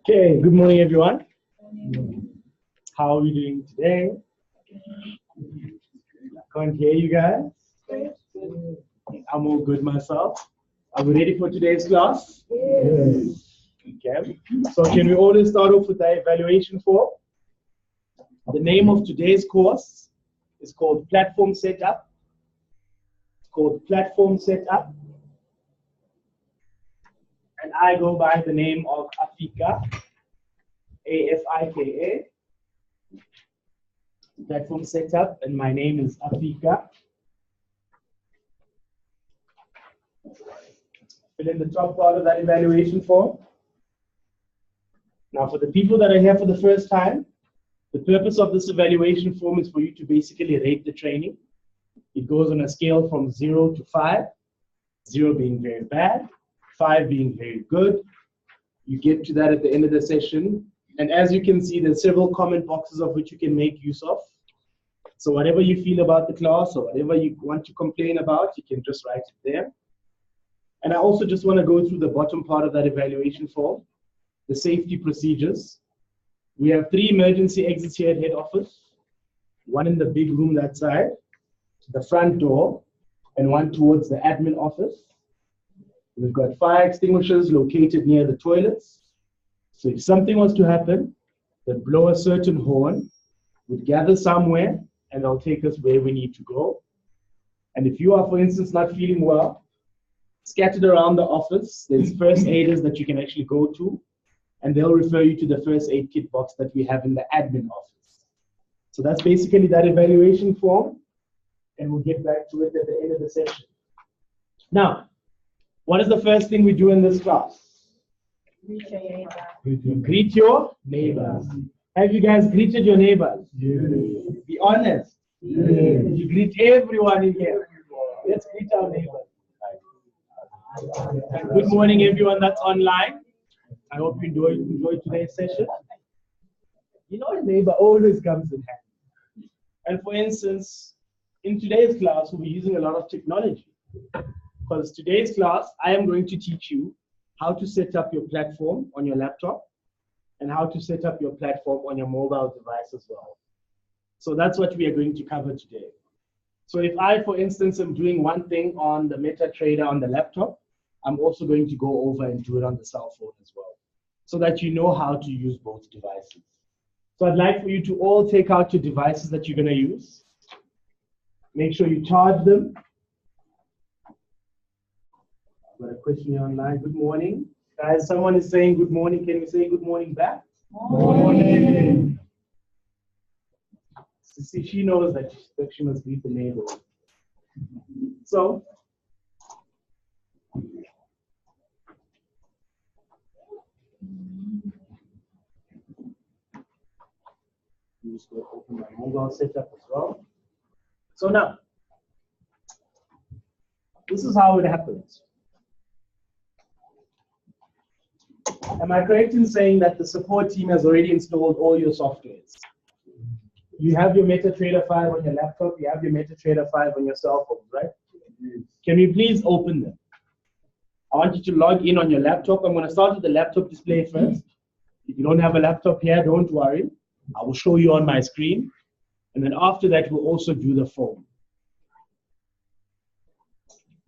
Okay, good morning, everyone. How are we doing today? I can't hear you guys. I'm all good myself. Are we ready for today's class? Yes. Okay. So can we always start off with the evaluation form? The name of today's course is called Platform Setup. It's called Platform Setup. And I go by the name of Afika, A-F-I-K-A. Platform Setup, and my name is Afika. Fill in the top part of that evaluation form. Now, for the people that are here for the first time, the purpose of this evaluation form is for you to basically rate the training. It goes on a scale from 0 to 5, 0 being very bad, 5 being very good. You get to that at the end of the session. And as you can see, there's several comment boxes of which you can make use of. So whatever you feel about the class or whatever you want to complain about, you can just write it there. And I also just want to go through the bottom part of that evaluation form, the safety procedures. We have 3 emergency exits here at head office, one in the big room that side, the front door, and one towards the admin office. We've got fire extinguishers located near the toilets. So if something was to happen, they'd blow a certain horn, would gather somewhere, and they'll take us where we need to go. And if you are, for instance, not feeling well, scattered around the office, there's first aiders that you can actually go to, and they'll refer you to the first aid kit box that we have in the admin office. So that's basically that evaluation form, and we'll get back to it at the end of the session. Now, what is the first thing we do in this class? Greet your neighbor. Greet your neighbors. Have you guys greeted your neighbors? Yes. Be honest. Yes. You greet everyone in here. Let's greet our neighbors. Good morning, everyone that's online. I hope you enjoyed today's session. You know, a neighbor always comes in handy. And for instance, in today's class, we'll be using a lot of technology. Because today's class, I am going to teach you how to set up your platform on your laptop and how to set up your platform on your mobile device as well. So that's what we are going to cover today. So if I, for instance, am doing one thing on the MetaTrader on the laptop, I'm also going to go over and do it on the cell phone as well, so that you know how to use both devices. So I'd like for you to all take out your devices that you're going to use. Make sure you charge them. I've got a question here online. Good morning. Guys, someone is saying good morning. Can we say good morning back? Good morning. See, she knows that she must greet the neighbor. So, I'm just going to open my mobile setup as well. So now, this is how it happens. Am I correct in saying that the support team has already installed all your softwares? You have your MetaTrader 5 on your laptop, you have your MetaTrader 5 on your cell phone, right? Can we please open them? I want you to log in on your laptop. I'm going to start with the laptop display first. If you don't have a laptop here, don't worry. I will show you on my screen. And then after that, we'll also do the phone.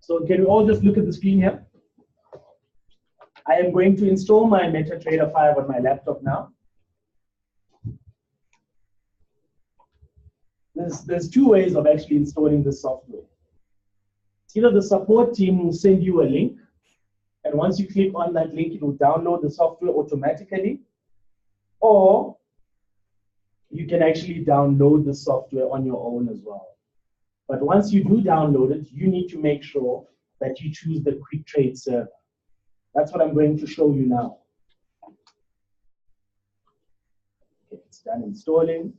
So can we all just look at the screen here? I am going to install my MetaTrader 5 on my laptop now. There's 2 ways of actually installing this software. Either the support team will send you a link, and once you click on that link, it will download the software automatically, or you can actually download the software on your own as well. But once you do download it, you need to make sure that you choose the Quick Trade server. That's what I'm going to show you now. Okay, it's done installing.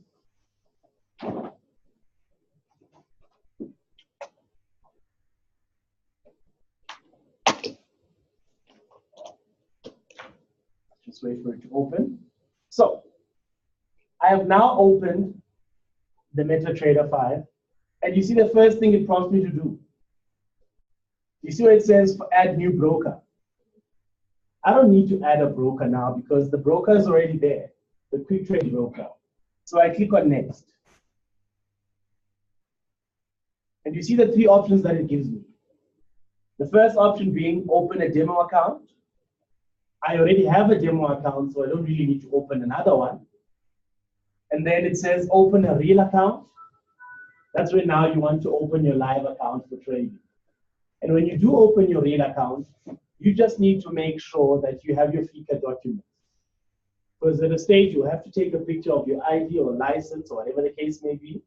Just wait for it to open. So I have now opened the MetaTrader 5, and you see the first thing it prompts me to do. You see where it says add new broker. I don't need to add a broker now because the broker is already there, the quick trade broker. So I click on next. And you see the three options that it gives me. The first option being open a demo account. I already have a demo account, so I don't really need to open another one. And then it says open a real account. That's when now you want to open your live account for trading. And when you do open your real account, you just need to make sure that you have your FICA documents. Because at a stage, you have to take a picture of your ID or license or whatever the case may be,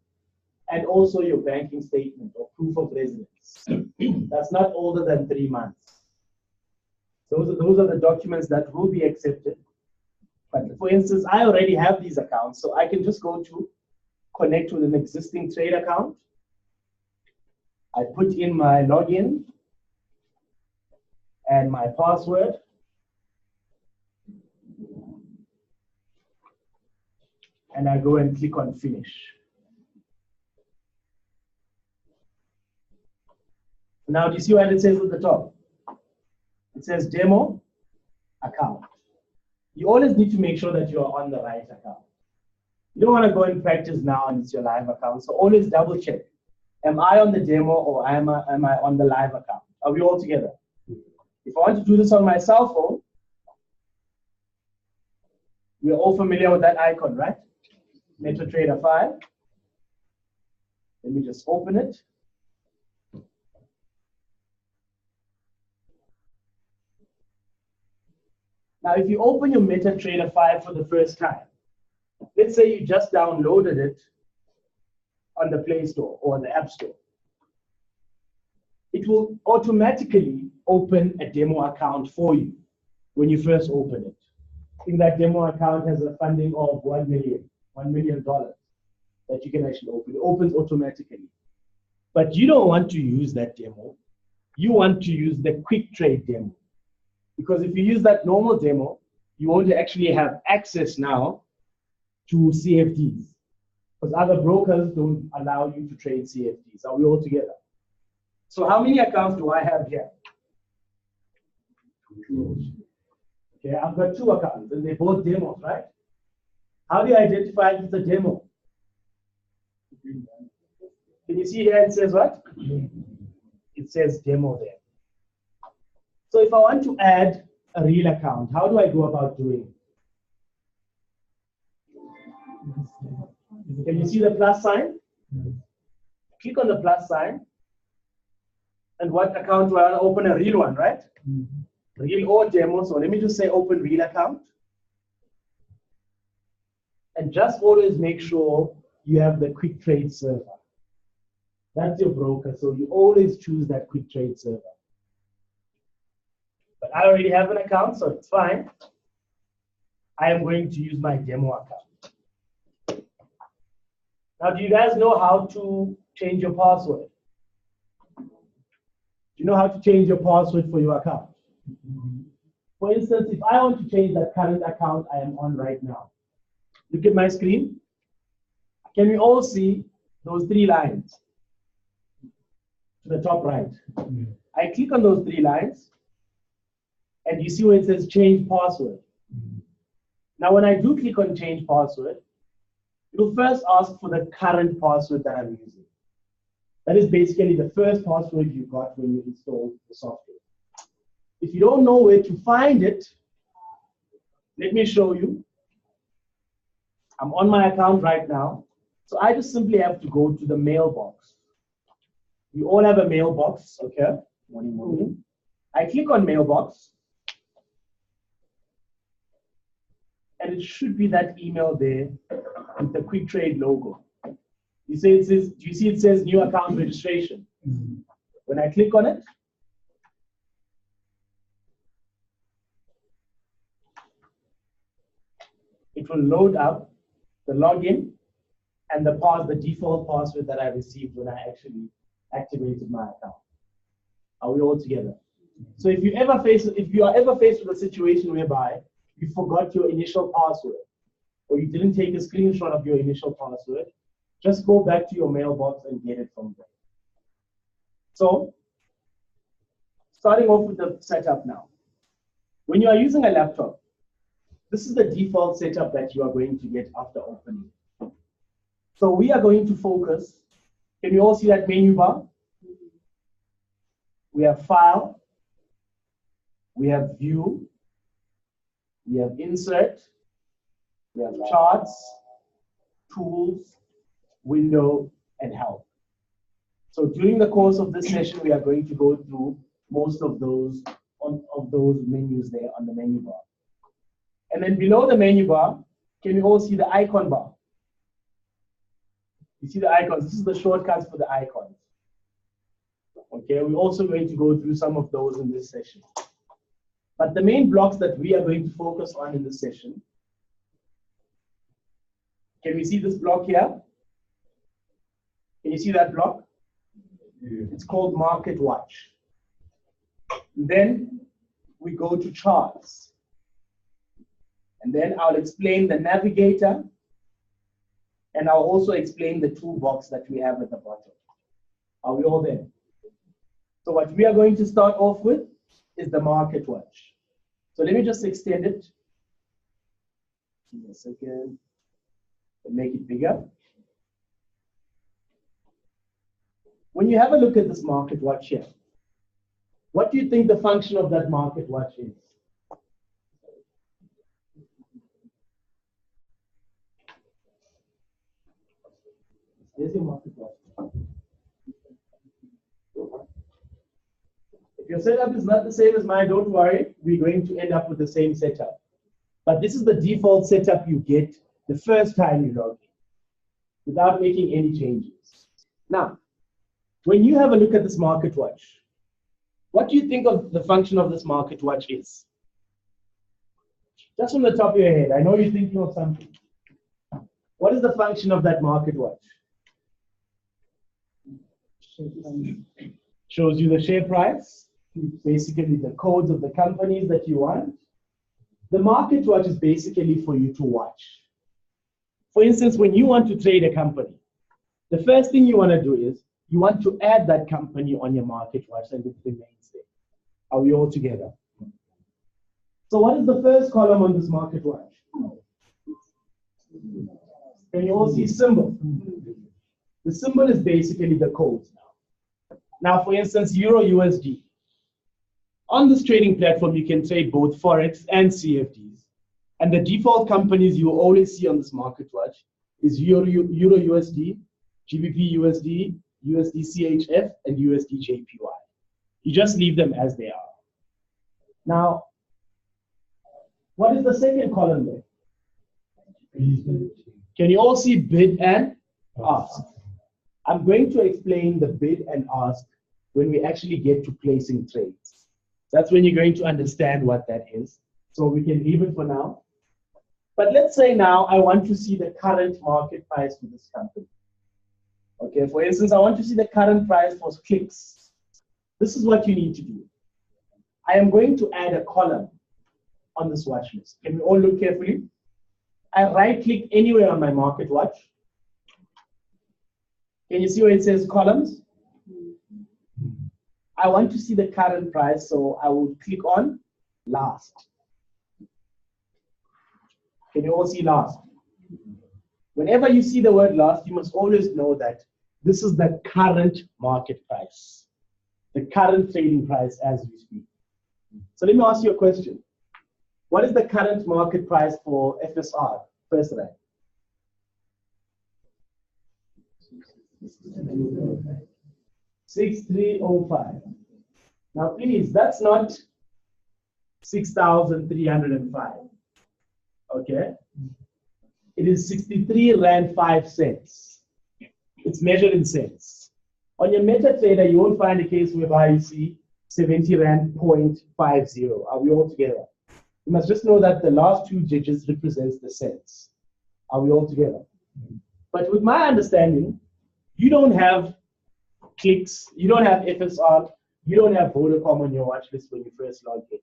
and also your banking statement or proof of residence. That's not older than 3 months. Those are the documents that will be accepted. But for instance, I already have these accounts, so I can just go to connect with an existing trade account. I put in my login and my password. And I go and click on finish. Now, do you see what it says at the top? It says demo account. You always need to make sure that you are on the right account. You don't want to go and practice now and it's your live account. So always double check. Am I on the demo or am I on the live account? Are we all together? If I want to do this on my cell phone, we're all familiar with that icon, right? MetaTrader 5. Let me just open it. Now, if you open your MetaTrader 5 for the first time, let's say you just downloaded it on the Play Store or the App Store, it will automatically open a demo account for you when you first open it. I think that demo account has a funding of $1 million that you can actually open. It opens automatically. But you don't want to use that demo. You want to use the quick trade demo. Because if you use that normal demo, you won't actually have access now to CFDs. Because other brokers don't allow you to trade CFDs. Are we all together? So how many accounts do I have here? Okay, I've got 2 accounts, and they're both demos, right? How do you identify if it's a demo? Can you see here it says what? It says demo there. So if I want to add a real account, how do I go about doing it? Can you see the plus sign? Click on the plus sign. And what account do I want to open? A real one, right? Real or demo. So let me just say open real account. And just always make sure you have the quick trade server. That's your broker. So you always choose that quick trade server. But I already have an account, so it's fine. I am going to use my demo account. Now, do you guys know how to change your password? Do you know how to change your password for your account? For instance, if I want to change that current account I am on right now, look at my screen. Can we all see those 3 lines to the top right? I click on those 3 lines, and you see where it says change password. Now, when I do click on change password, it will first ask for the current password that I'm using. That is basically the first password you got when you installed the software. If you don't know where to find it, let me show you. I'm on my account right now. So I just simply have to go to the mailbox. You all have a mailbox, okay? Morning. I click on mailbox. And it should be that email there with the quick trade logo. You see it says, do you see it says new account registration? When I click on it, it will load up the login and the default password that I received when I actually activated my account. Are we all together? So if you are ever faced with a situation whereby you forgot your initial password, or you didn't take a screenshot of your initial password, just go back to your mailbox and get it from there. So, starting off with the setup now. When you are using a laptop, this is the default setup that you are going to get after opening. So we are going to focus. Can you all see that menu bar? We have File, we have View, we have Insert, we have Charts, Tools, Window, and Help. So during the course of this session, we are going to go through most of those menus there on the menu bar. And then below the menu bar, can you all see the icon bar? You see the icons. This is the shortcuts for the icons. Okay, we're also going to go through some of those in this session. But the main blocks that we are going to focus on in this session, can we see this block here? Can you see that block? Yeah. It's called Market Watch. Then we go to Charts. And then I'll explain the navigator, and I'll also explain the toolbox that we have at the bottom. Are we all there? So what we are going to start off with is the Market Watch. So let me just extend it. Give me a second. And make it bigger. When you have a look at this Market Watch here, what do you think the function of that Market Watch is? There's your Market Watch. If your setup is not the same as mine, don't worry. We're going to end up with the same setup. But this is the default setup you get the first time you log in, without making any changes. Now, when you have a look at this Market Watch, what do you think of the function of this Market Watch is? Just from the top of your head, I know you're thinking of something. What is the function of that Market Watch? Shows you the share price, basically the codes of the companies that you want. The Market Watch is basically for you to watch. For instance, when you want to trade a company, the first thing you want to do is you want to add that company on your Market Watch and it remains there. Are we all together? So what is the first column on this Market Watch? Can you all see symbol? The symbol is basically the codes now. Now, for instance, Euro USD. On this trading platform, you can trade both Forex and CFDs. And the default companies you always see on this Market Watch is Euro USD, GBP USD, USD CHF, and USD JPY. You just leave them as they are. Now, what is the second column there? Can you all see bid and ask? I'm going to explain the bid and ask when we actually get to placing trades. That's when you're going to understand what that is. So we can leave it for now. But let's say now I want to see the current market price for this company. Okay, for instance, I want to see the current price for clicks. This is what you need to do. I am going to add a column on this watch list. Can we all look carefully? I right-click anywhere on my Market Watch. Can you see where it says columns? I want to see the current price, so I will click on last. Can you all see last? Whenever you see the word last, you must always know that this is the current market price, the current trading price as we speak. So let me ask you a question. What is the current market price for FSR, first rank? 6305. Now please, that's not 6,305. Okay? It is 63 Rand 5 cents. It's measured in cents. On your MetaTrader, you won't find a case whereby you see 70 Rand 0.50. Are we all together? You must just know that the last two digits represents the cents. Are we all together? But with my understanding, you don't have clicks, you don't have FSR, you don't have Vodacom on your watch list when you first log in.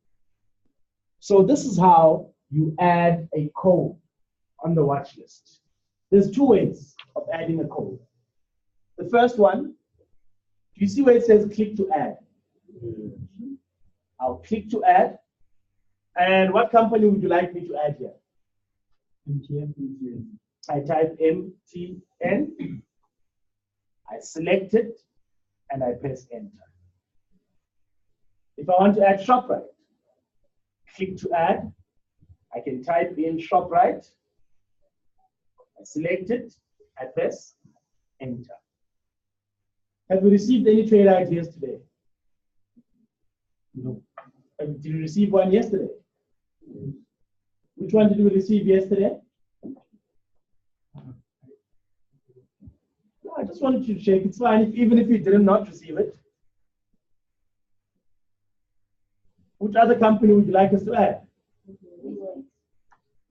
So this is how you add a code on the watch list. There's two ways of adding a code. The first one, do you see where it says click to add? I'll click to add. And what company would you like me to add here? MT5. I type MTN. I select it and I press enter. If I want to add ShopRite, click to add. I can type in ShopRite. I select it. I press enter. Have you received any trade ideas today? No. Did you receive one yesterday? Which one did you receive yesterday? No, I just wanted you to check. It's fine, even if you did not receive it. Which other company would you like us to add?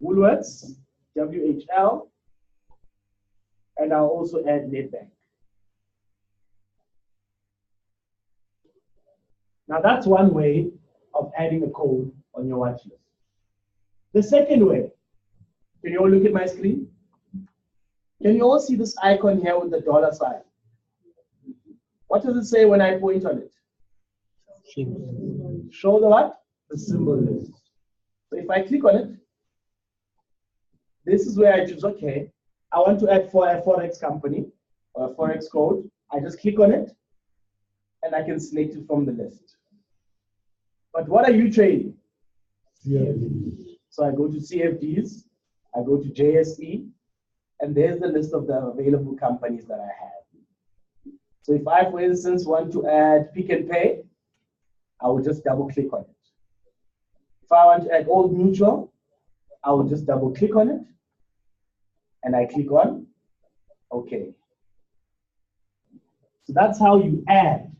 Woolworths, WHL, and I'll also add Nedbank. Now that's one way of adding a code on your watch list. The second way, can you all look at my screen? Can you all see this icon here with the dollar sign? What does it say when I point on it? Show the what? The symbol list. So if I click on it, this is where I choose, okay, I want to add for a Forex company or a Forex code. I just click on it and I can select it from the list. But what are you trading? CFD. So I go to CFDs, I go to JSE, and there's the list of the available companies that I have. So if I, for instance, want to add Pick and Pay, I will just double click on it. If I want to add Old Mutual, I will just double click on it, and I click on OK. So that's how you add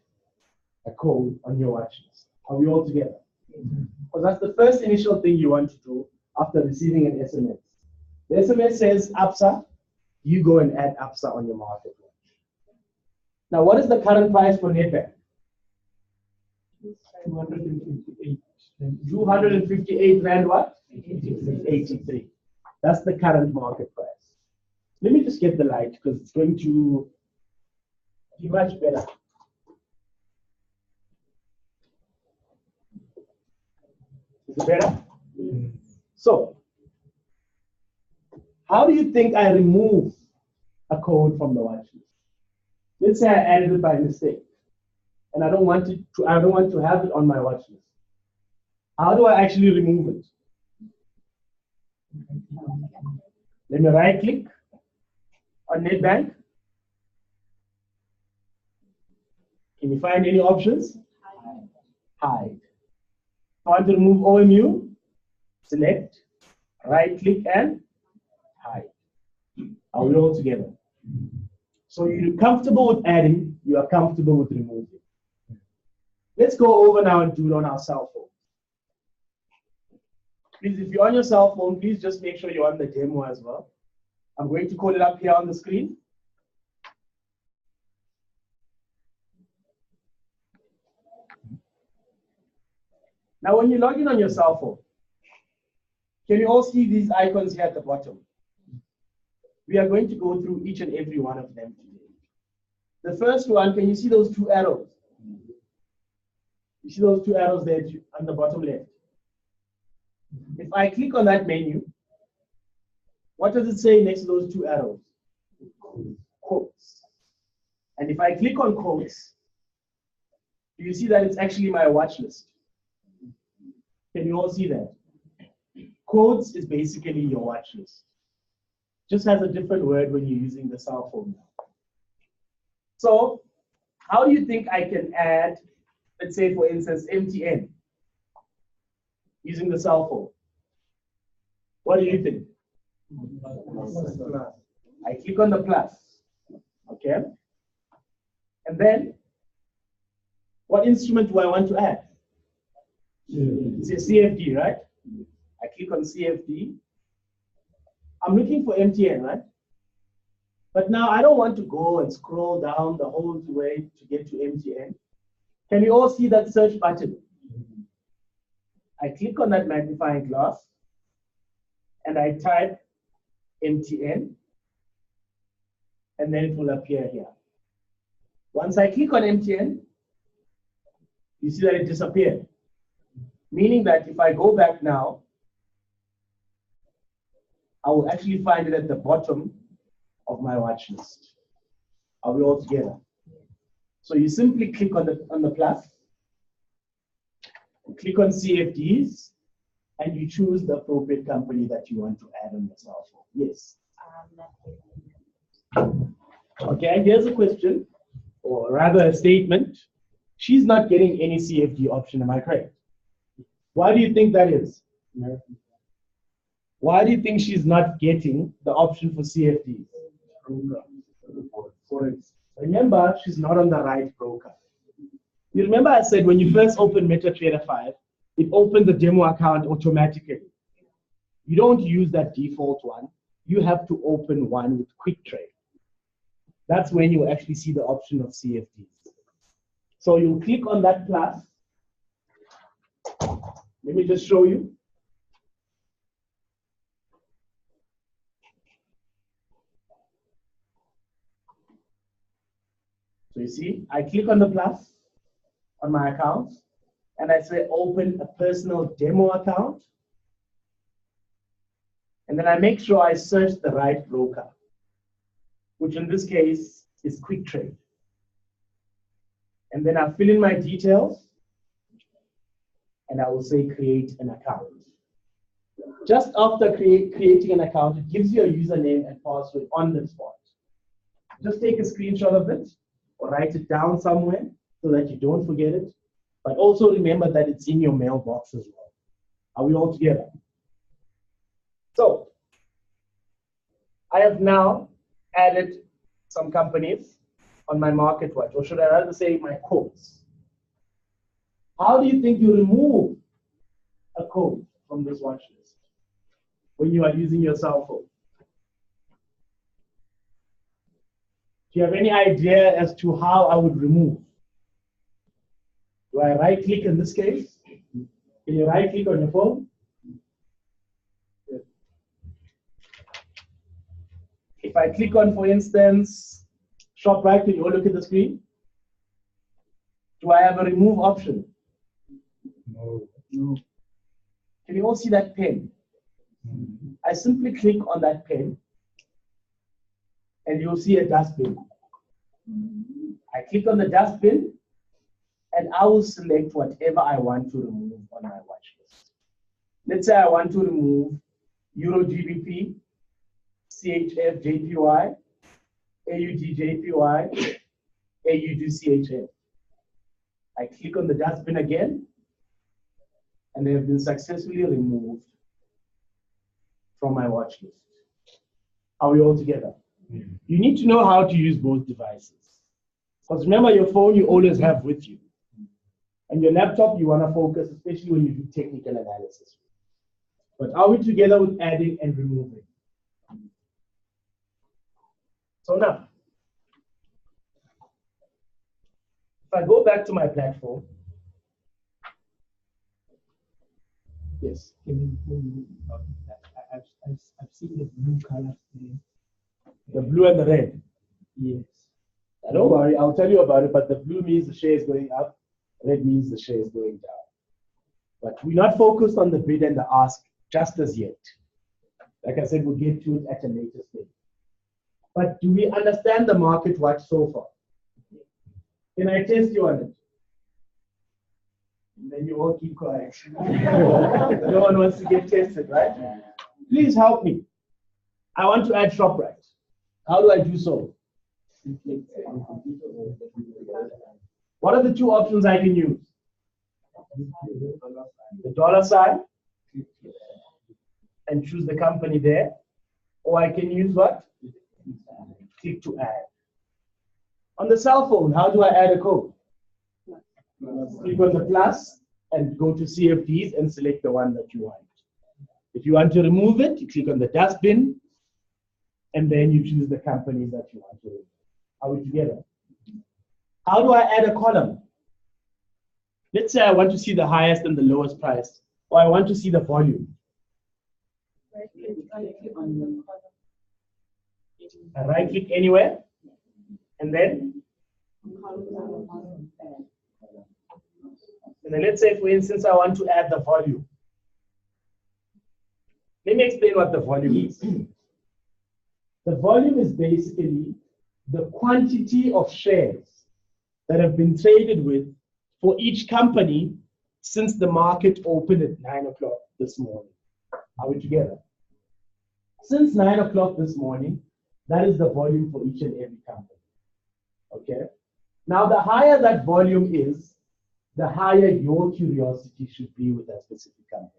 a code on your watch list. Are we all together? Because that's the first initial thing you want to do after receiving an SMS. The SMS says APSA, you go and add APSA on your market watch. Now, what is the current price for Nedbank? 258. 258 Rand what? 83. That's the current market price. Let me just get the light because it's going to be much better. Is it better? So, how do you think I remove a code from the watch list? Let's say I added it by mistake, and I don't want to have it on my watch list. How do I actually remove it? Let me right click on Nedbank. Can you find any options? Hide. If I want to remove OMU, select, right click and hide. Are we all together? So you're comfortable with adding, you are comfortable with removing. Let's go over now and do it on our cell phone. Please, if you're on your cell phone, please just make sure you're on the demo as well. I'm going to call it up here on the screen. Now, when you log in on your cell phone, can you all see these icons here at the bottom? We are going to go through each and every one of them today. The first one, can you see those two arrows? You see those two arrows there on the bottom left? If I click on that menu, what does it say next to those two arrows? Quotes. And if I click on quotes, do you see that it's actually my watch list? Can you all see that? Quotes is basically your watch list. Just has a different word when you're using the cell phone. So, how do you think I can add, let's say for instance, MTN using the cell phone? What do you think? I click on the plus, okay? And then, what instrument do I want to add? It's a CFD, right? I click on CFD. I'm looking for MTN, right? But now I don't want to go and scroll down the whole way to get to MTN. Can you all see that search button? I click on that magnifying glass and I type MTN, and then it will appear here. Once I click on MTN, you see that it disappeared. Meaning that if I go back now, I will actually find it at the bottom of my watch list. Are we all together? So you simply click on the plus, click on CFDs, and you choose the appropriate company that you want to add on your cell phone. Yes. Okay, here's a question, or rather a statement. She's not getting any CFD option, am I correct? Why do you think that is? Why do you think she's not getting the option for CFDs? Remember, she's not on the right broker. You remember I said when you first open MetaTrader 5, it opens the demo account automatically. You don't use that default one. You have to open one with Quick Trade. That's when you actually see the option of CFDs. So you click on that plus. Let me just show you. So you see, I click on the plus on my account, and I say open a personal demo account. And then I make sure I search the right broker, which in this case is Quick Trade. And then I fill in my details, and I will say create an account. Just after creating an account, it gives you a username and password on the spot. Just take a screenshot of it or write it down somewhere so that you don't forget it. But also remember that it's in your mailbox as well. Are we all together? So I have now added some companies on my market watch, or should I rather say my codes. How do you think you remove a code from this watch list when you are using your cell phone? Do you have any idea as to how I would remove? Do I right click in this case? Can you right click on your phone? If I click on, for instance, ShopRite, can you all look at the screen? Do I have a remove option? No. No. Can you all see that pen? I simply click on that pen, and you'll see a dustbin. I click on the dustbin, and I will select whatever I want to remove on my watch list. Let's say I want to remove Euro GBP, CHF JPY, AUD JPY, AUD CHF. I click on the dustbin again, and they have been successfully removed from my watch list. Are we all together? Yeah. You need to know how to use both devices. Because remember, your phone you always have with you. And your laptop you want to focus, especially when you do technical analysis. But are we together with adding and removing? So now, if I go back to my platform, yes. Can you I've seen the blue color there. The blue and the red. Yes. Don't worry, I'll tell you about it, but the blue means the share is going up, red means the share is going down. But we're not focused on the bid and the ask just as yet. Like I said, we'll get to it at a later stage. But do we understand the market watch so far? Can I test you on it? And then you all keep quiet. No one wants to get tested, right? Please help me. I want to add ShopRite. How do I do so? What are the two options I can use? The dollar sign and choose the company there. Or I can use what? Click to add. On the cell phone, how do I add a code? Click on the plus and go to CFDs and select the one that you want. If you want to remove it, you click on the dustbin and then you choose the company that you want to remove. Are we together? How do I add a column? Let's say I want to see the highest and the lowest price, or I want to see the volume. I right click anywhere, and then let's say, for instance, I want to add the volume. Let me explain what the volume is. The volume is basically the quantity of shares that have been traded with for each company since the market opened at 9 o'clock this morning. Are we together? Since 9 o'clock this morning, that is the volume for each and every company. Okay? Now, the higher that volume is, the higher your curiosity should be with that specific company.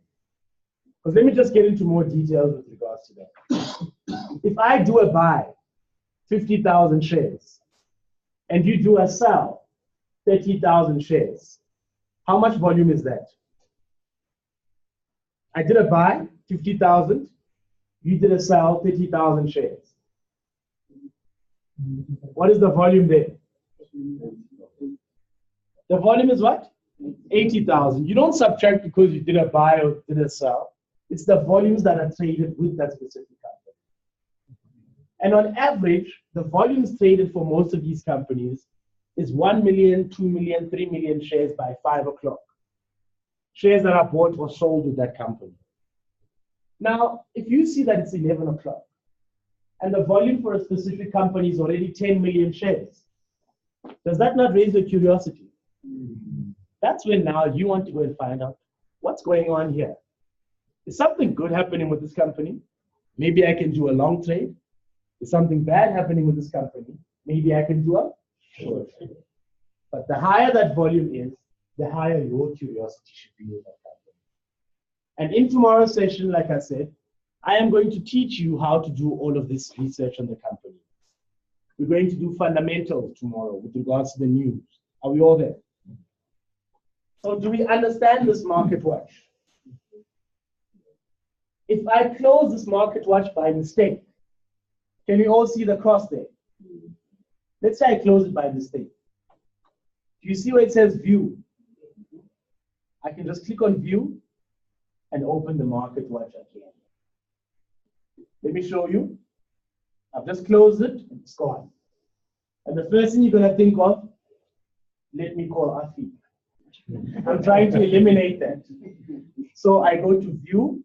Because let me just get into more details with regards to that. If I do a buy, 50,000 shares, and you do a sell, 30,000 shares, how much volume is that? I did a buy, 50,000, you did a sell, 30,000 shares. What is the volume there? The volume is what? 80,000. You don't subtract because you did a buy or did a sell. It's the volumes that are traded with that specific company. And on average, the volumes traded for most of these companies is 1 million, 2 million, 3 million shares by 5 o'clock. Shares that are bought or sold with that company. Now, if you see that it's 11 o'clock and the volume for a specific company is already 10 million shares, does that not raise your curiosity? That's when now you want to go and find out what's going on here. Is something good happening with this company? Maybe I can do a long trade. Is something bad happening with this company? Maybe I can do a short trade. But the higher that volume is, the higher your curiosity should be with that company. And in tomorrow's session, like I said, I am going to teach you how to do all of this research on the company. We're going to do fundamentals tomorrow with regards to the news. Are we all there? So do we understand this market watch? If I close this market watch by mistake, can you all see the cross there? Let's say I close it by mistake. Do you see where it says view? I can just click on view and open the market watch again. Let me show you. I've just closed it, it's gone. And the first thing you're going to think of, let me call Afi. I'm trying to eliminate that. So I go to view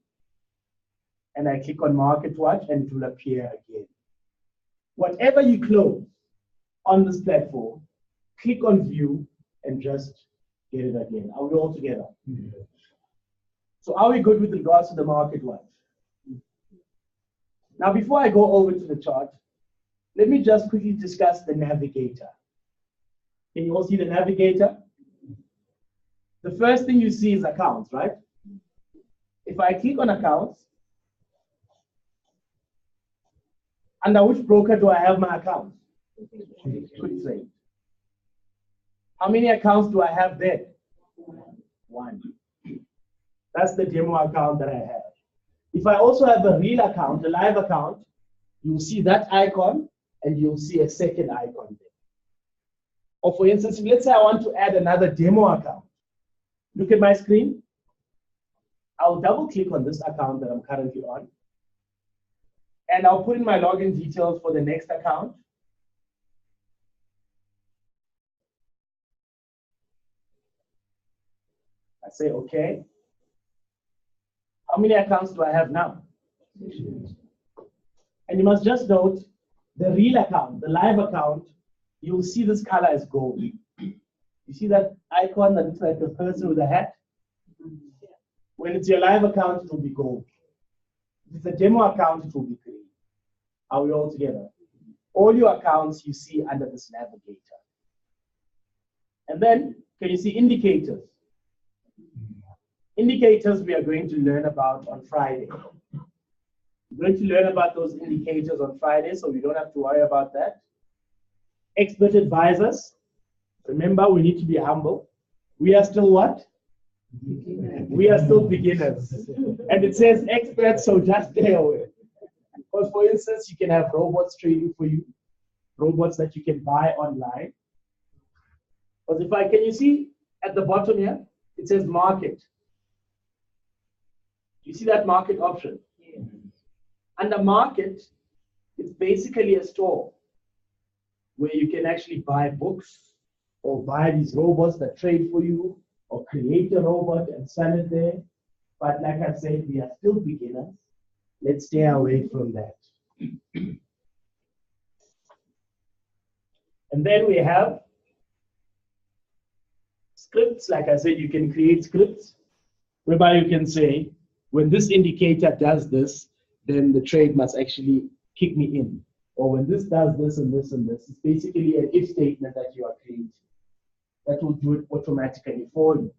and I click on market watch and it will appear again. Whatever you close on this platform, click on view and just get it again. Are we all together? Mm-hmm. So are we good with regards to the market watch? Now, before I go over to the chart, let me just quickly discuss the navigator. Can you all see the navigator? The first thing you see is accounts, right? If I click on accounts, under which broker do I have my account? Quick Trade. How many accounts do I have there? One. That's the demo account that I have. If I also have a real account, a live account, you'll see that icon and you'll see a second icon there. Or for instance, let's say I want to add another demo account. Look at my screen. I'll double click on this account that I'm currently on. And I'll put in my login details for the next account. I say, okay. How many accounts do I have now? And you must just note the real account, the live account, you'll see this color is gold. You see that icon that looks like a person with a hat? When it's your live account, it will be gold. If it's a demo account, it will be green. Are we all together? All your accounts you see under this navigator. And then, can you see indicators? Indicators we are going to learn about on Friday. We're going to learn about those indicators on Friday, so we don't have to worry about that. Expert advisors. Remember, we need to be humble. We are still what? We are still beginners. And it says experts, so just stay away. Because for instance, you can have robots trading for you, robots that you can buy online. Because can you see at the bottom here, it says market. You see that market option? Yeah. And the market is basically a store where you can actually buy books or buy these robots that trade for you or create a robot and sell it there. But like I said, we are still beginners. Let's stay away from that. And then we have scripts. Like I said, you can create scripts whereby you can say, when this indicator does this, then the trade must actually kick me in. Or when this does this and this and this, it's basically an if statement that you are creating. That will do it automatically for you.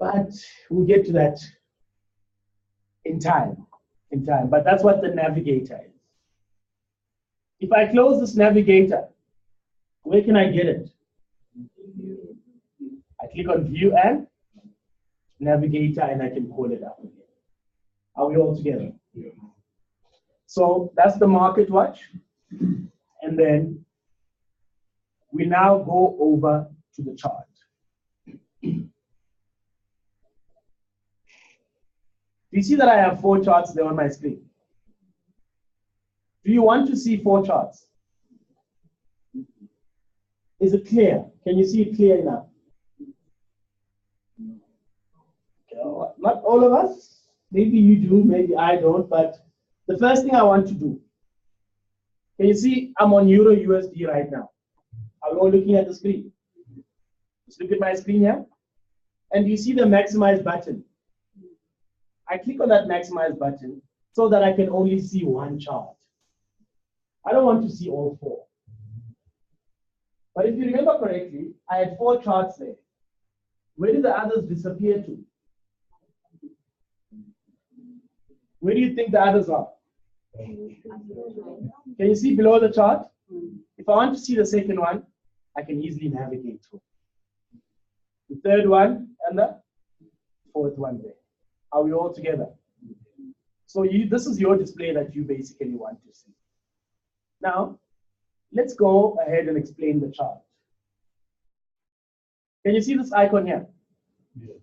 But we'll get to that in time. But that's what the navigator is. If I close this navigator, where can I get it? I click on view and navigator and I can call it up again. Are we all together? Yeah. So that's the market watch. And then we now go over to the chart. Do you see that I have 4 charts there on my screen? Do you want to see 4 charts? Is it clear? Can you see it clear enough? Okay, not all of us. Maybe you do, maybe I don't, but the first thing I want to do, can you see I'm on Euro USD right now? Are we all looking at the screen? Just look at my screen here. And you see the maximize button. I click on that maximize button so that I can only see one chart. I don't want to see all 4. But if you remember correctly, I had 4 charts there. Where did the others disappear to? Where do you think the others are? Can you see below the chart? If I want to see the second one, I can easily navigate through. The third one and the fourth one there. Are we all together? So this is your display that you basically want to see. Now, let's go ahead and explain the chart. Can you see this icon here? Yeah.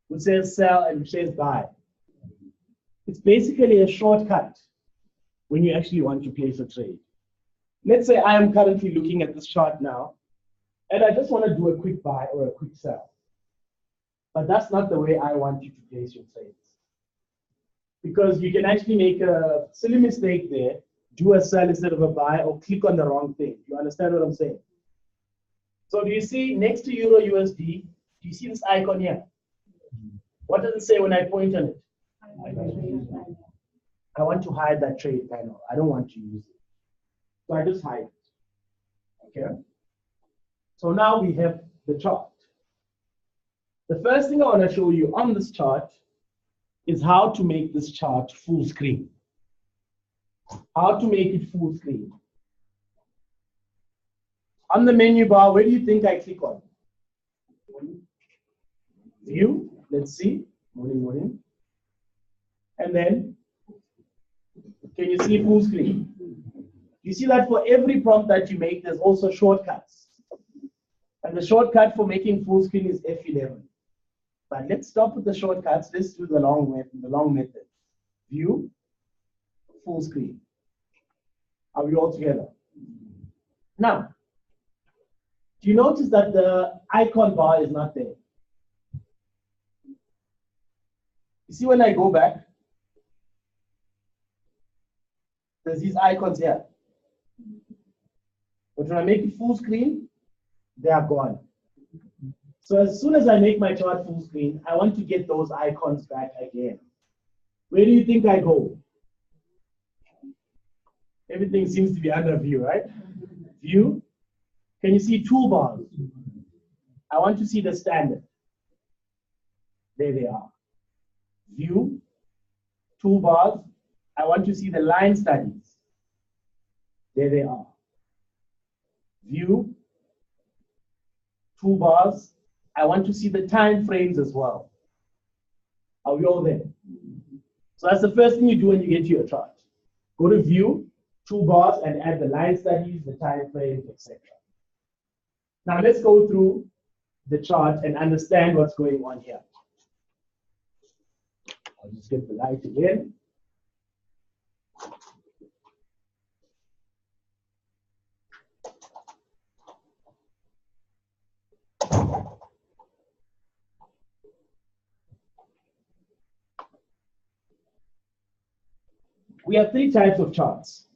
Which says sell and which says buy. It's basically a shortcut when you actually want to place a trade. Let's say I am currently looking at this chart now, and I just want to do a quick buy or a quick sell. But that's not the way I want you to place your trades. Because you can actually make a silly mistake there, do a sell instead of a buy, or click on the wrong thing. You understand what I'm saying? So do you see next to Euro USD, do you see this icon here? What does it say when I point on it? I want to hide that trade panel. I don't want to use it. So I just hide it. Okay? So now we have the chart. The first thing I want to show you on this chart is how to make this chart full screen. How to make it full screen. On the menu bar, where do you think I click on? View. Let's see. Morning. And then, can you see full screen? You see that for every prompt that you make, there's also shortcuts. And the shortcut for making full screen is F11. But let's stop with the shortcuts. Let's do the long method. View, full screen. Are we all together? Now, do you notice that the icon bar is not there? You see when I go back, there's these icons here. But when I make it full screen, they are gone. So as soon as I make my chart full screen, I want to get those icons back again. Where do you think I go? Everything seems to be under view, right? View. Can you see toolbars? I want to see the standard. There they are. View, toolbars. I want to see the line studies. There they are. View, toolbars. I want to see the time frames as well. Are we all there? So that's the first thing you do when you get to your chart. Go to view, toolbars, and add the line studies, the time frames, etc. Now let's go through the chart and understand what's going on here. I'll just get the light again. We have three types of charts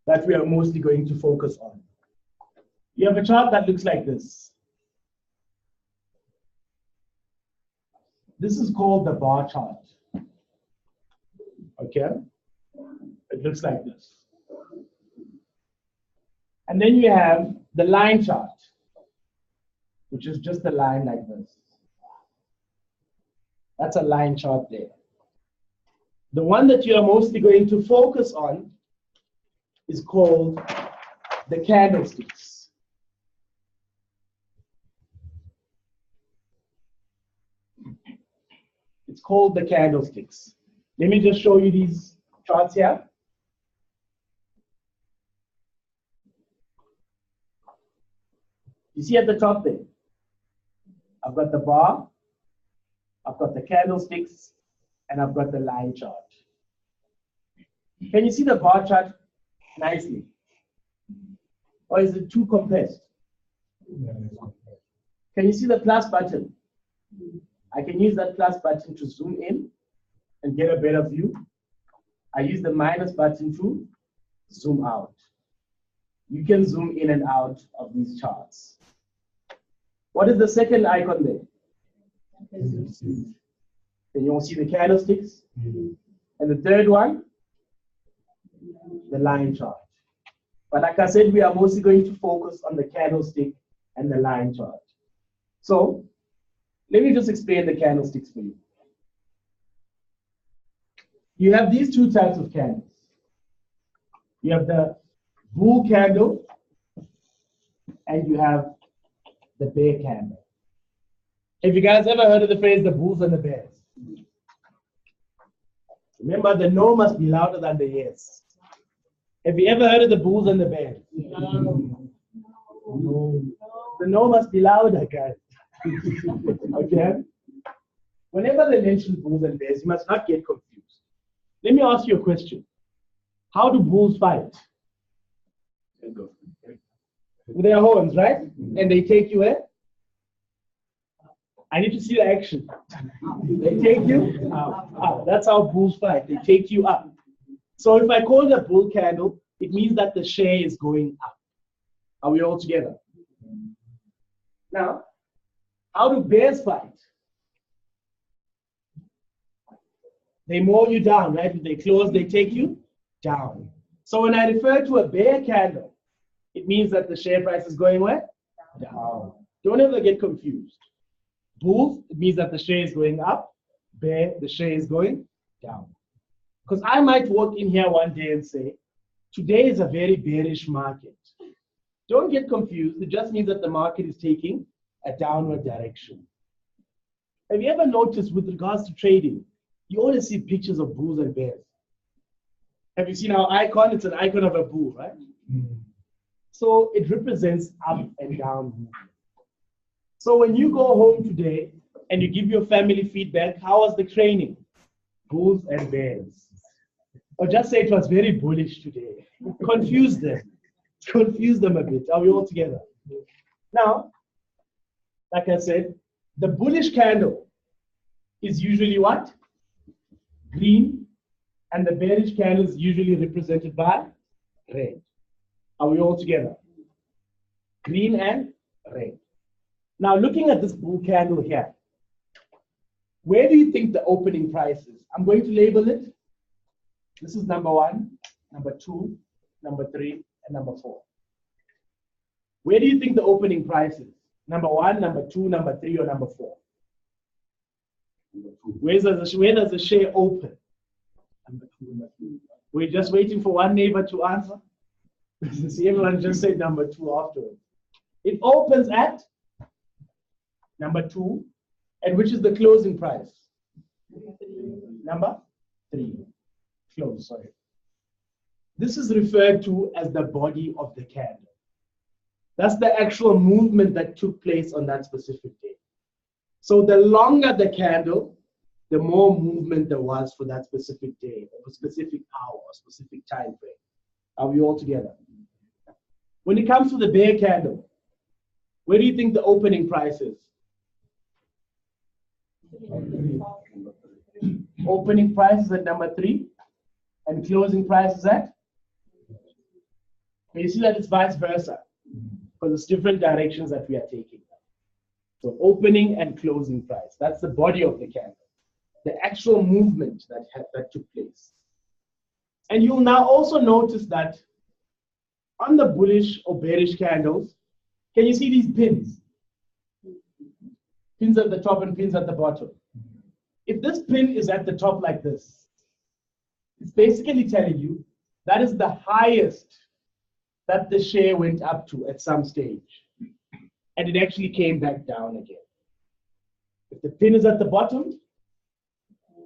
that we are mostly going to focus on. You have a chart that looks like this. This is called the bar chart. Okay? It looks like this. And then you have the line chart, which is just a line like this. That's a line chart there. The one that you are mostly going to focus on is called the candlesticks. It's called the candlesticks. Let me just show you these charts here. You see at the top there, I've got the bar, I've got the candlesticks, and I've got the line chart. Can you see the bar chart nicely? Or is it too compressed? Can you see the plus button? I can use that plus button to zoom in and get a better view. I use the minus button to zoom out. You can zoom in and out of these charts. What is the second icon there? Can you all see the candlesticks? And the third one? The line chart. But like I said, we are mostly going to focus on the candlestick and the line chart. So let me just explain the candlesticks for you. You have these two types of candles. You have the bull candle and you have the bear candle. Have you guys ever heard of the phrase the bulls and the bears? Remember, the no must be louder than the yes. Have you ever heard of the bulls and the bears? No. The no must be louder, guys. Okay? Whenever they mention bulls and bears, you must not get confused. Let me ask you a question. How do bulls fight? With their horns, right? And they take you where? I need to see the action. They take you up. That's how bulls fight. They take you up. So if I call it a bull candle, it means that the share is going up. Are we all together? Now, how do bears fight? They mow you down, right? With their claws, they take you down. So when I refer to a bear candle, it means that the share price is going where? Down. Don't ever get confused. Bulls, it means that the share is going up. Bear, the share is going down. Because I might walk in here one day and say, today is a very bearish market. Don't get confused. It just means that the market is taking a downward direction. Have you ever noticed with regards to trading, you always see pictures of bulls and bears? Have you seen our icon? It's an icon of a bull, right? So it represents up and down movement. So when you go home today and you give your family feedback, how was the training? Bulls and bears. Or just say it was very bullish today. Confuse them. Confuse them a bit. Are we all together? Now, like I said, the bullish candle is usually what? Green. And the bearish candle is usually represented by red. Are we all together? Green and red. Now, looking at this bull candle here, where do you think the opening price is? I'm going to label it. This is number 1, number 2, number 3, and number 4. Where do you think the opening price is? Number 1, number 2, number 3, or number 4? Where does the share open? Number 2, number 3. We're just waiting for one neighbor to answer. See, everyone just said number 2 afterwards. It opens at number 2, and which is the closing price? Number 3. Close, sorry. This is referred to as the body of the candle. That's the actual movement that took place on that specific day. So the longer the candle, the more movement there was for that specific day, or a specific hour, or specific time frame. Are we all together? When it comes to the bear candle, where do you think the opening price is? Opening price is at number 3. And closing price is at? You see that it's vice versa, because it's different directions that we are taking. So opening and closing price, that's the body of the candle, the actual movement that took place. And you'll now also notice that on the bullish or bearish candles, can you see these pins? Pins at the top and pins at the bottom. If this pin is at the top like this, it's basically telling you that is the highest that the share went up to at some stage. And it actually came back down again. If the pin is at the bottom,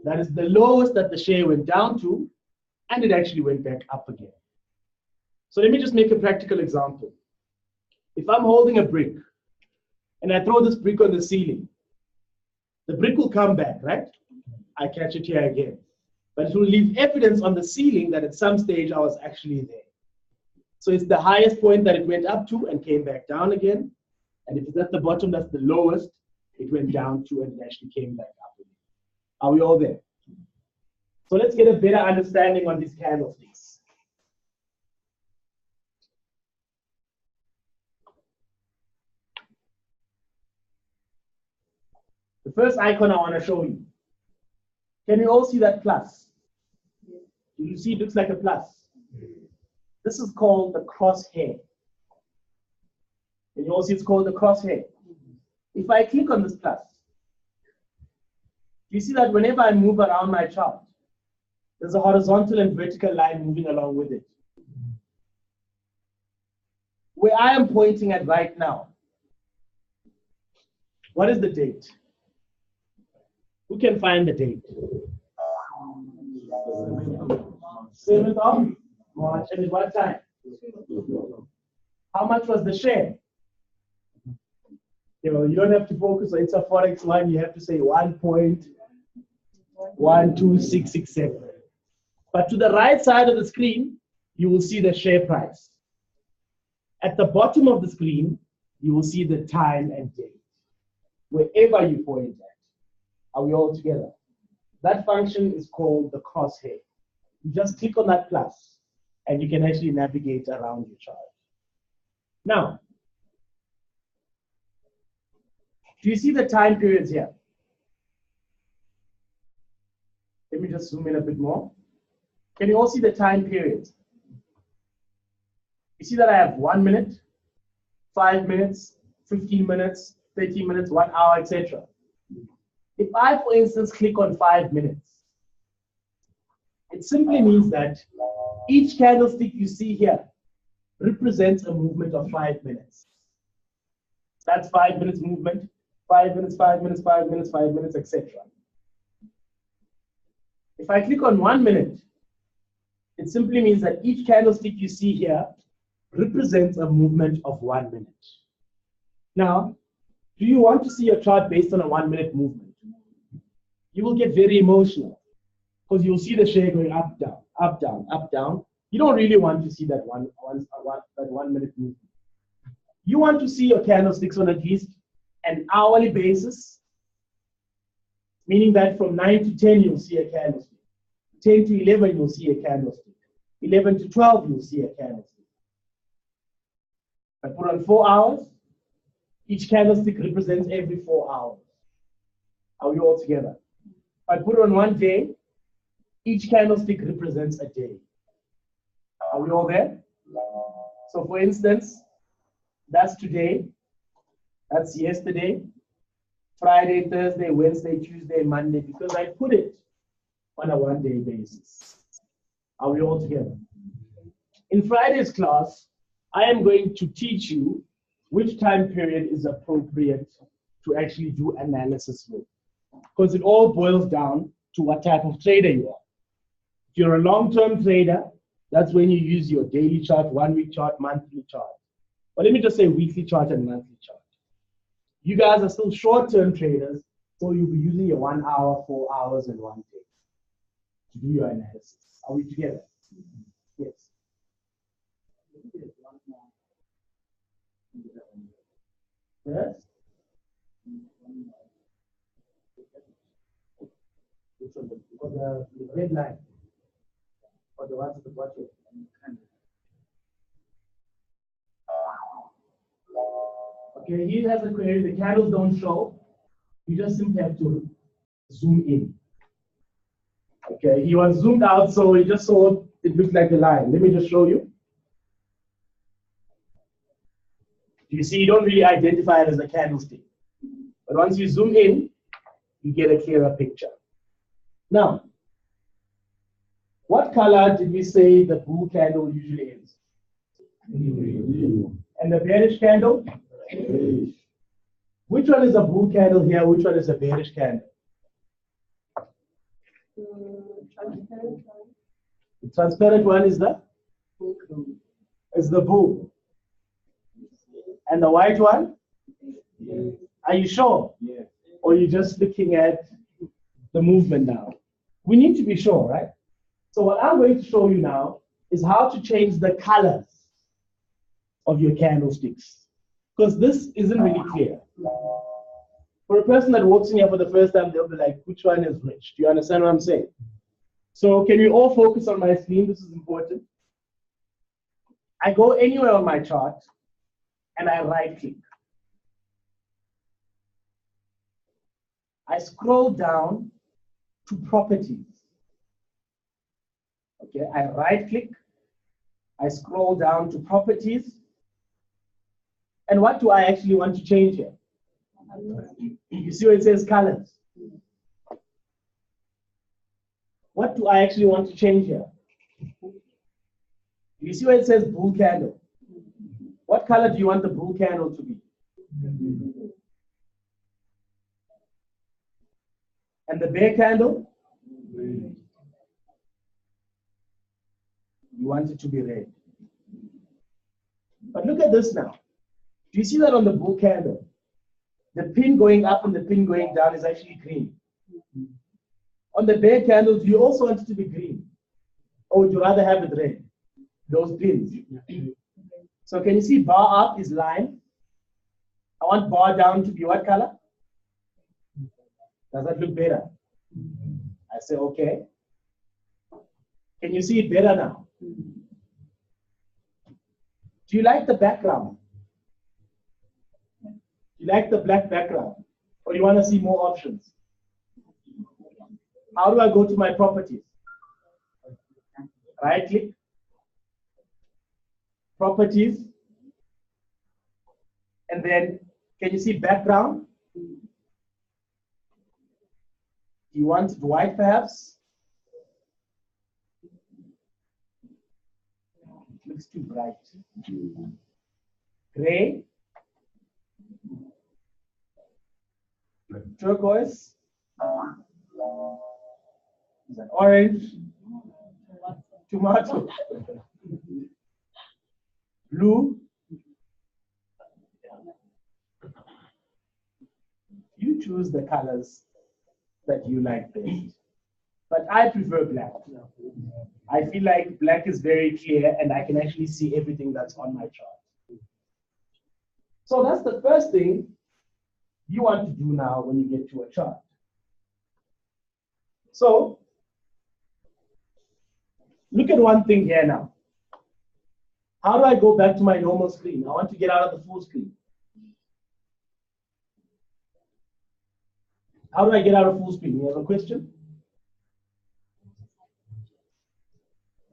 that is the lowest that the share went down to, and it actually went back up again. So let me just make a practical example. If I'm holding a brick and I throw this brick on the ceiling, the brick will come back, right? I catch it here again. But it will leave evidence on the ceiling that at some stage I was actually there. So it's the highest point that it went up to and came back down again. And if it's at the bottom, that's the lowest it went down to and it actually came back up again. Are we all there? So let's get a better understanding on these candlesticks. The first icon I want to show you. Can you all see that plus? You see it looks like a plus. This is called the crosshair. Can you all see it's called the crosshair? If I click on this plus, you see that whenever I move around my chart, there's a horizontal and vertical line moving along with it. Where I am pointing at right now, what is the date? Who can find the date? 7th of March. And at what time? How much was the share? You know, you don't have to focus on it's a Forex one. You have to say 1.12667. But to the right side of the screen, you will see the share price. At the bottom of the screen, you will see the time and date, wherever you point at. Are we all together? That function is called the crosshair. You just click on that plus, and you can actually navigate around your chart. Now, do you see the time periods here? Let me just zoom in a bit more. Can you all see the time periods? You see that I have 1 minute, 5 minutes, 15 minutes, 30 minutes, 1 hour, etc. If I, for instance, click on 5 minutes, it simply means that each candlestick you see here represents a movement of 5 minutes. That's 5 minutes movement, 5 minutes, 5 minutes, 5 minutes, 5 minutes, etc. If I click on 1 minute, it simply means that each candlestick you see here represents a movement of 1 minute. Now, do you want to see your chart based on a 1 minute movement? You will get very emotional because you'll see the share going up, down, up, down, up, down. You don't really want to see that one minute movement. You want to see your candlesticks on at least an hourly basis, meaning that from 9 to 10 you'll see a candlestick, 10 to 11 you'll see a candlestick, 11 to 12 you'll see a candlestick. I put on 4 hours, each candlestick represents every 4 hours. Are we all together? If I put on 1 day, each candlestick represents a day. Are we all there? So for instance, that's today, that's yesterday, Friday, Thursday, Wednesday, Tuesday, Monday, because I put it on a 1 day basis. Are we all together? In Friday's class, I am going to teach you which time period is appropriate to actually do analysis with, because it all boils down to what type of trader you are. If you're a long-term trader, that's when you use your daily chart, 1 week chart, monthly chart. But let me just say weekly chart and monthly chart. You guys are still short-term traders, so you'll be using your 1 hour, 4 hours, and 1 day to do your analysis. Are we together? Yes. Yes? The red line. the ones at the bottom. Okay, he has a query. The candles don't show. You just simply have to zoom in. Okay, he was zoomed out, so he just saw it looked like a line. Let me just show you. You see, you don't really identify it as a candlestick. But once you zoom in, you get a clearer picture. Now, what color did we say the bull candle usually is? And the bearish candle? Which one is a bull candle here? Which one is a bearish candle? Transparent. The transparent one is the bull. And the white one? Are you sure? Yeah. Or are you just looking at the movement now? We need to be sure, right? So what I'm going to show you now is how to change the colors of your candlesticks. Because this isn't really clear. For a person that walks in here for the first time, they'll be like, which one is which? Do you understand what I'm saying? So can we all focus on my screen? This is important. I go anywhere on my chart and I right click. I scroll down to properties. Okay, I right click, I scroll down to properties. And what do I actually want to change here? You see where it says colors? What do I actually want to change here? You see where it says bull candle? What color do you want the bull candle to be? And the bear candle? You want it to be red. But look at this now. Do you see that on the bull candle? The pin going up and the pin going down is actually green. On the bear candle, do you also want it to be green? Or would you rather have it red? Those pins. So can you see bar up is line? I want bar down to be what color? Does that look better? I say, okay. Can you see it better now? Do you like the background? Do you like the black background? Or you want to see more options? How do I go to my properties? Right click. Properties. And then, can you see background? You want it white perhaps? It looks too bright. Gray. Turquoise. Is that orange? Tomato. Blue. You choose the colors that you like best. But I prefer black. I feel like black is very clear and I can actually see everything that's on my chart. So that's the first thing you want to do now when you get to a chart. So look at one thing here now. How do I go back to my normal screen? I want to get out of the full screen. How do I get out of full screen? You have a question?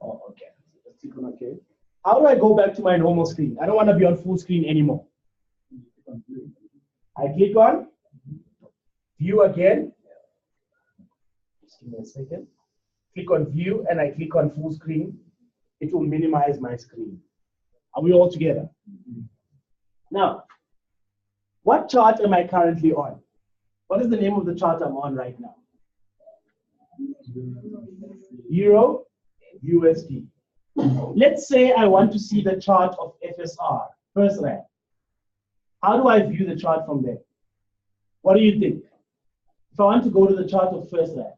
Oh, okay. Let's click on OK. How do I go back to my normal screen? I don't want to be on full screen anymore. I click on View again. Just give me a second. Click on View and I click on full screen. It will minimize my screen. Are we all together? Now, what chart am I currently on? What is the name of the chart I'm on right now? Euro USD. Let's say I want to see the chart of FSR, first rand. How do I view the chart from there? What do you think? If I want to go to the chart of first rand,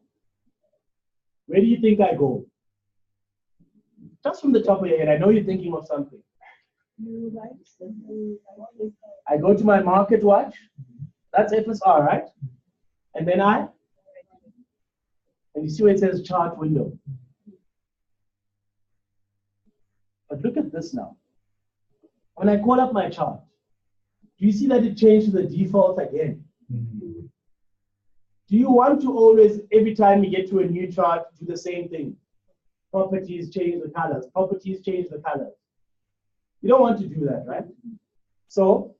where do you think I go? Just from the top of your head, I know you're thinking of something. I go to my market watch. That's FSR, right? And then and you see where it says chart window. But look at this now. When I call up my chart, do you see that it changed to the default again? Mm-hmm. Do you want to always, every time you get to a new chart, do the same thing? Properties, change the colors. Properties, change the colors. You don't want to do that, right? So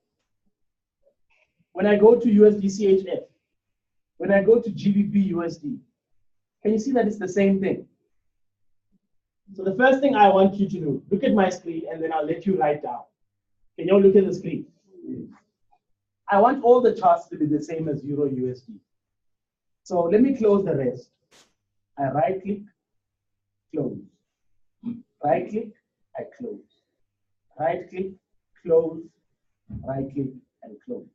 when I go to USD/CHF, when I go to GBP USD, can you see that it's the same thing? So the first thing I want you to do, look at my screen, and then I'll let you write down. Can you all look at the screen? I want all the charts to be the same as Euro USD. So let me close the rest. I right click, close. Right click, I close. Right click, close. Right click, and close.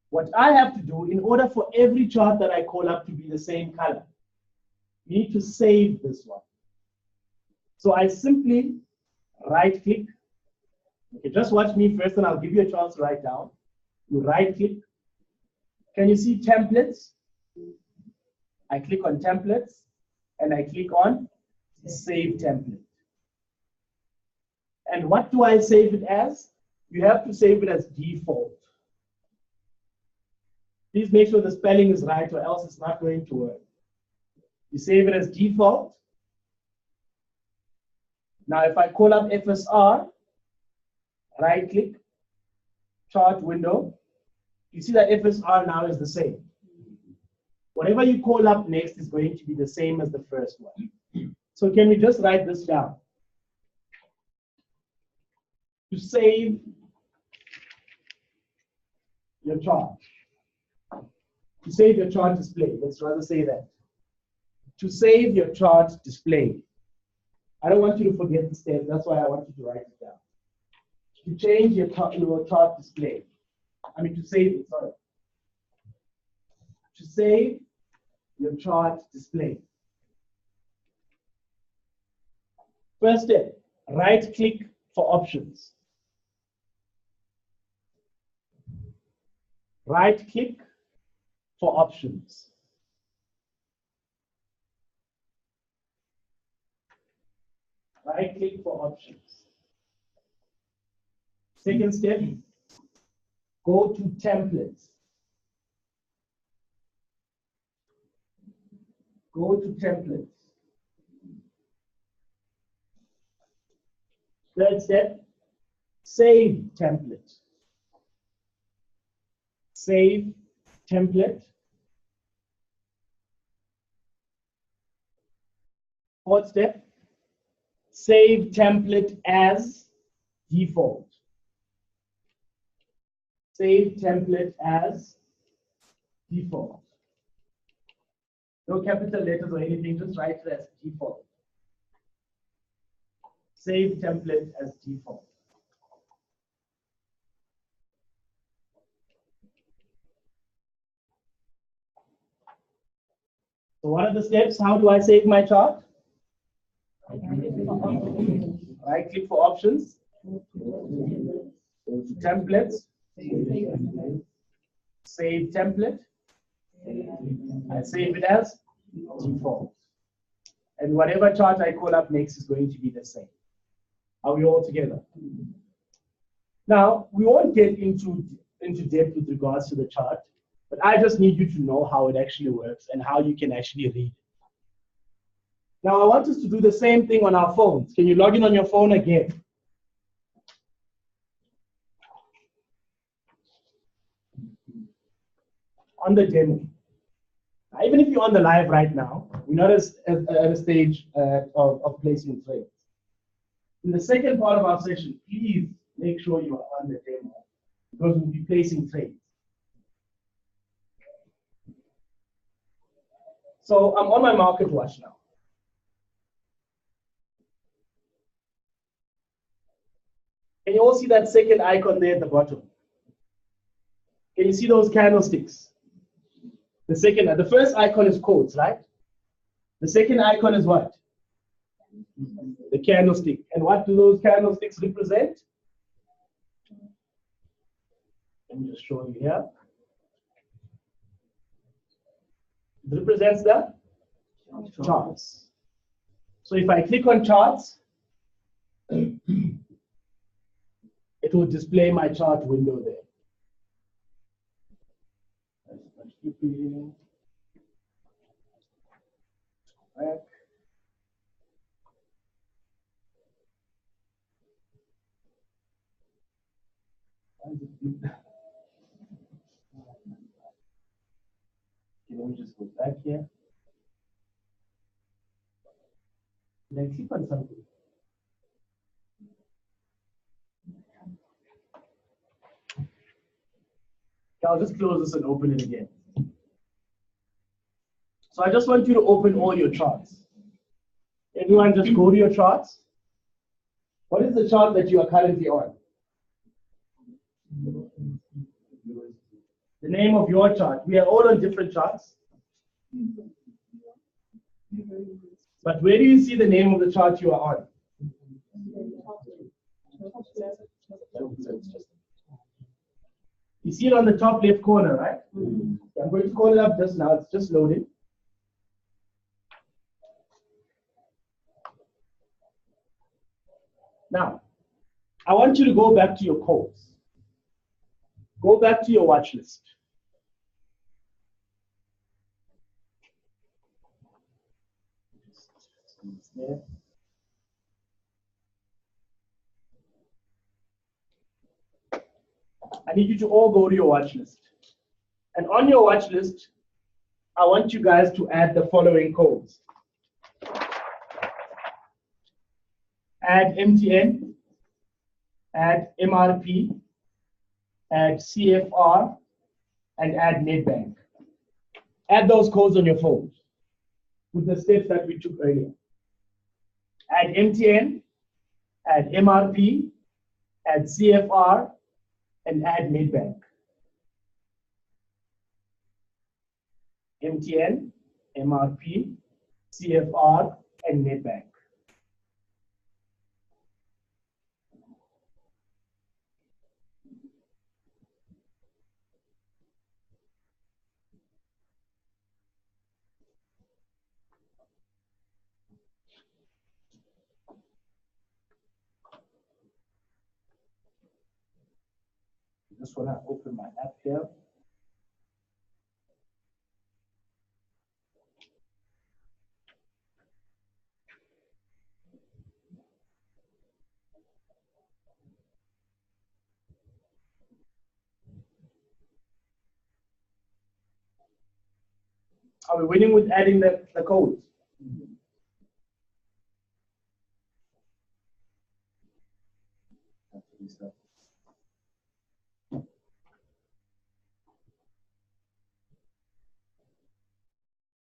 What I have to do, in order for every chart that I call up to be the same color, you need to save this one. So I simply right click. Okay, just watch me first and I'll give you a chance to write down. You right click. Can you see templates? I click on templates and I click on save template. And what do I save it as? You have to save it as default. Please make sure the spelling is right or else it's not going to work. You save it as default. Now if I call up FSR, right click, chart window, you see that FSR now is the same. Whatever you call up next is going to be the same as the first one. So can we just write this down? To save your chart. To save your chart display, let's rather say that. To save your chart display. I don't want you to forget the steps, that's why I want you to write it down. To change your chart display. I mean to save it, sorry. To save your chart display. First step, right click for options. Right click for options. Right click for options. Second step, go to templates. Go to templates. Third step, save template. Save template. Fourth step, save template as default. Save template as default. No capital letters or anything, just write it as default. Save template as default. So what are the steps? How do I save my chart? Right click for options. Go to templates. Save template. I save it as default. And whatever chart I call up next is going to be the same. Are we all together? Now, we won't get into depth with regards to the chart, but I just need you to know how it actually works and how you can actually read it. Now, I want us to do the same thing on our phones. Can you log in on your phone again? On the demo. Now, even if you're on the live right now, we're not at a stage of placing trades. In the second part of our session, please make sure you are on the demo because we'll be placing trades. So I'm on my market watch now. Can you all see that second icon there at the bottom? Can you see those candlesticks? The first icon is quotes, right? The second icon is what? The candlestick. And what do those candlesticks represent? Let me just show you here. It represents the charts. So if I click on charts, it will display my chart window there. Back. Okay, let me just go back here. Let's click on something. I'll just close this and open it again. So I just want you to open all your charts. Everyone just go to your charts. What is the chart that you are currently on? The name of your chart. We are all on different charts. But where do you see the name of the chart you are on? You see it on the top left corner, right? I'm going to call it up just now. It's just loading. Now, I want you to go back to your codes. Go back to your watch list. There. I need you to all go to your watch list. And on your watch list, I want you guys to add the following codes. Add MTN, add MRP, add CFR, and add NetBank. Add those codes on your phone with the steps that we took earlier. Add MTN, add MRP, add CFR, and add NetBank. MTN, MRP, CFR, and NetBank. Just want to open my app here. Are we winning with adding the codes?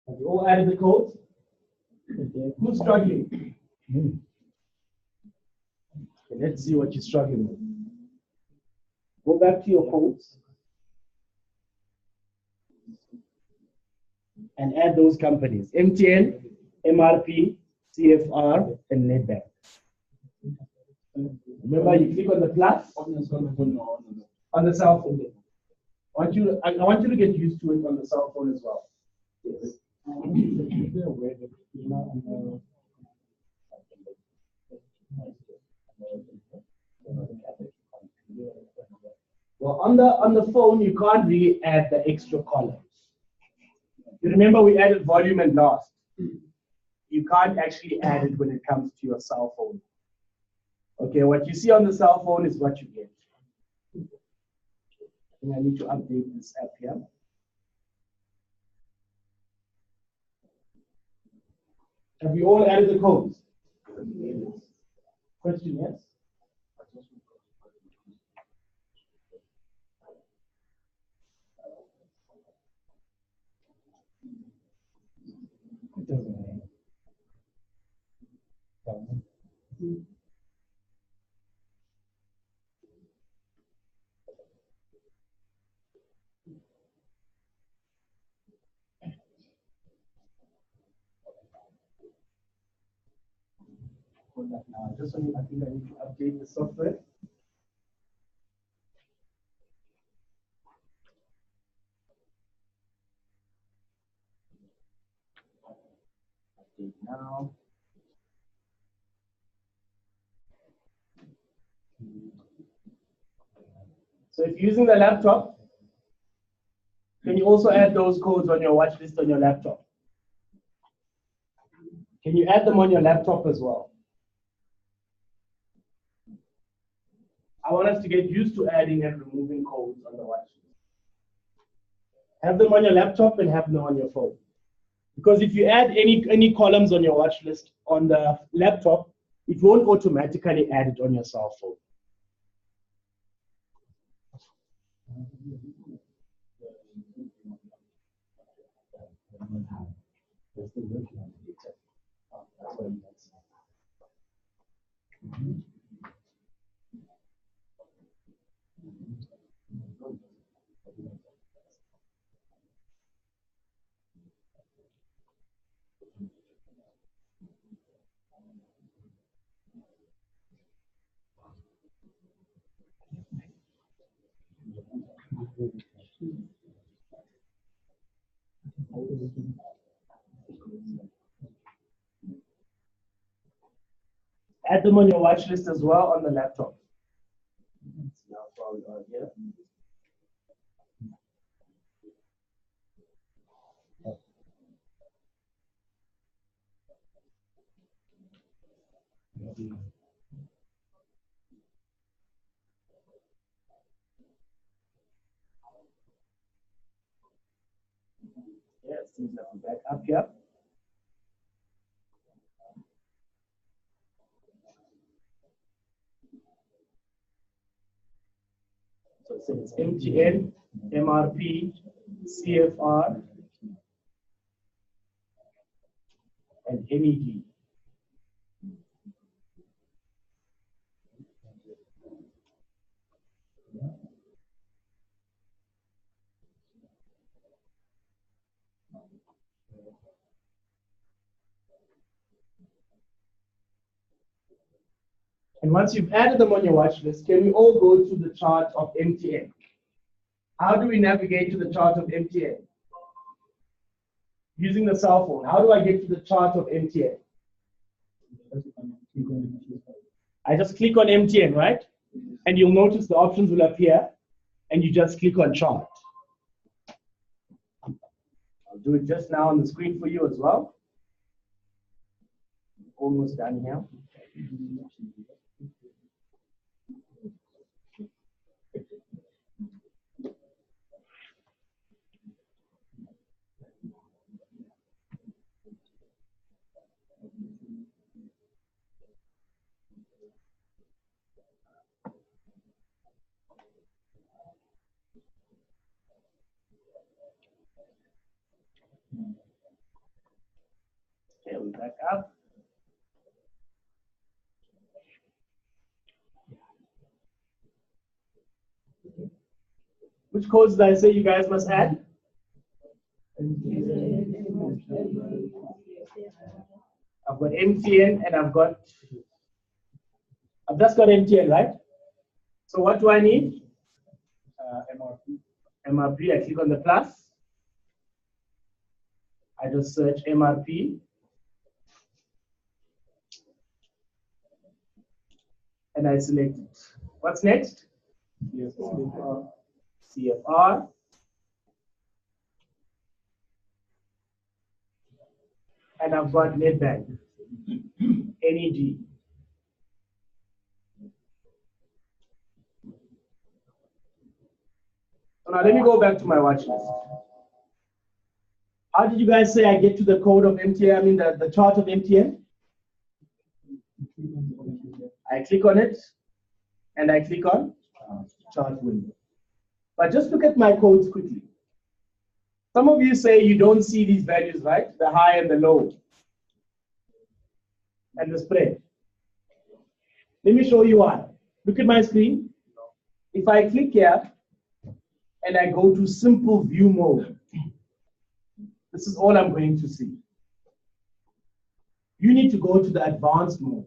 Have you all added the codes? Who's struggling? Okay, let's see what you're struggling with. Go back to your codes and add those companies: MTN, MRP, CFR, and NetBank. Remember, you click on the plus on the cell phone. I want you to get used to it on the cell phone as well. Yes. Well, on the phone, you can't really add the extra columns. You remember we added volume and last. You can't actually add it when it comes to your cell phone. Okay, what you see on the cell phone is what you get. I think I need to update this app here. Have we all added the codes? Question, yes? It doesn't matter. I think I need to update the software. Update now. So if you're using the laptop, can you also add those codes on your watch list on your laptop? Can you add them on your laptop as well? I want us to get used to adding and removing codes on the watch list. Have them on your laptop and have them on your phone. Because if you add any columns on your watch list on the laptop, it won't automatically add it on your cell phone. Add them on your watch list as well on the laptop. Yes, seems like we're back up here. So it says MTN, MRP, CFR, and MED. And once you've added them on your watch list, can we all go to the chart of MTN? How do we navigate to the chart of MTN? Using the cell phone. How do I get to the chart of MTN? I just click on MTN, right? And you'll notice the options will appear, and you just click on chart. I'll do it just now on the screen for you as well. Almost done here. Okay, we back up. Which codes did I say you guys must add? I've got MTN and I've just got MTN, right? So what do I need? MRP. MRP, I click on the plus. I just search MRP. And I select it. What's next? CFR. And I've got NetBank, NEG. So now let me go back to my watch list. How did you guys say I get to the code of MTN, I mean the chart of MTN? I click on it, and I click on chart window. But just look at my codes quickly. Some of you say you don't see these values, right? The high and the low, and the spread. Let me show you why. Look at my screen. If I click here, and I go to simple view mode, this is all I'm going to see. You need to go to the advanced mode.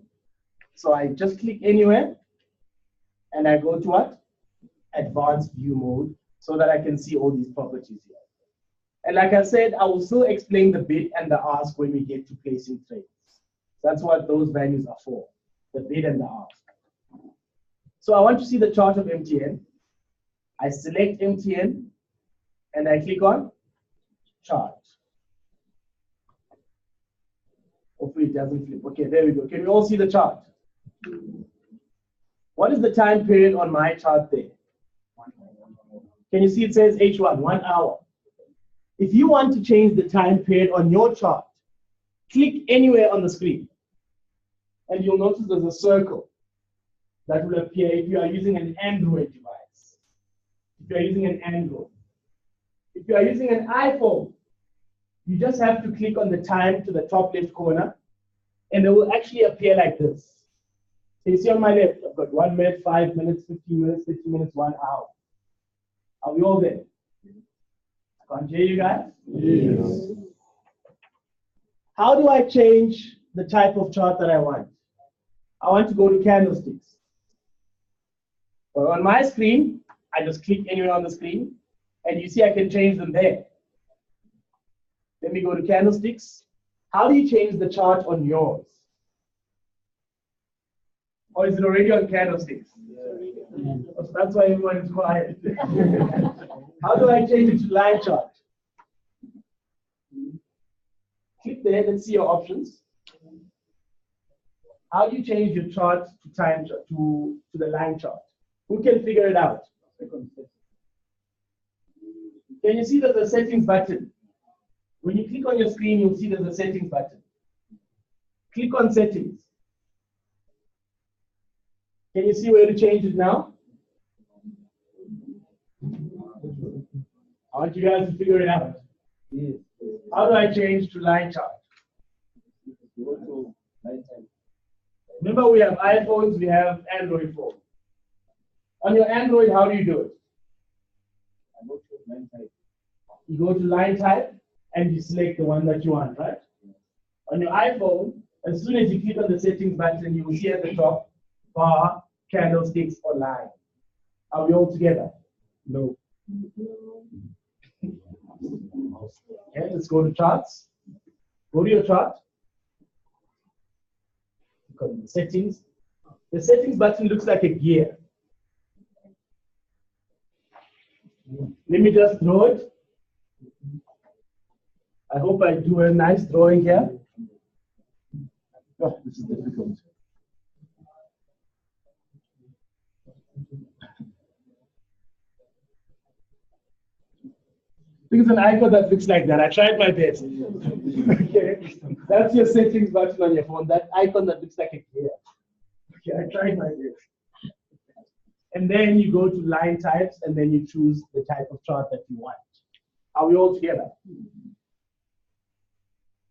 So I just click anywhere, and I go to what? Advanced view mode, so that I can see all these properties here. And like I said, I will still explain the bid and the ask when we get to placing trades. That's what those values are for, the bid and the ask. So I want to see the chart of MTN. I select MTN and I click on chart. Hopefully it doesn't flip. Okay, there we go. Can we all see the chart? What is the time period on my chart there? Can you see it says H1, 1 hour. If you want to change the time period on your chart, click anywhere on the screen. And you'll notice there's a circle that will appear if you are using an Android device. If you are using an Android. If you are using an iPhone, you just have to click on the time to the top left corner, and it will actually appear like this. So you see on my left, I've got 1 minute, 5 minutes, 15 minutes, 50 minutes, 1 hour. Are we all there? Can't hear you guys? Yes. How do I change the type of chart that I want? I want to go to candlesticks. Well, on my screen, I just click anywhere on the screen, and you see I can change them there. Let me go to candlesticks. How do you change the chart on yours? Or is it already on candlesticks? So that's why everyone is quiet. How do I change it to line chart? Click there, let's see your options. How do you change your chart to time chart to the line chart? Who can figure it out? Can you see there's a settings button? When you click on your screen, you'll see there's a settings button. Click on settings. Can you see where to change it now? I want you guys to figure it out. How do I change to line chart? Remember, we have iPhones, we have Android phones. On your Android, how do you do it? You go to line type and you select the one that you want, right? On your iPhone, as soon as you click on the settings button, you will see at the top bar, candlesticks, or line. Are we all together? No. Okay, let's go to charts. Go to your chart. Click on the settings. The settings button looks like a gear. Let me just draw it. I hope I do a nice drawing here. Oh, this is difficult. I think it's an icon that looks like that. I tried my best. Okay, that's your settings button on your phone. That icon that looks like a gear. Okay, I tried my best. And then you go to line types, and then you choose the type of chart that you want. Are we all together?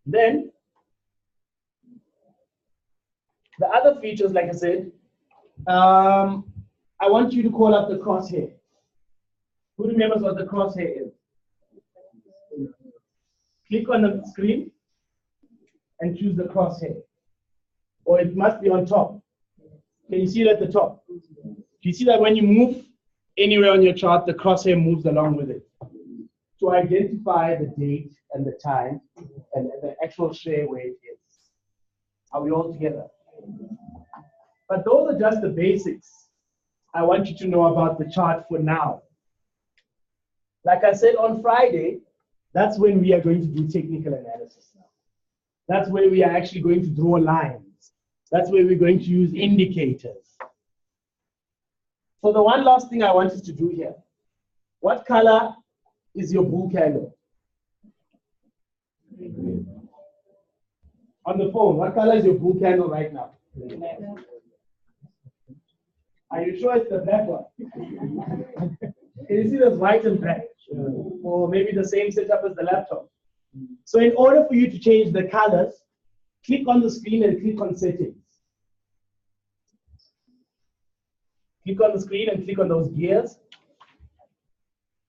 Then, the other features, like I said, I want you to call up the crosshair. Who remembers what the crosshair is? Click on the screen and choose the crosshair. Or it must be on top. Can you see it at the top? Do you see that when you move anywhere on your chart, the crosshair moves along with it? To identify the date and the time and the actual share where it is. Are we all together? But those are just the basics I want you to know about the chart for now. Like I said on Friday, that's when we are going to do technical analysis now. That's where we are actually going to draw lines. That's where we're going to use indicators. So the one last thing I want us to do here, what color is your bull candle? On the phone, what color is your bull candle right now? Are you sure it's the black one? Can you see there's white and black? Or maybe the same setup as the laptop. So in order for you to change the colors, click on the screen and click on settings. Click on the screen and click on those gears.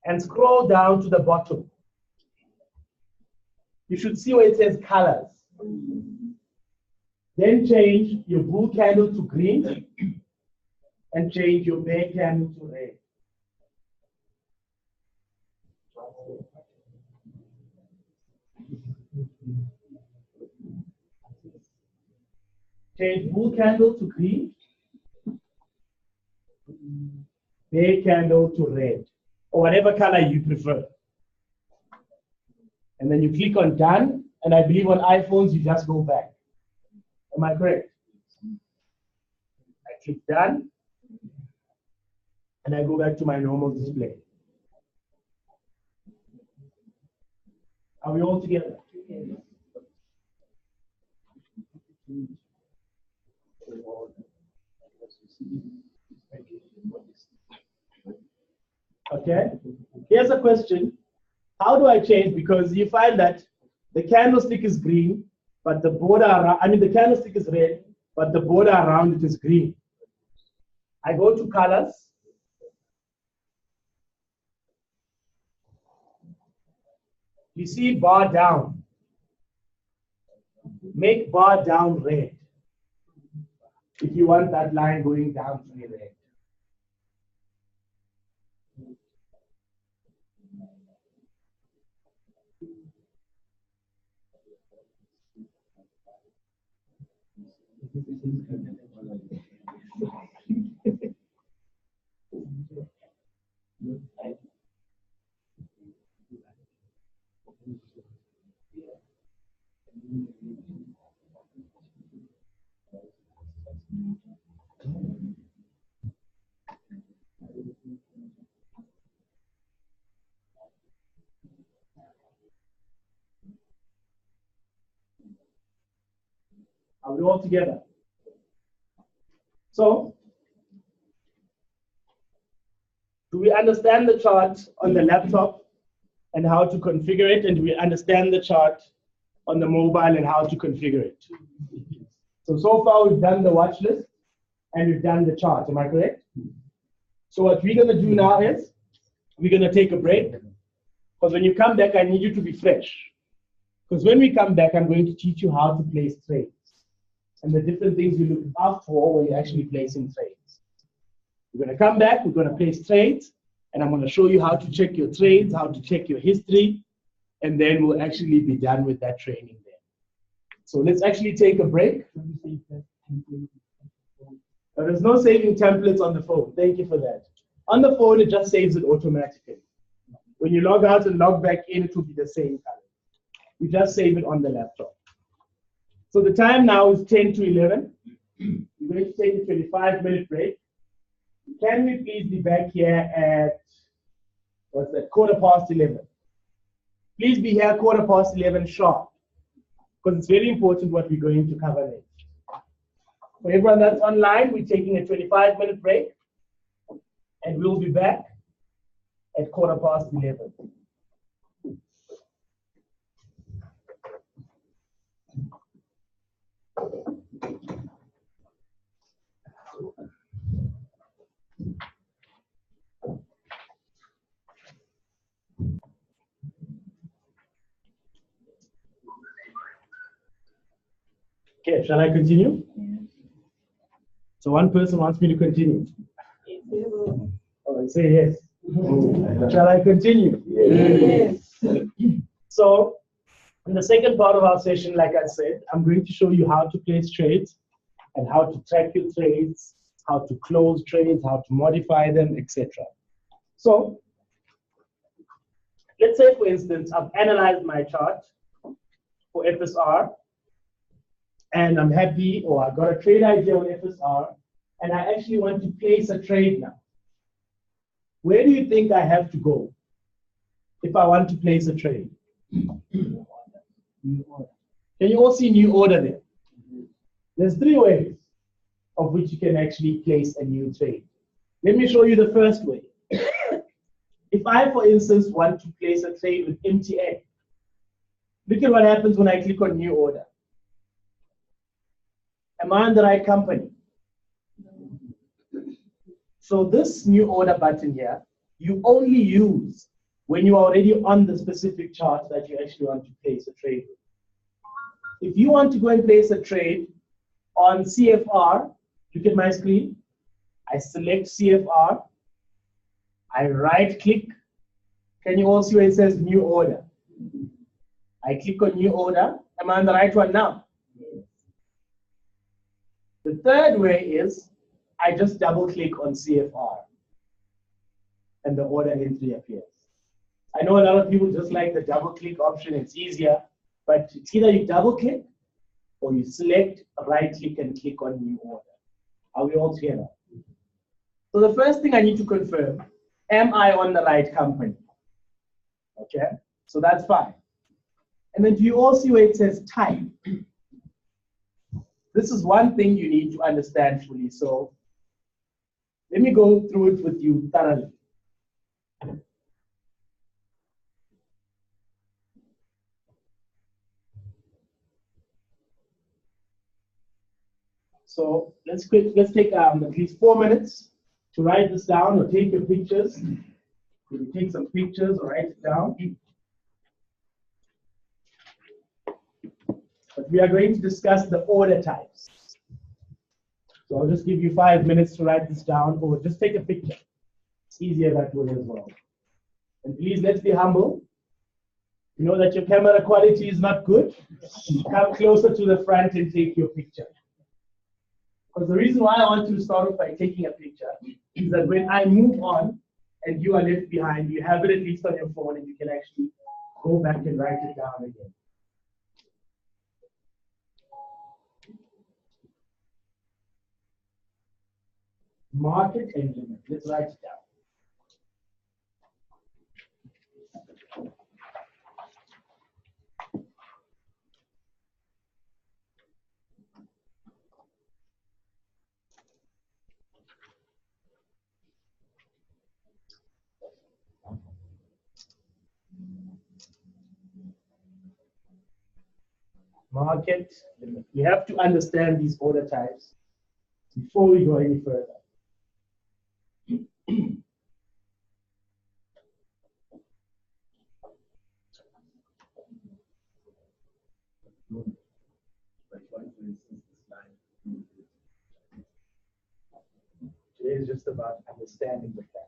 And scroll down to the bottom. You should see where it says colors. Then change your blue candle to green and change your bear candle to red. Change blue candle to green, bear candle to red. or whatever color you prefer. And then you click on done, and I believe on iPhones you just go back. Am I correct? I click done, and I go back to my normal display. Are we all together? Okay, here's a question. How do I change? Because you find that the candlestick is green, but the border around, the candlestick is red, but the border around it is green. I go to colors. You see bar down. Make bar down red if you want that line going down to be red. Are we all together? So, do we understand the chart on the laptop and how to configure it? And do we understand the chart on the mobile and how to configure it? So far we've done the watch list and we've done the chart, am I correct? So what we're gonna do now is, we're gonna take a break, because when you come back, I need you to be fresh. Because when we come back, I'm going to teach you how to place trades and the different things you look out for when you're actually placing trades. We're gonna come back, we're gonna place trades, and I'm gonna show you how to check your trades, how to check your history, and then we'll actually be done with that training there. So let's actually take a break. There is no saving templates on the phone. Thank you for that. On the phone, it just saves it automatically. When you log out and log back in, it will be the same color. You just save it on the laptop. So the time now is 10 to 11. We're going to take a 25-minute break. Can we please be back here at, what's that, 11:15? Please be here 11:15 sharp, because it's very important what we're going to cover next. For everyone that's online, we're taking a 25-minute break, and we'll be back at 11:15. Okay, shall I continue? Yes. So one person wants me to continue. Oh, say yes. Shall I continue? Yes. So, in the second part of our session, like I said, I'm going to show you how to place trades and how to track your trades, how to close trades, how to modify them, etc. So, let's say, for instance, I've analyzed my chart for FSR, and I'm happy, or I got a trade idea on FSR, and I actually want to place a trade now. Where do you think I have to go if I want to place a trade? New order. Can you all see new order there? There's 3 ways of which you can actually place a new trade. Let me show you the first way. If I, for instance, want to place a trade with MTN, look at what happens when I click on new order. Am I on the right company? So this new order button here, you only use when you're already on the specific chart that you actually want to place a trade with. If you want to go and place a trade on CFR, look at my screen. I select CFR. I right click. Can you all see where it says new order? I click on new order. Am I on the right one now? The third way is I just double click on CFR. and the order entry appears. I know a lot of people just like the double click option, it's easier, but it's either you double click or you select, right click and click on new order. Are we all together? So the first thing I need to confirm, am I on the right company? Okay, so that's fine. And then do you all see where it says type? This is one thing you need to understand fully. So let me go through it with you thoroughly. So let's take at least 4 minutes to write this down or take your pictures. You take some pictures or write it down. But we are going to discuss the order types. So I'll just give you 5 minutes to write this down or just take a picture. It's easier that way as well. And please, let's be humble. You know that your camera quality is not good. Come closer to the front and take your picture. Because the reason why I want you to start off by taking a picture is that when I move on and you are left behind, you have it at least on your phone and you can actually go back and write it down again. Market and limit. Let's write it down. Market limit. We have to understand these order types before we go any further. Today is just about understanding the fact.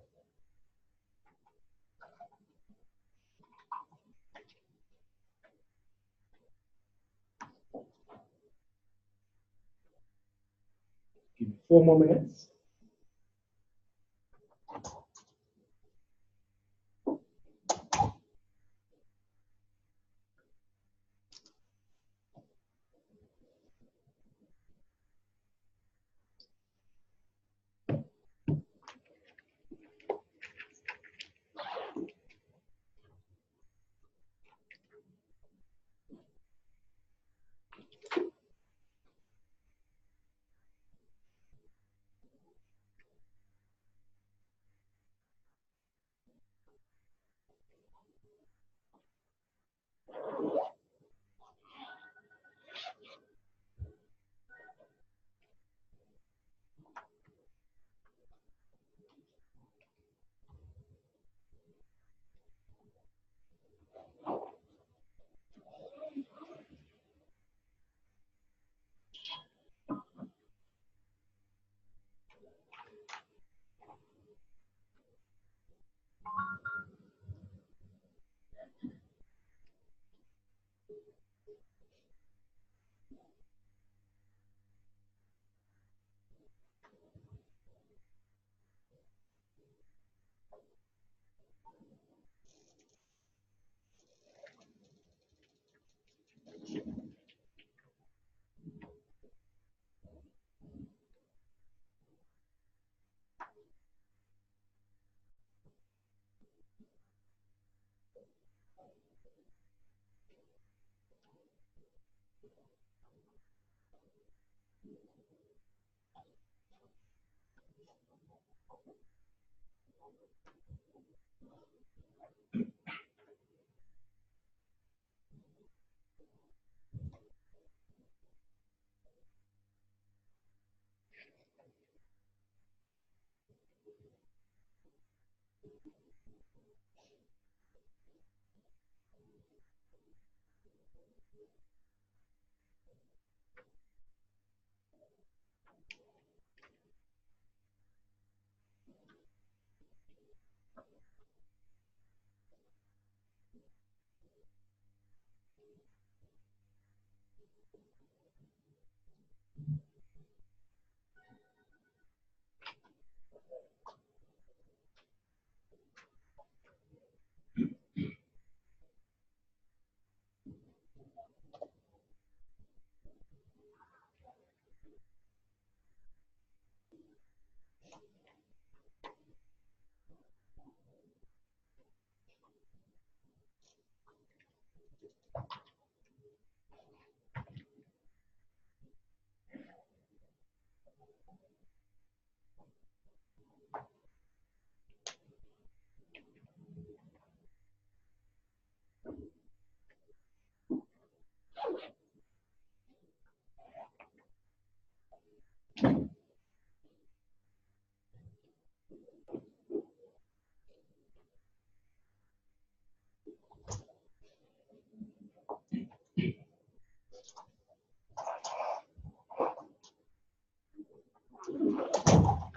Give me 4 more minutes.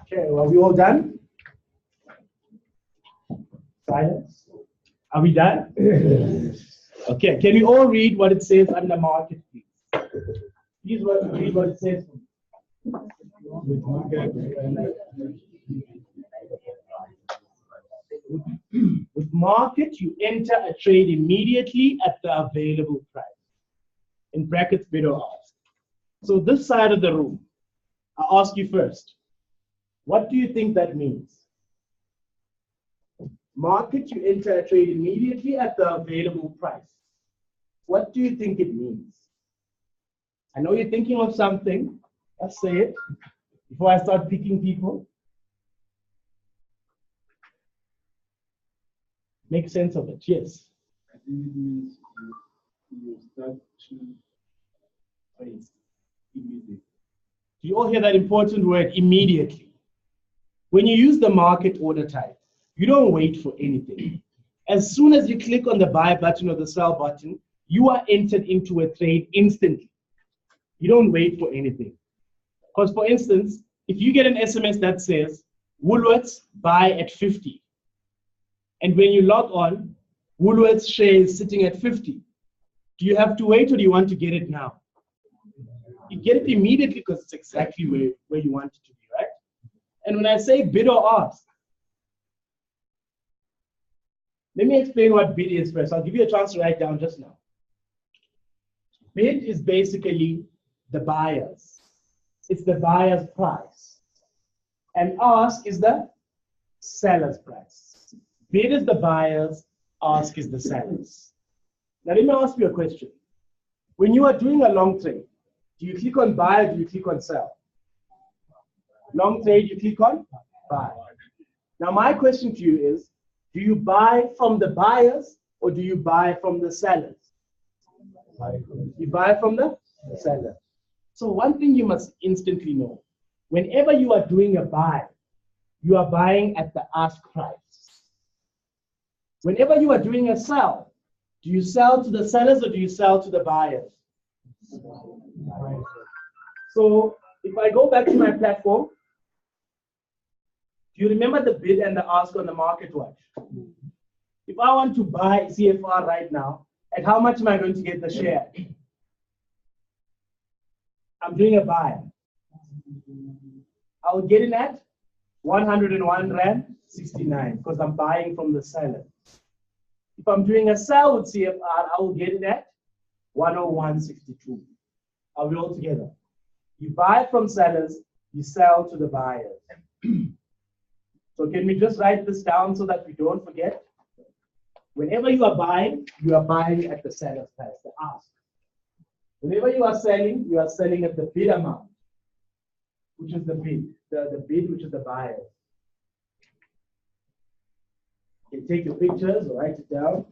Okay, are we all done? Silence. Are we done? Okay, can you all read what it says under market, please? Please read what it says. With market, you enter a trade immediately at the available price. In brackets, bid or ask. So this side of the room, I'll ask you first. What do you think that means? Market, you enter a trade immediately at the available price. What do you think it means? I know you're thinking of something. Let's say it before I start picking people. Make sense of it. Yes. I think it means you start to trade immediately. Do you all hear that important word, immediately? When you use the market order type, you don't wait for anything. As soon as you click on the buy button or the sell button, you are entered into a trade instantly. You don't wait for anything. Because for instance, if you get an SMS that says, Woolworths buy at 50, and when you log on, Woolworths share is sitting at 50, do you have to wait or do you want to get it now? You get it immediately because it's exactly where you want it to be, right? And when I say bid or ask, let me explain what bid is first. I'll give you a chance to write down just now. Bid is basically the buyer's. It's the buyer's price. And ask is the seller's price. Bid is the buyer's, ask is the seller's. Now let me ask you a question. When you are doing a long trade, do you click on buy or do you click on sell? Long trade, you click on buy. Now my question to you is, do you buy from the buyers or do you buy from the sellers? You buy from the seller. So one thing you must instantly know, whenever you are doing a buy, you are buying at the ask price. Whenever you are doing a sell, do you sell to the sellers or do you sell to the buyers? So if I go back to my platform, do you remember the bid and the ask on the market watch? If I want to buy CFR right now, at how much am I going to get the share? I'm doing a buy. I'll get it at 101 Rand 69 because I'm buying from the seller. If I'm doing a sell with CFR, I will get it at 101.62. Are we all together? You buy from sellers, you sell to the buyers. So can we just write this down so that we don't forget? Whenever you are buying at the seller's price, the ask. Whenever you are selling at the bid amount, which is the bid, the bid which is the buyer. You can take your pictures or write it down,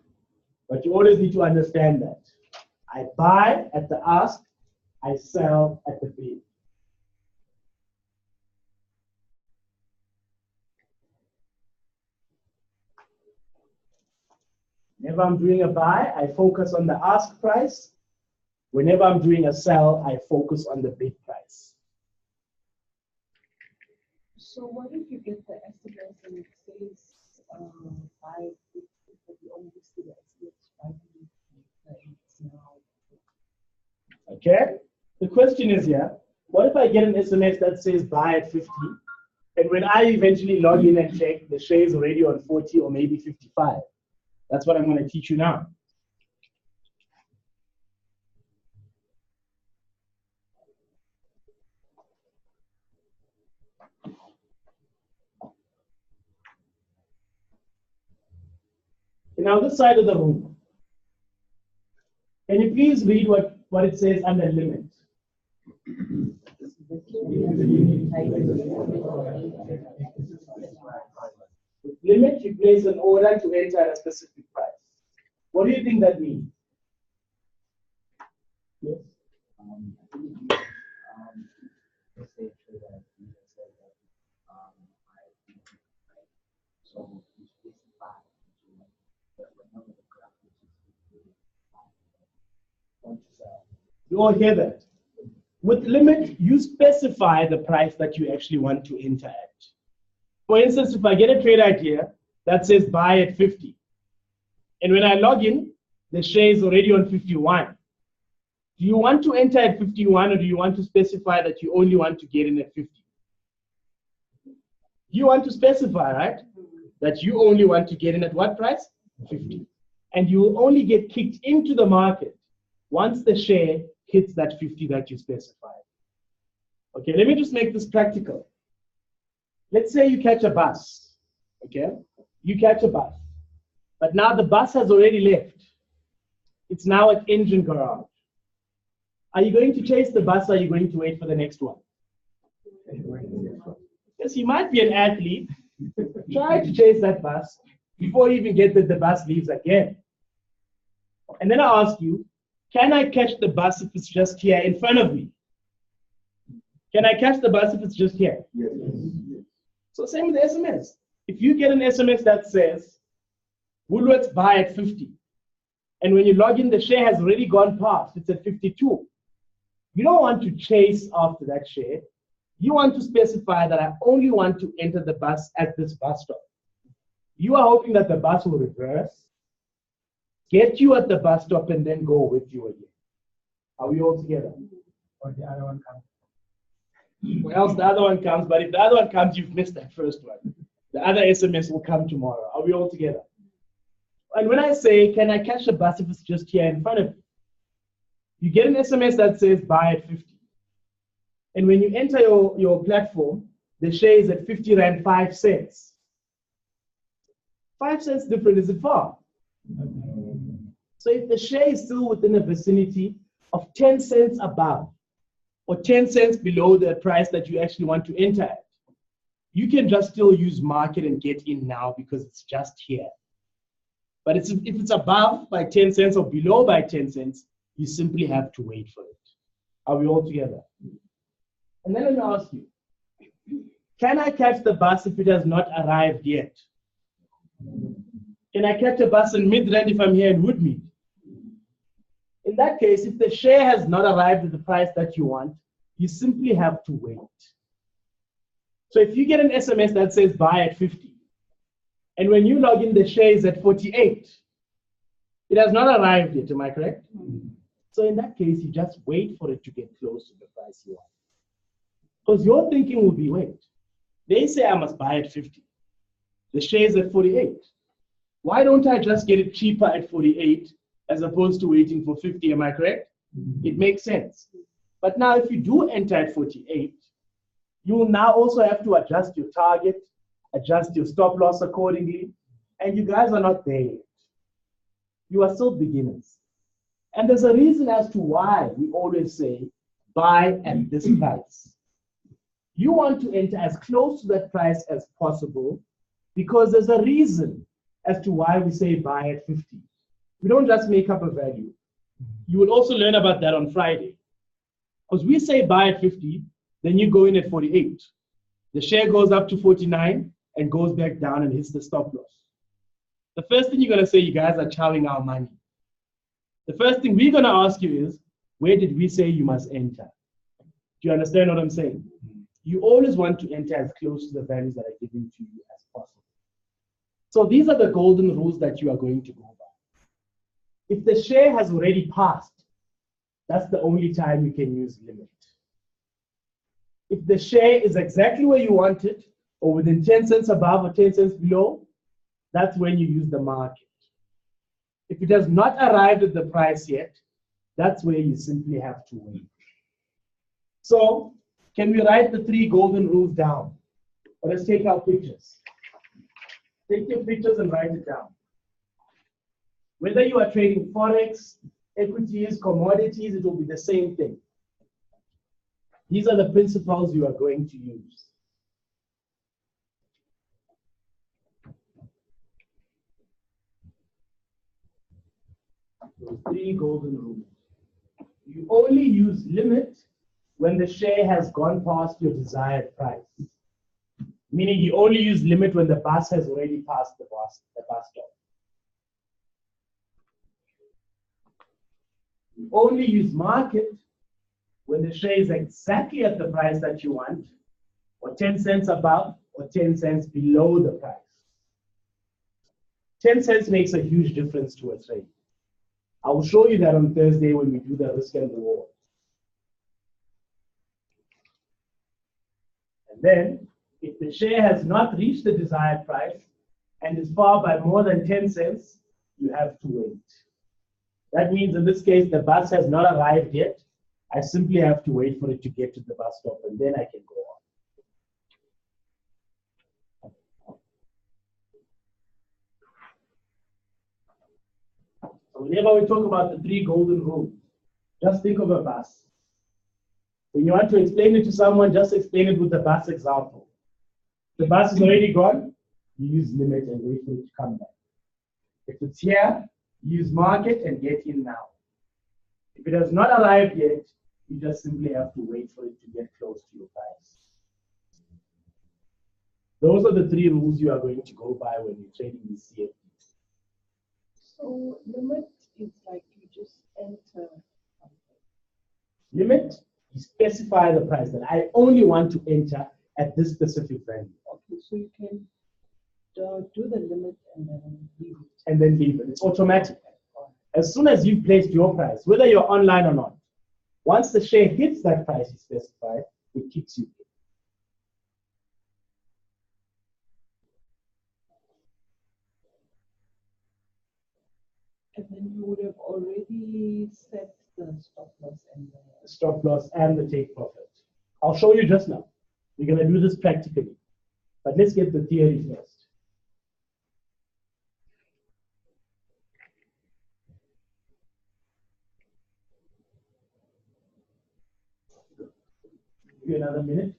but you always need to understand that. I buy at the ask, I sell at the bid. Whenever I'm doing a buy, I focus on the ask price. Whenever I'm doing a sell, I focus on the bid price. So what if you get the SMS and it says buy, but you only see the SMS 5 minutes now? Okay? The question is here, what if I get an SMS that says buy at 50, and when I eventually log in and check, the share is already on 40 or maybe 55? That's what I'm going to teach you now. Now this side of the room, Can you please read what it says under limit? With limit, you place an order to enter at a specific price. What do you think that means? Yes. Let's say that you said that so you specify the number of graph You all hear that? With limit, you specify the price that you actually want to enter at. For instance, if I get a trade idea that says buy at 50, and when I log in, the share is already on 51. Do you want to enter at 51, or do you want to specify that you only want to get in at 50? You want to specify, right? That you only want to get in at what price? 50. And you will only get kicked into the market once the share hits that 50 that you specified. Okay, let me just make this practical. Let's say you catch a bus, okay? You catch a bus, but now the bus has already left. It's now at engine garage. Are you going to chase the bus, or are you going to wait for the next one? Yes, you might be an athlete. Try to chase that bus before you even get that the bus leaves again. And then I ask you, can I catch the bus if it's just here in front of me? Can I catch the bus if it's just here? Yes. So same with the SMS. If you get an SMS that says, Woolworths buy at 50, and when you log in, the share has already gone past, it's at 52. You don't want to chase after that share. You want to specify that I only want to enter the bus at this bus stop. You are hoping that the bus will reverse, get you at the bus stop, and then go with you again. Are we all together? or the other one comes. Or else the other one comes, but if the other one comes, you've missed that first one. The other SMS will come tomorrow. Are we all together? And when I say, can I catch a bus if it's just here in front of you? You get an SMS that says buy at 50. And when you enter your platform, the share is at 50 Rand 5 cents. 5 cents different, is it far? So if the share is still within a vicinity of 10 cents above or 10 cents below the price that you actually want to enter at, you can just still use market and get in now because it's just here. But if it's above by 10 cents or below by 10 cents, you simply have to wait for it. Are we all together? And then let me ask you, can I catch the bus if it has not arrived yet? Can I catch a bus in Midrand if I'm here in Woodmead? In that case, if the share has not arrived at the price that you want, you simply have to wait. So if you get an SMS that says buy at 50, and when you log in, the share is at 48, it has not arrived yet, am I correct? So in that case, you just wait for it to get close to the price you want. Because your thinking will be, wait, they say I must buy at 50. The share is at 48. Why don't I just get it cheaper at 48 as opposed to waiting for 50, am I correct? It makes sense. But now if you do enter at 48, you will now also have to adjust your target, adjust your stop loss accordingly, and you guys are not there yet. You are still beginners. And there's a reason as to why we always say buy at this price. You want to enter as close to that price as possible because there's a reason as to why we say buy at 50. We don't just make up a value. You will also learn about that on Friday. Because we say buy at 50, then you go in at 48. The share goes up to 49 and goes back down and hits the stop loss. The first thing you're going to say, you guys are chowing our money. The first thing we're going to ask you is, where did we say you must enter? Do you understand what I'm saying? You always want to enter as close to the values that are given to you as possible. So these are the golden rules that you are going to go by. If the share has already passed, that's the only time you can use limit. If the share is exactly where you want it, or within 10 cents above or 10 cents below, that's when you use the market. If it has not arrived at the price yet, that's where you simply have to wait. So, can we write the 3 golden rules down? Or let's take our pictures. Take your pictures and write it down. Whether you are trading Forex, equities, commodities, it will be the same thing. These are the principles you are going to use. Those 3 golden rules. You only use limit when the share has gone past your desired price. Meaning you only use limit when the bus has already passed the bus stop. You only use market when the share is exactly at the price that you want, or 10 cents above, or 10 cents below the price. 10 cents makes a huge difference to a trade. I will show you that on Thursday when we do the risk and reward. And then, if the share has not reached the desired price and is far by more than 10 cents, you have to wait. That means in this case, the bus has not arrived yet. I simply have to wait for it to get to the bus stop, and then I can go on. So whenever we talk about the 3 golden rules, just think of a bus. When you want to explain it to someone, just explain it with the bus example. The bus is already gone, you use limit and wait for it to come back. If it's here, use market and get in now. If it has not arrived yet, you just simply have to wait for it to get close to your price. Those are the 3 rules you are going to go by when you're trading these CFDs. So limit is like you just enter something. Limit, you specify the price that I only want to enter at this specific value. Okay, so you can do the limit and then leave it. And then leave it. It's automatic. As soon as you've placed your price, whether you're online or not, once the share hits that price you specified, it kicks you in. And then you would have already set the stop loss and The stop loss and the take profit. I'll show you just now. We're going to do this practically. But let's get the theory first. Give you another minute.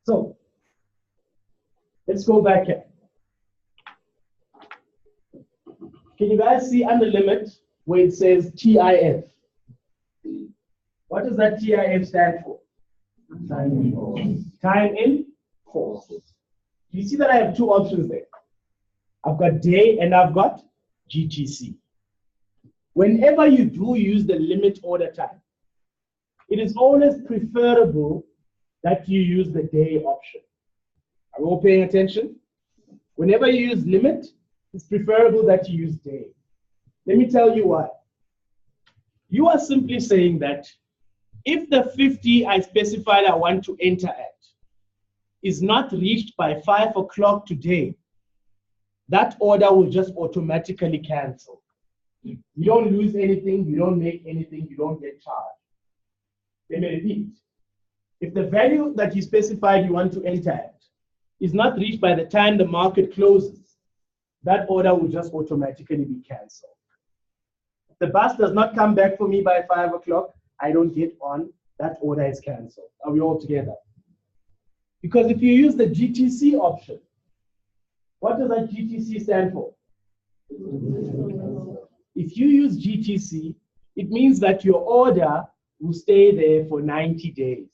So let's go back here. Can you guys see under limit where it says TIF? What does that TIF stand for? Time in force. Time in force. You see that I have 2 options there. I've got day and I've got GTC. Whenever you do use the limit order time, it is always preferable that you use the day option. Are we all paying attention? Whenever you use limit, it's preferable that you use day. Let me tell you why. You are simply saying that if the 50 I specified I want to enter at is not reached by 5 o'clock today, that order will just automatically cancel. You don't lose anything, you don't make anything, you don't get charged. Let me repeat. If the value that you specified you want to enter at is not reached by the time the market closes, that order will just automatically be canceled. If the bus does not come back for me by 5 o'clock, I don't get on, that order is canceled. Are we all together? Because if you use the GTC option, what does that GTC stand for? If you use GTC, it means that your order will stay there for 90 days.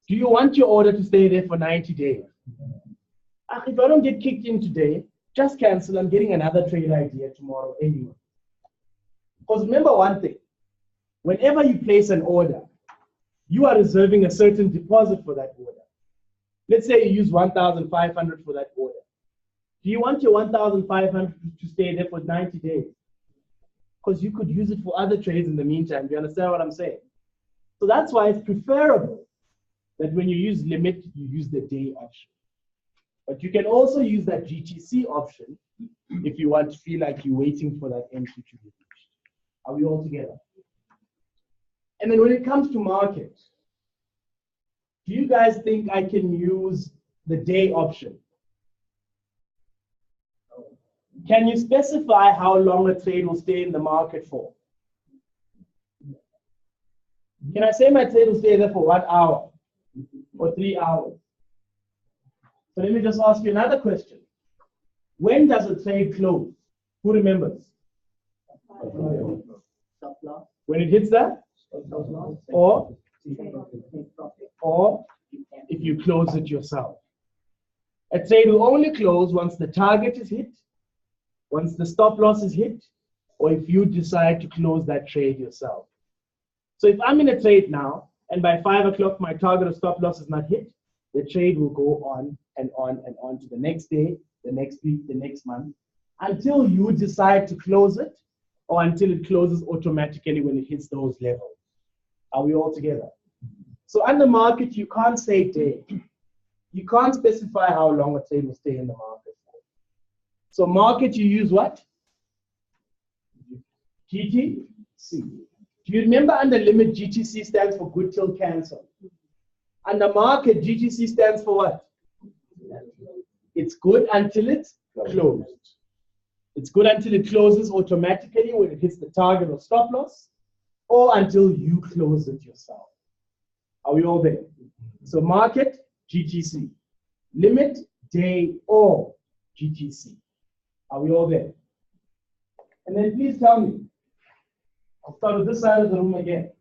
Do you want your order to stay there for 90 days? If I don't get kicked in today, just cancel. I'm getting another trade idea tomorrow anyway. Because remember one thing, whenever you place an order, you are reserving a certain deposit for that order. Let's say you use 1,500 for that order. Do you want your 1,500 to stay there for 90 days? Because you could use it for other trades in the meantime. Do you understand what I'm saying? So that's why it's preferable that when you use limit, you use the day option. But you can also use that GTC option if you want to feel like you're waiting for that entry to be reached. Are we all together? And then when it comes to market, do you guys think I can use the day option? Can you specify how long a trade will stay in the market for? Can I say my trade will stay there for 1 hour or 3 hours? So let me just ask you another question. When does a trade close? Who remembers? When it hits that? Or if you close it yourself. A trade will only close once the target is hit, once the stop loss is hit, or if you decide to close that trade yourself. So if I'm in a trade now, and by 5 o'clock my target or stop loss is not hit, the trade will go on and on and on to the next day, the next week, the next month, until you decide to close it, or until it closes automatically when it hits those levels. Are we all together? So on the market, you can't say day. You can't specify how long a trade will stay in the market for. So market, you use what? GTC. Do you remember under limit, GTC stands for good till cancel? Under market, GTC stands for what? It's good until it's closed. It's good until it closes automatically when it hits the target or stop loss, or until you close it yourself. Are we all there? So market, GTC. Limit, day, or GTC. Are we all there? And then please tell me, I'll start with this side of the room again.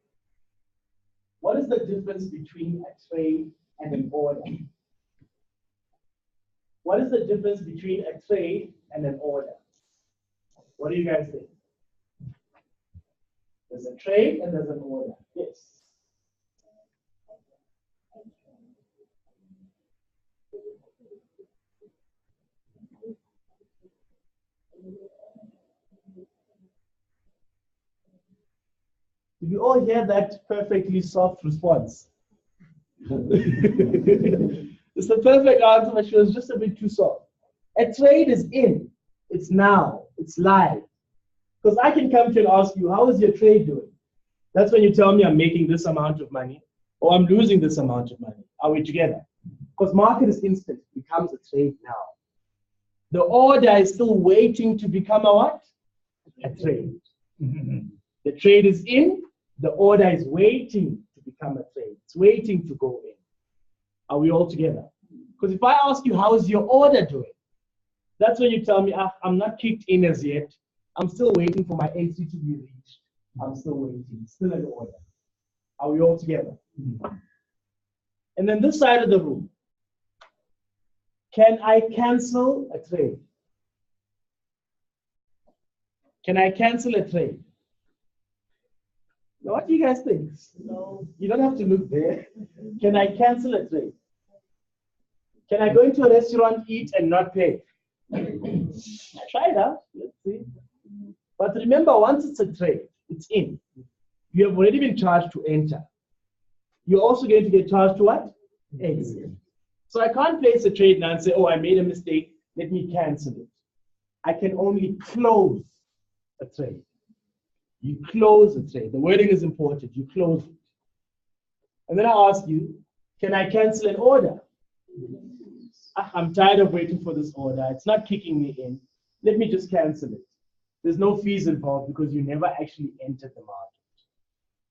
What is the difference between a trade and an order? What is the difference between a trade and an order? What do you guys think? There's a trade and there's an order. Yes. Did you all hear that perfectly soft response? It's the perfect answer, but she was just a bit too soft. A trade is in. It's now. It's live. Because I can come to you and ask you, how is your trade doing? That's when you tell me I'm making this amount of money or I'm losing this amount of money. Are we together? Because market is instant. It becomes a trade now. The order is still waiting to become a what? A trade. The trade is in. The order is waiting to become a trade. It's waiting to go in. Are we all together? Because if I ask you, how is your order doing? That's when you tell me, I'm not kicked in as yet. I'm still waiting for my entry to be reached. I'm still waiting, still in order. Are we all together? And then this side of the room, can I cancel a trade? Can I cancel a trade? Now, what do you guys think? No. You don't have to look there. Can I cancel a trade? Can I go into a restaurant, eat, and not pay? Try it out. Let's see. But remember, once it's a trade, it's in. You have already been charged to enter. You're also going to get charged to what? Exit. So I can't place a trade now and say, oh, I made a mistake, let me cancel it. I can only close a trade. You close a trade. The wording is important. You close it. And then I ask you, can I cancel an order? I'm tired of waiting for this order. It's not kicking me in. Let me just cancel it. There's no fees involved because you never actually entered the market.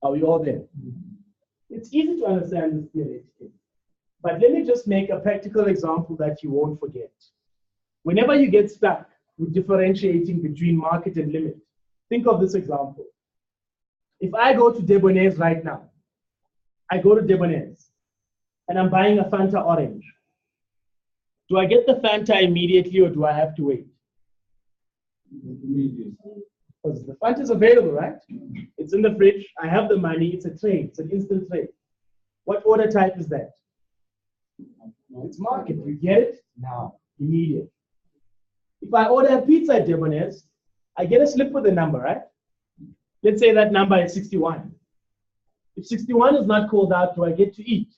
Are we all there? It's easy to understand this theoretically. But let me just make a practical example that you won't forget. Whenever you get stuck with differentiating between market and limit, think of this example. If I go to Debonair's right now, I go to Debonair's and I'm buying a Fanta orange. Do I get the Fanta immediately or do I have to wait? Immediately. Because the Fanta is available, right? It's in the fridge. I have the money. It's a trade. It's an instant trade. What order type is that? It's market. You get it now, immediate. If I order a pizza at Debonair's, I get a slip with a number, right? Let's say that number is 61. If 61 is not called out, do I get to eat?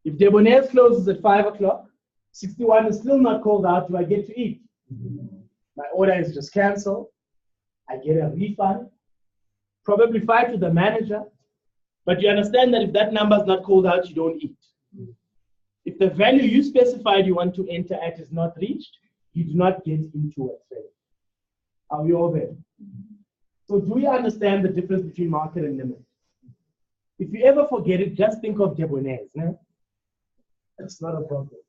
If Debonair's closes at 5 o'clock, 61 is still not called out, do I get to eat? My order is just canceled. I get a refund, probably fired to the manager. But you understand that if that number is not called out, you don't eat. If the value you specified you want to enter at is not reached, you do not get into a trade. Are we all there? So do you understand the difference between market and limit? If you ever forget it, just think of Debonair's. No? That's not a problem.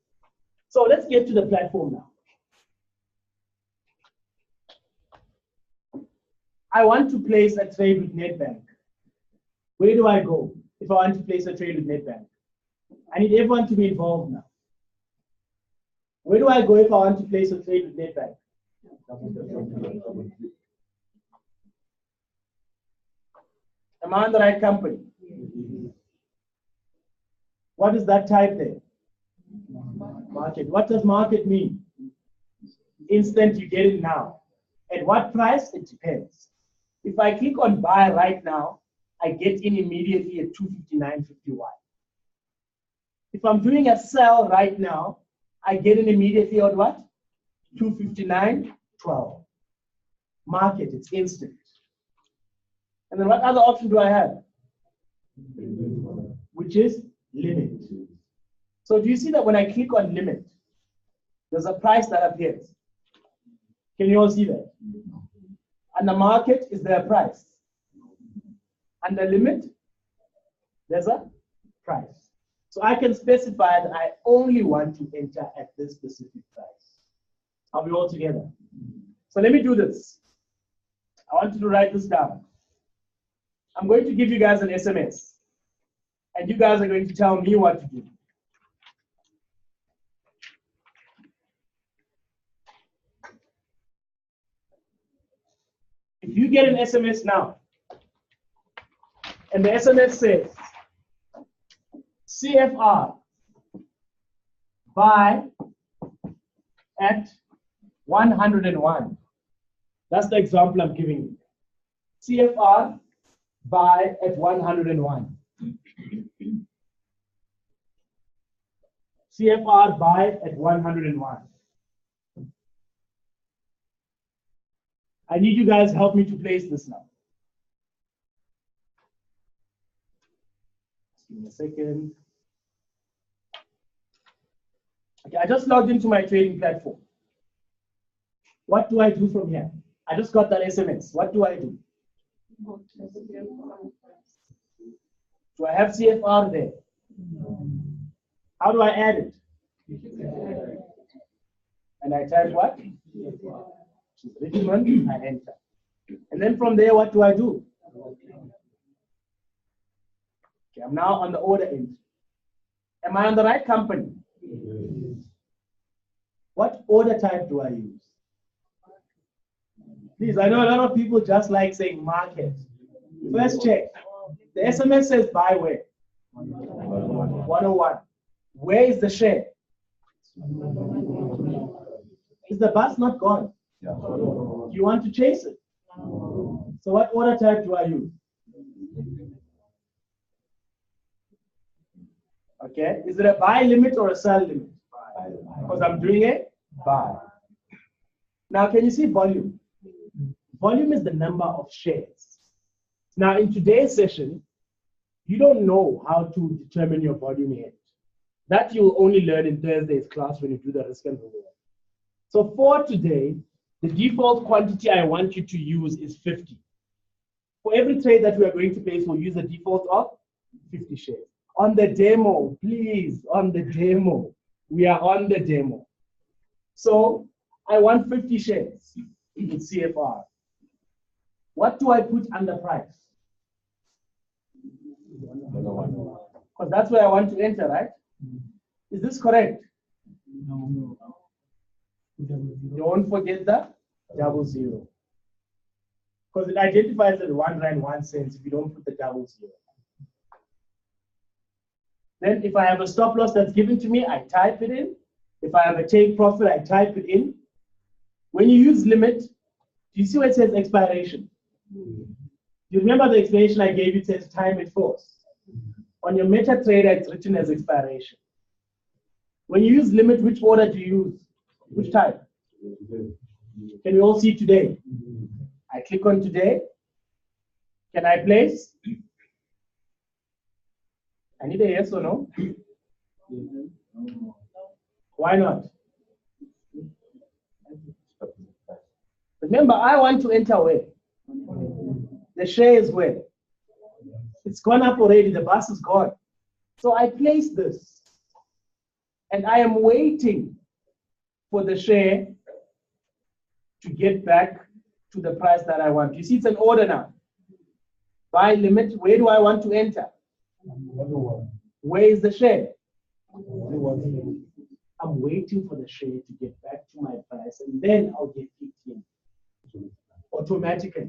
So let's get to the platform now. I want to place a trade with Nedbank. Where do I go if I want to place a trade with Nedbank? I need everyone to be involved now. Where do I go if I want to place a trade with Nedbank? Am I on the right company? What is that type there? Market. What does market mean? Instant, you get it now. At what price? It depends. If I click on buy right now, I get in immediately at 259.51. If I'm doing a sell right now, I get in immediately at what? 259.12. Market, it's instant. And then what other option do I have? Which is limit. So do you see that when I click on limit, there's a price that appears? Can you all see that? And the market, is there a price? And the limit, there's a price. So I can specify that I only want to enter at this specific price. Are we all together? So let me do this. I want you to write this down. I'm going to give you guys an SMS. And you guys are going to tell me what to do. If you get an SMS now, and the SMS says, CFR buy at 101. That's the example I'm giving you. CFR buy at 101. CFR buy at 101. I need you guys to help me to place this now. Just give me a second. Okay, I just logged into my trading platform. What do I do from here? I just got that SMS. What do I do? Do I have CFR there? How do I add it? And I type what? Richmond, I enter. And then from there, what do I do? Okay, I'm now on the order entry. Am I on the right company? What order type do I use? Please, I know a lot of people just like saying market. First check. The SMS says buy where? 101. Where is the share? Is the bus not gone? Do you want to chase it? So what order type do I use? Okay, is it a buy limit or a sell limit? Because I'm doing a buy. Now, can you see volume? Volume is the number of shares. Now, in today's session, you don't know how to determine your volume yet. That you'll only learn in Thursday's class when you do the risk and reward. So for today, the default quantity I want you to use is 50. For every trade that we are going to place, we'll use a default of 50 shares. On the demo, please, on the demo. We are on the demo. So I want 50 shares in CFR. What do I put under price? Because that's where I want to enter, right? Is this correct? No. Don't forget the 00. Because it identifies as 1 rand 1 cent if you don't put the 00. Then if I have a stop loss that's given to me, I type it in. If I have a take profit, I type it in. When you use limit, do you see where it says expiration? You remember the explanation I gave you? It says time at force. On your MetaTrader, it's written as expiration. When you use limit, which order do you use? Which type? Can we all see today? I click on today. Can I place? I need a yes or no? Why not? Remember, I want to enter where? The share is where? It's gone up already, the bus is gone. So I place this. And I am waiting for the share to get back to the price that I want. You see, it's an order now. Buy limit, where do I want to enter? Where is the share? I'm waiting for the share to get back to my price, and then I'll get kicked in automatically.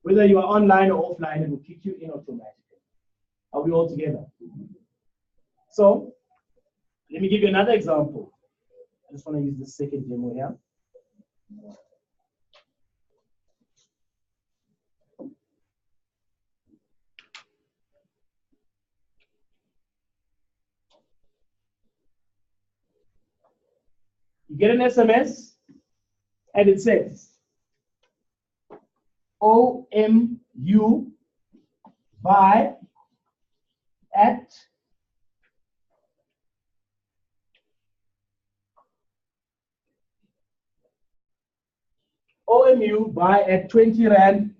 Whether you are online or offline, it will kick you in automatically. Are we all together? So, let me give you another example. I just want to use the second demo here. You get an SMS and it says OMU buy at OMU buy at 20 Rand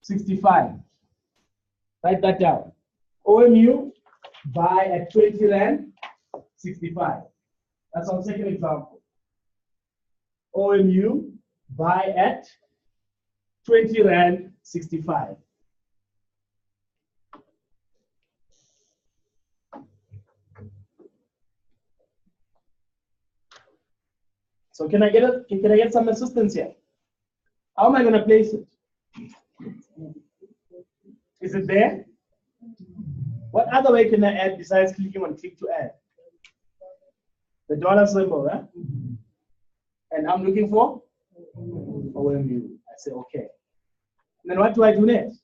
65. Write that down. OMU buy at 20 Rand 65. That's our second example. OMU buy at 20 Rand 65. So can I get some assistance here? How am I going to place it? Is it there? What other way can I add besides clicking on click to add? The dollar symbol, huh? And I'm looking for OMU. I say okay. And then what do I do next?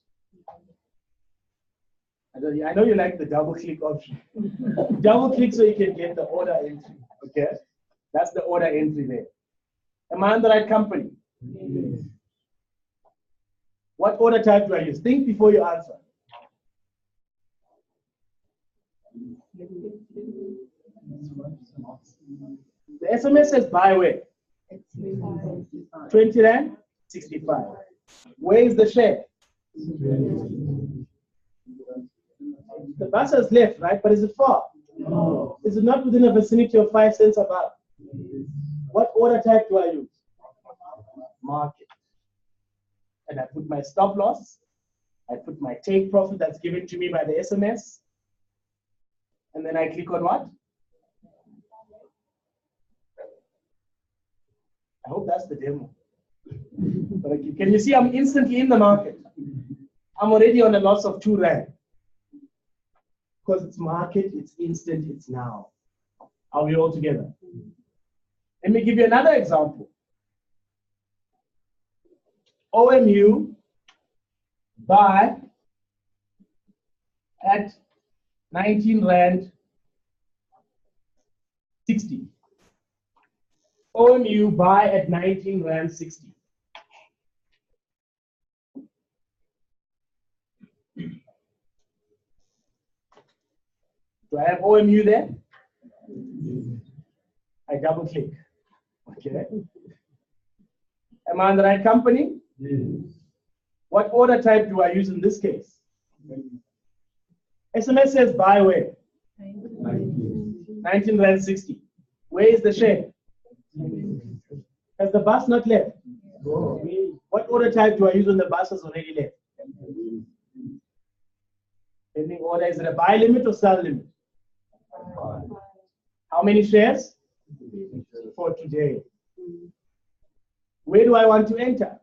I know you like the double click option. Double click so you can get the order entry. Okay? That's the order entry there. Am I on the right company? Yes. What order type do I use? Think before you answer. The SMS says buy where? 20 Rand 65. Where is the share? The bus has left, right? But is it far? No. Is it not within a vicinity of 5 cents above? What order type do I use? Market. And I put my stop loss. I put my take profit that's given to me by the SMS. And then I click on what? I hope that's the demo. But can you see I'm instantly in the market? I'm already on a loss of 2 Rand. Because it's market, it's instant, it's now. Are we all together? Let me give you another example. OMU buy at 19 Rand 60. OMU buy at 19 Rand 60. Do I have OMU there? I double click. Okay. Am I on the right company? Yes. What order type do I use in this case? SMS says buy where? 19 Rand 60. Where is the share? Has the bus not left? Go. What order type do I use when the bus has already left? Pending order, is it a buy limit or sell limit? How many shares? For today. Where do I want to enter?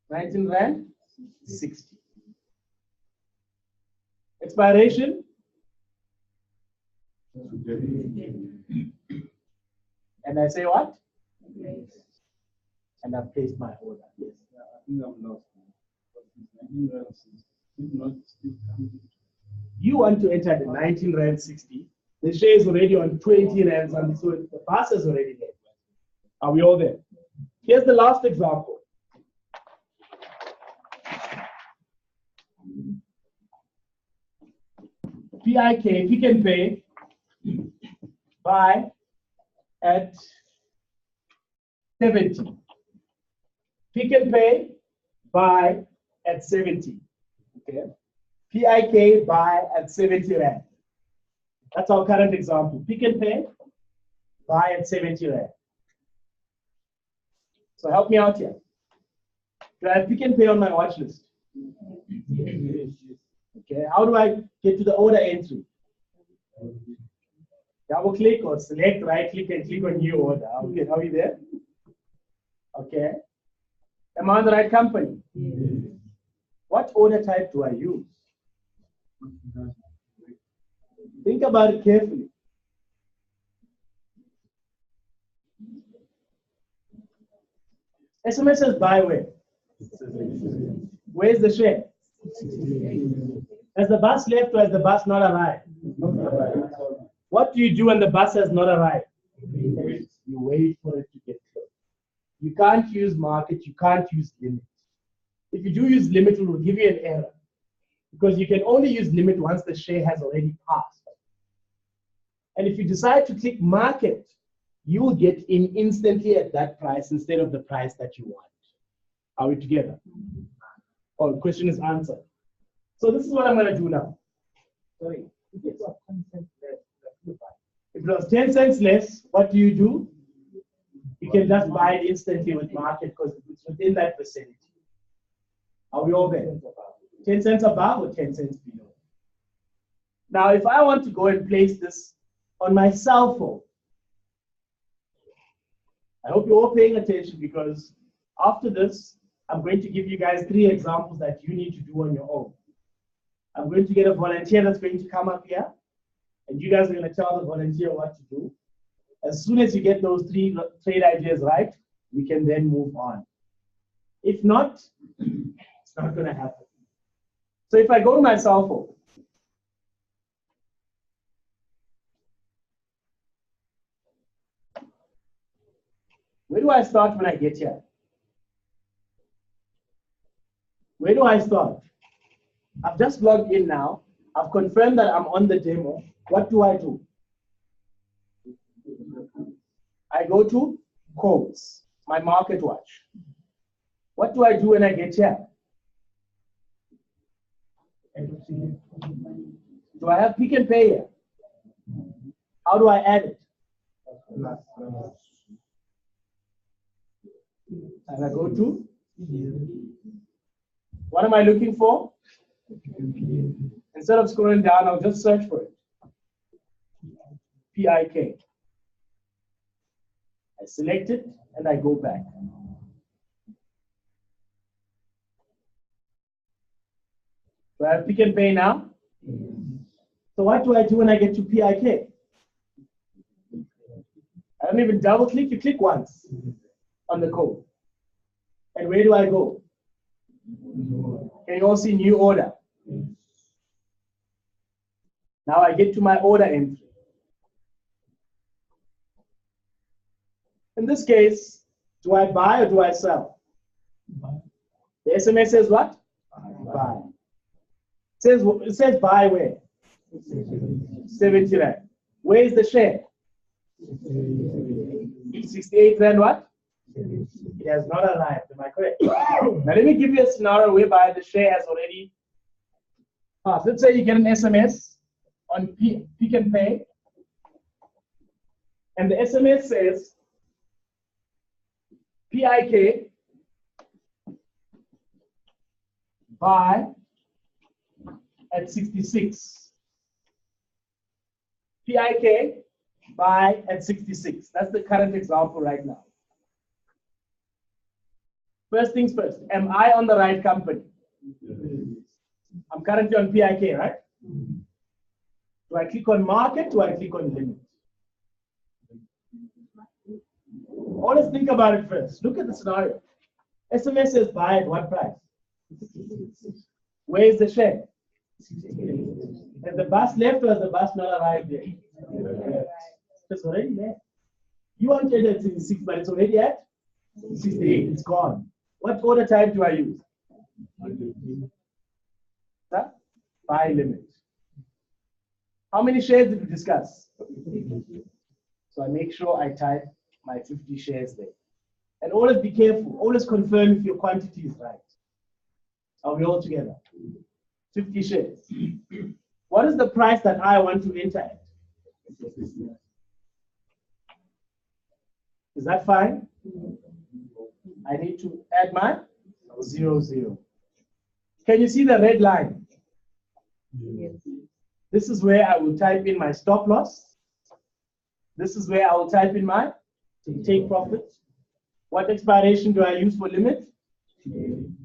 19 Rand 60. Expiration? And I say what? And I've placed my order. Yes. I think I'm lost. You want to enter the 19 Rand 60. The share is already on 20 Rand something, so the bus is already there. Are we all there? Here's the last example. PIK, Pick and Pay, buy at 70. Pick and Pay, buy at 70. Okay. PIK, buy at 70 Rand. That's our current example. Pick and Pay, buy at 70 Rand. So help me out here. Do I have Pick and Pay on my watch list? Okay, how do I get to the order entry? Double click or select, right click and click on new order. Okay, are we there? Okay. Am I on the right company? Yes. What order type do I use? Think about it carefully. SMS says buy where? Where's the share? Has the bus left or has the bus not arrived? What do you do when the bus has not arrived? You wait for it to get close. You can't use market, you can't use limit. If you do use limit, it will give you an error. Because you can only use limit once the share has already passed. And if you decide to click market, you will get in instantly at that price instead of the price that you want. Are we together? Oh, the question is answered. So this is what I'm going to do now. Sorry, if it was 10 cents less, if it was 10 cents less, what do? You can just buy it instantly with market because it's within that vicinity. Are we all there? 10 cents above or 10 cents below? Now, if I want to go and place this on my cell phone, I hope you're all paying attention because after this, I'm going to give you guys 3 examples that you need to do on your own. I'm going to get a volunteer that's going to come up here, and you guys are going to tell the volunteer what to do. As soon as you get those 3 trade ideas right, we can then move on. If not, it's not going to happen. So if I go to my cell phone, where do I start when I get here? Where do I start? I've just logged in now. I've confirmed that I'm on the demo. What do? I go to codes, my market watch. What do I do when I get here? Do I have Pick and Pay here? How do I add it? And I go to, what am I looking for? Instead of scrolling down, I'll just search for it. PIK. I select it and I go back. Do I have Pick and Pay now? So what do I do when I get to PIK? I Don't even double click, you click once on the code. And where do I go? Can you all see new order? Now I get to my order entry. In this case, do I buy or do I sell? The SMS says what? Buy. It says buy where? 70 Rand. Where is the share? 68 Rand what? It has not arrived, am I correct? Now let me give you a scenario whereby the share has already passed. Let's say you get an SMS on Pick and Pay, and the SMS says PIK buy at 66. PIK buy at 66. That's the current example right now. First things first, am I on the right company? I'm currently on PIK, right? Do I click on market? Do I click on limit? Always think about it first. Look at the scenario. SMS says buy at what price? Where is the share? Has the bus left or has the bus not arrived yet? It's already there. You wanted at 66, but it's already at 68. It's gone. What order type do I use? Huh? Buy limit. How many shares did we discuss? So I make sure I type my 50 shares there. And always be careful. Always confirm if your quantity is right. Are we all together? 50 shares. What is the price that I want to enter at? Is that fine? I need to add my 00. Can you see the red line? Yes. This is where I will type in my stop loss. This is where I will type in my take profit. What expiration do I use for limit? And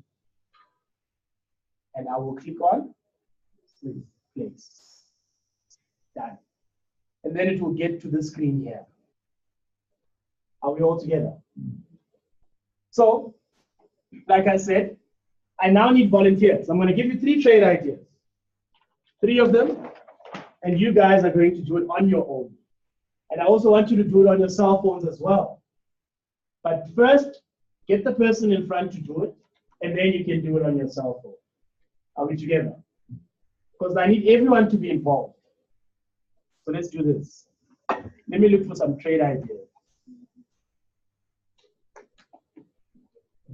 I will click on place. Done. And then it will get to the screen here. Are we all together? So, like I said, I now need volunteers. I'm going to give you 3 trade ideas. 3 of them, and you guys are going to do it on your own. And I also want you to do it on your cell phones as well. But first, get the person in front to do it, and then you can do it on your cell phone. Are we together? Because I need everyone to be involved. So let's do this. Let me look for some trade ideas.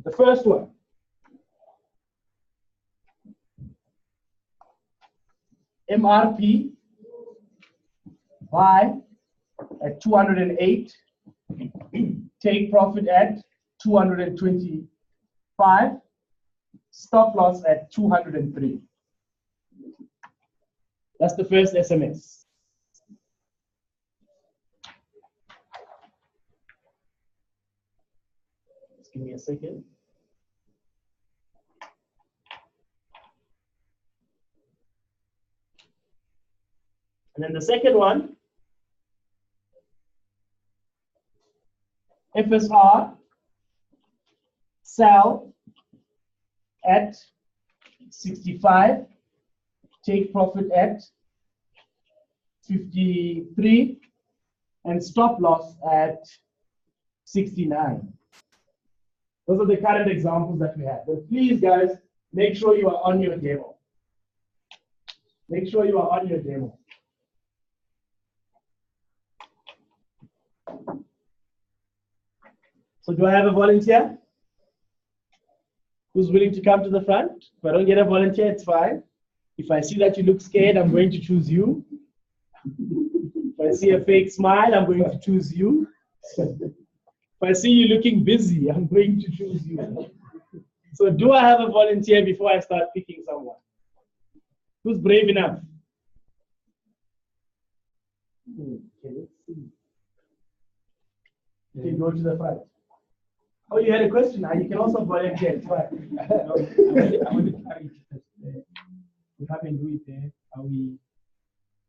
The first one. MRP buy at 208, take profit at 225, stop loss at 203. That's the first SMS. Just give me a second. And then the second one, FSR, sell at 65, take profit at 53, and stop loss at 69. Those are the current examples that we have. But please, guys, make sure you are on your demo. Make sure you are on your demo. So do I have a volunteer who's willing to come to the front? If I don't get a volunteer, it's fine. If I see that you look scared, I'm going to choose you. If I see a fake smile, I'm going to choose you. If I see you looking busy, I'm going to choose you. So do I have a volunteer before I start picking someone? Who's brave enough? Okay, let's see. You can go to the front. Oh, you had a question? You can also volunteer. It's fine. I want to clarify we haven't do it there. Are we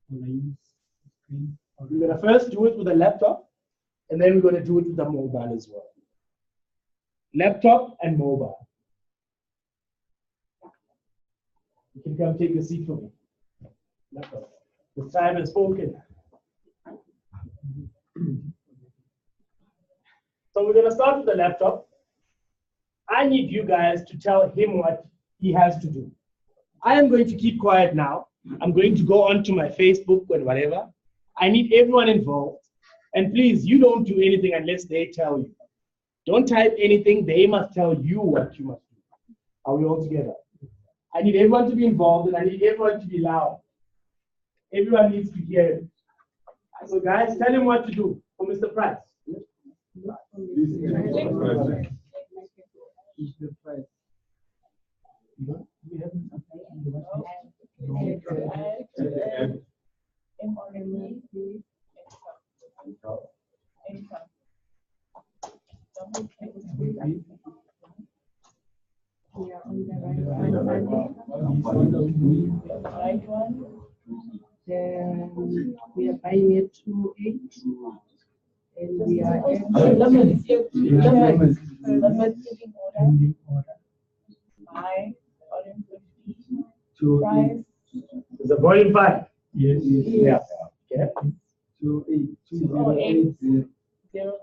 going to use the screen? We're going to first do it with a laptop. And then we're going to do it with the mobile as well. Laptop and mobile. You can come take a seat for me. Laptop. The time has spoken. So we're going to start with the laptop. I need you guys to tell him what he has to do. I am going to keep quiet now. I'm going to go onto my Facebook and whatever. I need everyone involved. And please, you don't do anything unless they tell you. Don't type anything. They must tell you what you must do. Are we all together? I need everyone to be involved and I need everyone to be loud. Everyone needs to hear it. So guys, tell him what to do for Mr. Price. We are on the right one. Then we are buying it 2.8. And we are at limit giving order. Buy, volume 50. Price. Is the volume 5? Yes. Yeah. Okay. 2.8. 0.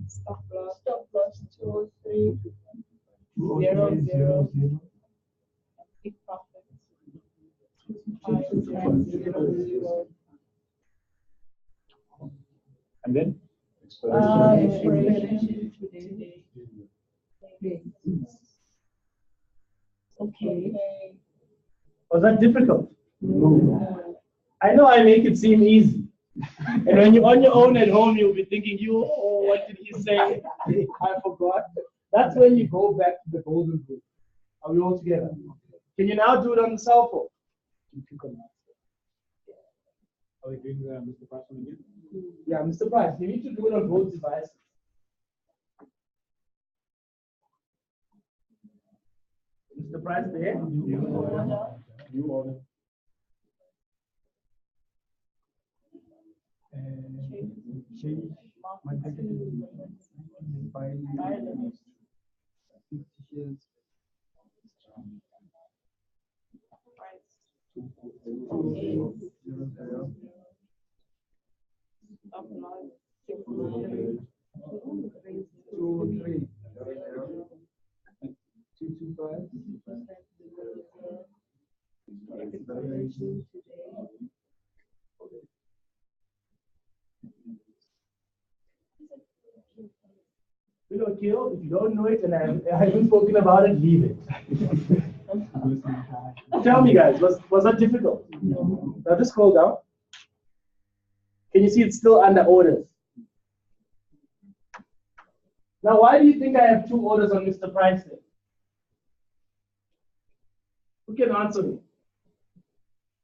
Stop loss 2, 3. 0. Big profit. 5, 0. And then? Expiration today. Okay. Was that difficult? I know I make it seem easy. And when you're on your own at home, you'll be thinking, oh, what did he say? I forgot. That's when you go back to the golden rule. Are we all together? Can you now do it on the cell phone? Are we doing Mr. Price one again? Yeah, Mr. Price, you need to do it on both devices. Mr. Price there? New order. Change my packaging by 50 shares. You know, Kyo, if you don't know it and I haven't spoken about it, leave it. Tell me, guys, was that difficult? No. Now just scroll down. Can you see it's still under orders? Now, why do you think I have 2 orders on Mr. Price there? Who can answer me?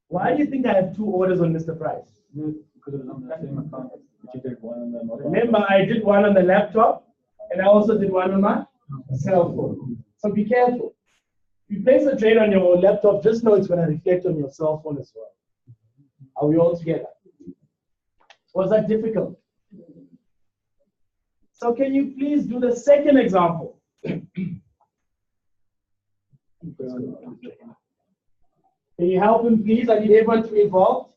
Why do you think I have 2 orders on Mr. Price? Because it was on the same account. You did one on the mobile. Remember, I did one on the laptop, and I also did one on my cell phone. So be careful. If you place a trade on your laptop, just know it's going to reflect on your cell phone as well. Are we all together? Was that difficult? So can you please do the second example? Can you help him, please? I need everyone to be involved.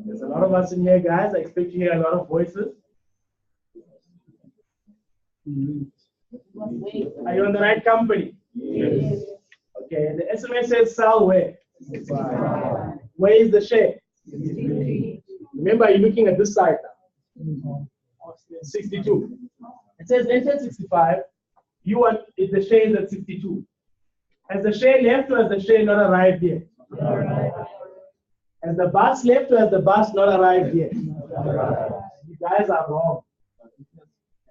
There's a lot of us in here, guys. I expect to hear a lot of voices. Are you on the right company? Yes. Okay, the SMS says sell where? Where is the share? 63. Remember, you're looking at this side now. 62. It says enter 65. You want if the share is at 62. Has the share left or has the share not arrived yet? Has the bus left or has the bus not arrived yet? You guys are wrong.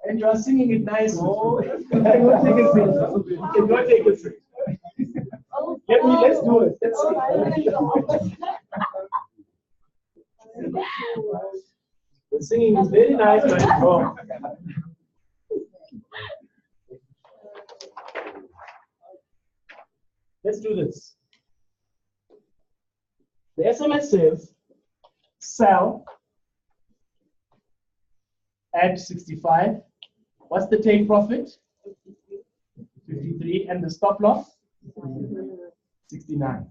And you are singing it nice. Oh, you cannot take a seat. You cannot take a seat. Let's do it. Let's see. The singing is very nice, but it's wrong. Let's do this. The SMS says sell at 65. What's the take profit? 53. And the stop loss? 69.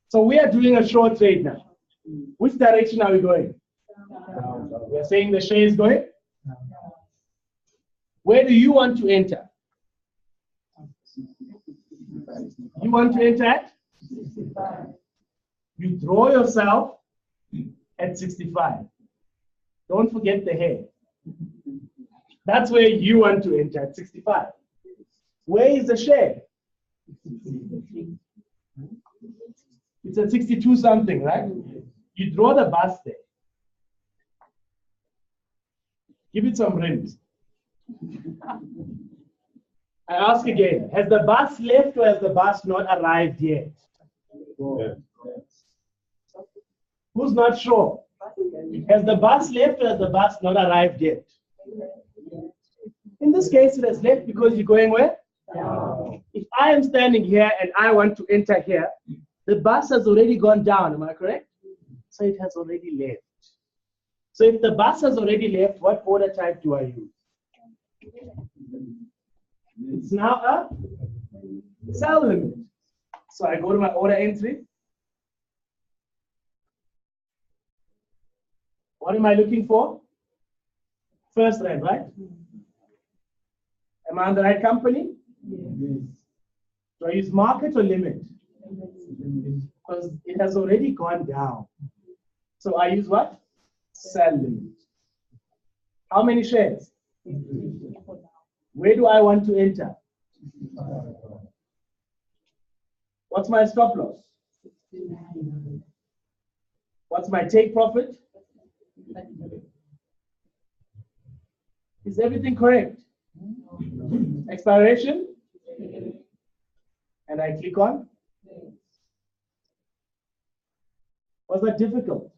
So we are doing a short trade now. Which direction are we going? Down. We are saying the share is going? Down. Where do you want to enter? You want to enter at? 65. You draw yourself at 65. Don't forget the hair. That's where you want to enter at 65. Where is the share? It's at 62 something, right? You draw the bus there. Give it some rims. I ask again, has the bus left or has the bus not arrived yet? Yeah. Who's not sure? Has the bus left or has the bus not arrived yet? In this case, it has left because you're going where? Down. If I am standing here and I want to enter here, the bus has already gone down, am I correct? So it has already left. So if the bus has already left, what order type do I use? It's now a sell limit. So I go to my order entry. What am I looking for? First rand, right? Am I on the right company? Yes. Do I use market or limit? Because it has already gone down. So I use what? Sell limit. How many shares? Where do I want to enter? What's my stop loss? What's my take profit? Is everything correct? Expiration? And I click on? Was that difficult?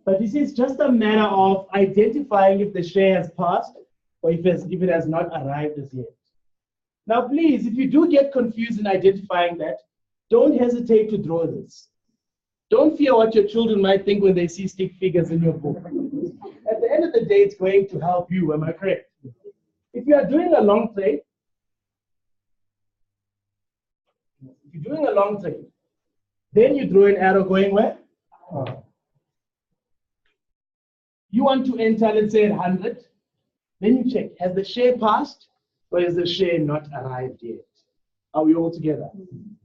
But you see, it's just a matter of identifying if the share has passed or if it has not arrived as yet. Now, please, if you do get confused in identifying that, don't hesitate to draw this. Don't fear what your children might think when they see stick figures in your book. At the end of the day, it's going to help you, am I correct? If you are doing a long trade, then you draw an arrow going where? You want to enter, let's say, at 100. Then you check, has the share passed or has the share not arrived yet? Are we all together?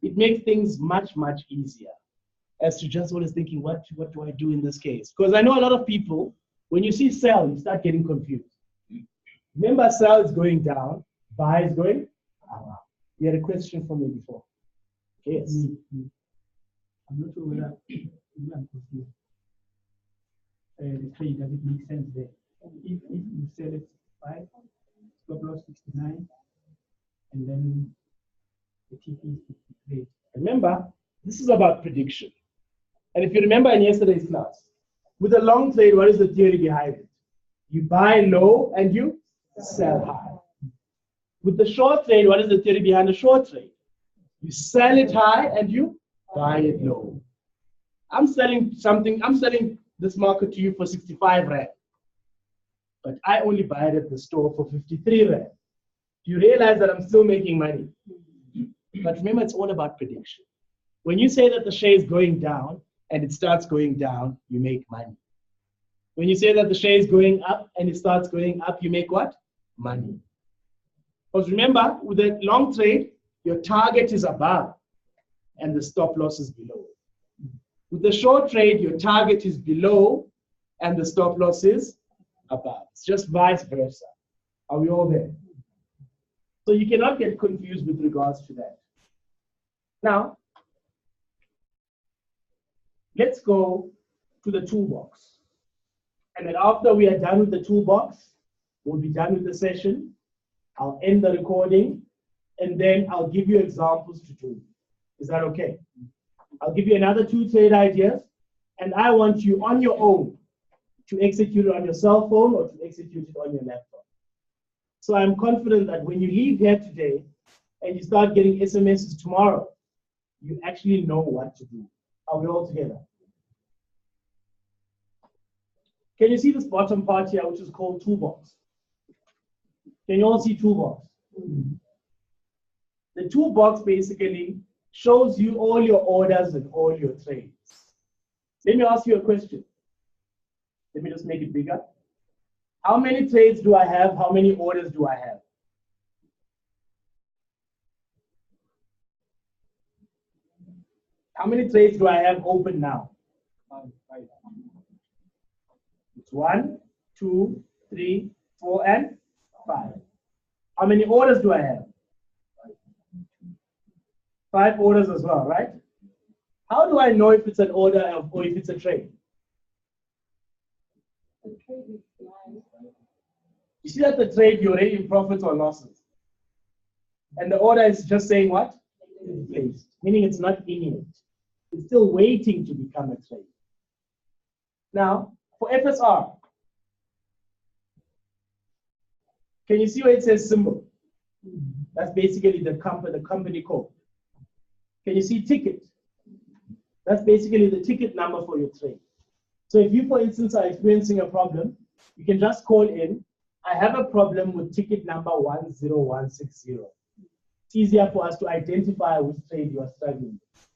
It makes things much, much easier as to just always thinking, what do I do in this case? Because I know a lot of people, when you see sell, you start getting confused. Remember, sell is going down, buy is going up. You had a question for me before. Yes. I'm not sure whether I'm confused. The trade, does it make sense there? If you sell it 5, stop loss 69, and then the TP is 53. Remember, this is about prediction. And if you remember in yesterday's class, with a long trade, what is the theory behind it? You buy low and you sell high. With the short trade, what is the theory behind the short trade? You sell it high and you buy it low. I'm selling this market to you for 65 Rand. But I only buy it at the store for 53 Rand. You realize that I'm still making money. But remember, it's all about prediction. When you say that the share is going down and it starts going down, you make money. When you say that the share is going up and it starts going up, you make what? Money. Because remember, with a long trade, your target is above and the stop loss is below. With the short trade, your target is below and the stop loss is above. It's just vice versa. Are we all there? So you cannot get confused with regards to that. Now, let's go to the toolbox. And then after we are done with the toolbox, we'll be done with the session. I'll end the recording, and then I'll give you examples to do. Is that okay? I'll give you another 2 trade ideas, and I want you on your own to execute it on your cell phone or to execute it on your laptop. So I'm confident that when you leave here today and you start getting SMSs tomorrow, you actually know what to do. Are we all together? Can you see this bottom part here, which is called toolbox? Can you all see toolbox? The toolbox basically shows you all your orders and all your trades. Let me ask you a question. Let me just make it bigger. How many trades do I have? How many orders do I have? How many trades do I have open now? It's 1, 2, 3, 4, and 5. How many orders do I have? 5 orders as well, right? How do I know if it's an order or if it's a trade? The trade is blind. You see that the trade, you're already in profits or losses. And the order is just saying what? Placed. Meaning it's not in it. It's still waiting to become a trade. Now, for FSR, can you see where it says symbol? That's basically the company code. Can you see ticket? That's basically the ticket number for your trade. So if you, for instance, are experiencing a problem, you can just call in, I have a problem with ticket number 10160. It's easier for us to identify which trade you are struggling with.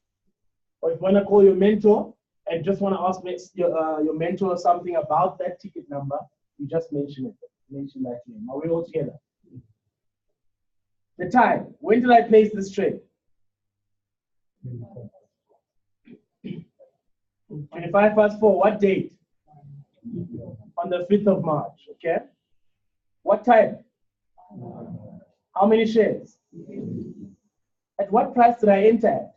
Or if you want to call your mentor and just want to ask your mentor something about that ticket number, you just mention it. Mention that name. Are we all together? The time. When did I place this trade? 25 past 4. What date? On the 5th of March. Okay. What time? How many shares? At what price did I enter at?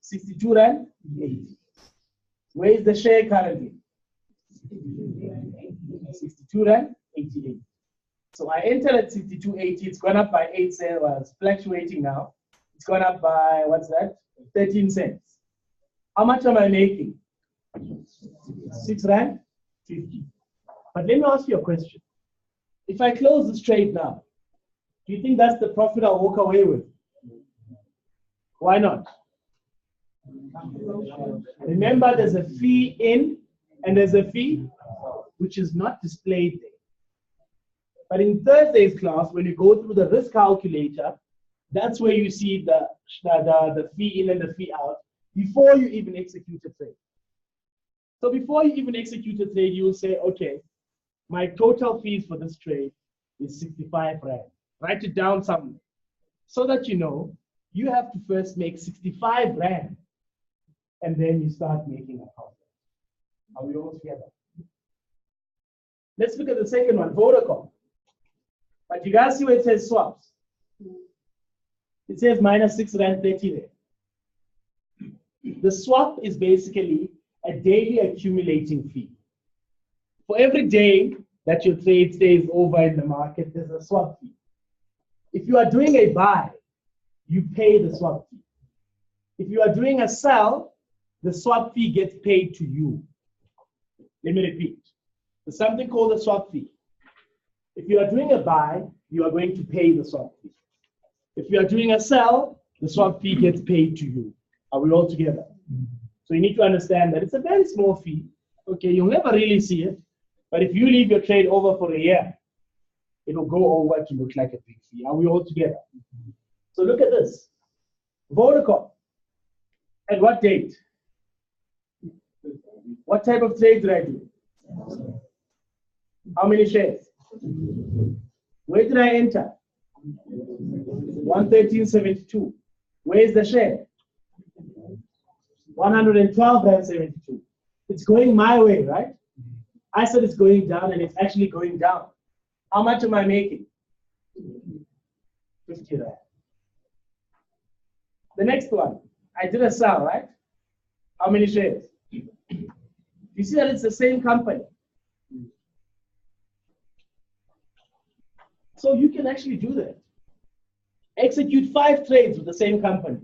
62 Rand 80. Where is the share currently? 62 Rand 88. So I entered at 62.80. It's gone up by 8 cents. Well, it's fluctuating now. It's gone up by, what's that? 13 cents. How much am I making? 6 Rand 50. But let me ask you a question. If I close this trade now, do you think that's the profit I'll walk away with? Why not? Remember, there's a fee in and there's a fee which is not displayed there. But in Thursday's class, when you go through the risk calculator, that's where you see the fee in and the fee out before you even execute a trade. So before you even execute a trade, you will say, okay, my total fees for this trade is 65 Rand. Write it down somewhere so that you know you have to first make 65 Rand and then you start making a profit. Are we all together? Let's look at the second one, Vodacom. But you guys see where it says swaps. It says minus 6 Rand 30 there. The swap is basically a daily accumulating fee. For every day that your trade stays over in the market, there's a swap fee. If you are doing a buy, you pay the swap fee. If you are doing a sell, the swap fee gets paid to you. Let me repeat. There's something called a swap fee. If you are doing a buy, you are going to pay the swap fee. If you are doing a sell, the swap fee gets paid to you. Are we all together? So you need to understand that it's a very small fee. Okay, you'll never really see it. But if you leave your trade over for a year, it will go over to look like a big fee. Are we all together? So look at this. Vodacom. At what date? What type of trade did I do? How many shares? Where did I enter? 113.72. Where is the share? 112.72. It's going my way, right? I said it's going down and it's actually going down. How much am I making? 50 Rand. The next one, I did a sell, right? How many shares? You see that it's the same company. So you can actually do that. Execute 5 trades with the same company.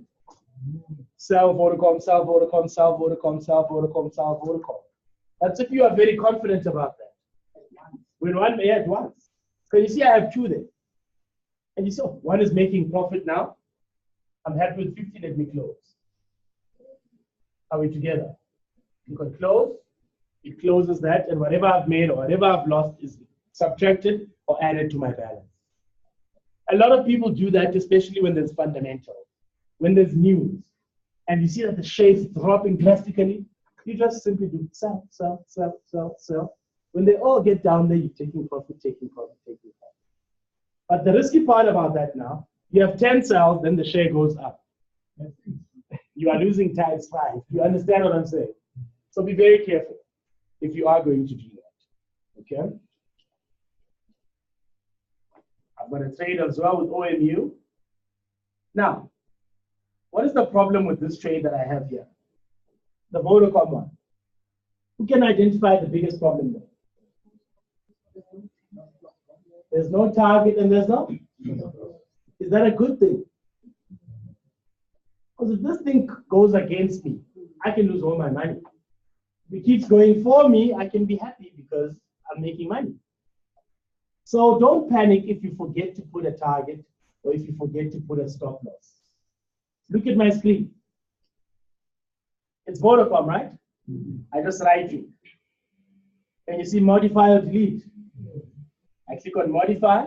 Sell Vodacom, sell Vodacom, sell Vodacom, sell Vodacom, sell Vodacom. That's if you are very confident about that. When one may at once. So you see I have 2 there. And you see, one is making profit now. I'm happy with 50, let me close. Are we together? You can close, it closes that, and whatever I've made or whatever I've lost is subtracted or added to my balance. A lot of people do that, especially when there's fundamental, when there's news, and you see that the share is dropping drastically, you just simply do sell, sell, sell, sell, sell. When they all get down there, you're taking profit, taking profit, taking profit. But the risky part about that now, you have 10 cells, then the share goes up. You are losing times 5. You understand what I'm saying? So be very careful if you are going to do that. Okay? I'm going to trade as well with OMU. Now, what is the problem with this trade that I have here? The Vodacom one. Who can identify the biggest problem there? There's no target and there's no? Is that a good thing? Because if this thing goes against me, I can lose all my money. If it keeps going for me, I can be happy because I'm making money. So don't panic if you forget to put a target or if you forget to put a stop loss. Look at my screen. It's Vodacom, right? I just write it. Can you see modify or delete? I click on modify,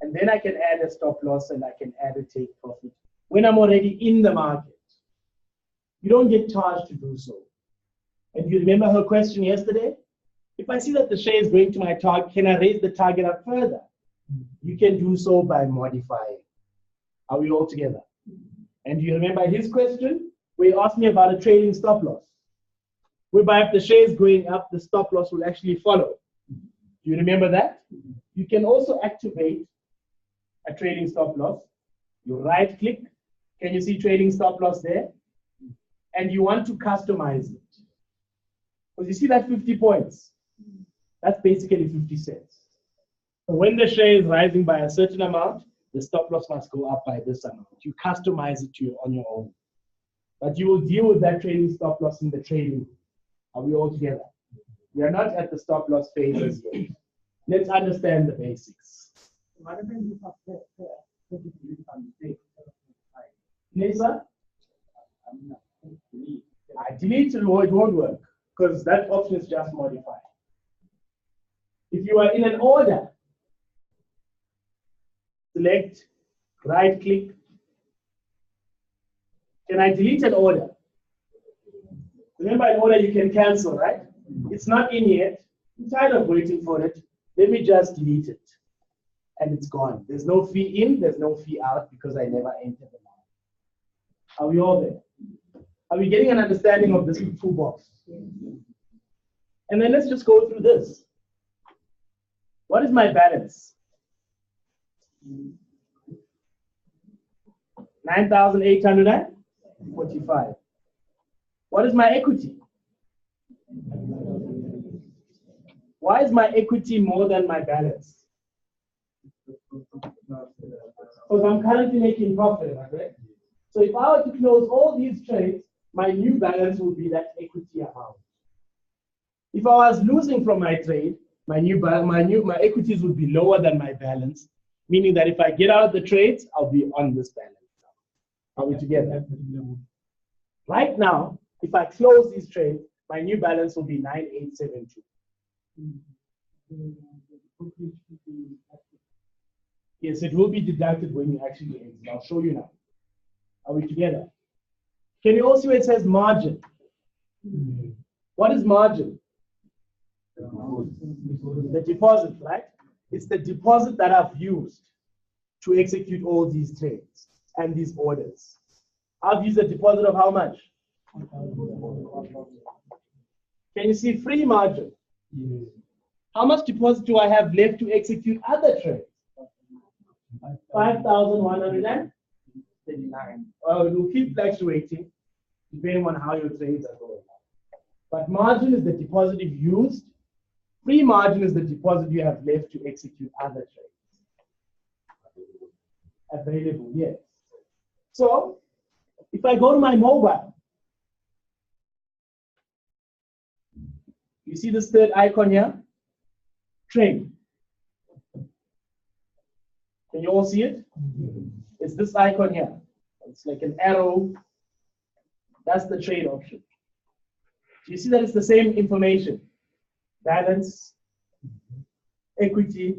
and then I can add a stop loss and I can add a take profit when I'm already in the market. You don't get charged to do so. And you remember her question yesterday? If I see that the share is going to my target, can I raise the target up further? You can do so by modifying. Are we all together? And you remember his question where he asked me about a trading stop loss, whereby if the share is going up, the stop loss will actually follow. Do you remember that? You can also activate a trading stop loss. You right click. Can you see trading stop loss there? And you want to customize it. Because you see that 50 points? That's basically 50 cents. So when the share is rising by a certain amount, the stop loss must go up by this amount. You customize it on your own. But you will deal with that trading stop loss in the trading. Are we all together? We are not at the stop loss phase yet. Let's understand the basics. Lisa? Delete it won't work because that option is just modify. If you are in an order, select, right click. Can I delete an order? Remember, an order you can cancel, right? It's not in yet. I'm tired of waiting for it. Let me just delete it. And it's gone. There's no fee in, there's no fee out because I never entered the amount. Are we all there? Are we getting an understanding of this toolbox? And then let's just go through this. What is my balance? 9,845. What is my equity? Why is my equity more than my balance? Because I'm currently making profit, right? So if I were to close all these trades, my new balance would be that equity amount. If I was losing from my trade, my equities would be lower than my balance, meaning that if I get out of the trades, I'll be on this balance. Are we together? Right now, if I close these trades, my new balance will be 9,872. Yes, it will be deducted when you actually exit. I'll show you now. Are we together? Can you also see where it says margin? What is margin? The deposit, right? It's the deposit that I've used to execute all these trades and these orders. I've used a deposit of how much? Can you see free margin? How much deposit do I have left to execute other trades? 5,139. It will keep fluctuating depending on how your trades are going. But margin is the deposit you've used. Free margin is the deposit you have left to execute other trades. Available, yes. So, if I go to my mobile, you see this third icon here? Trade. Can you all see it? It's this icon here. It's like an arrow. That's the trade option. You see that it's the same information. Balance, equity,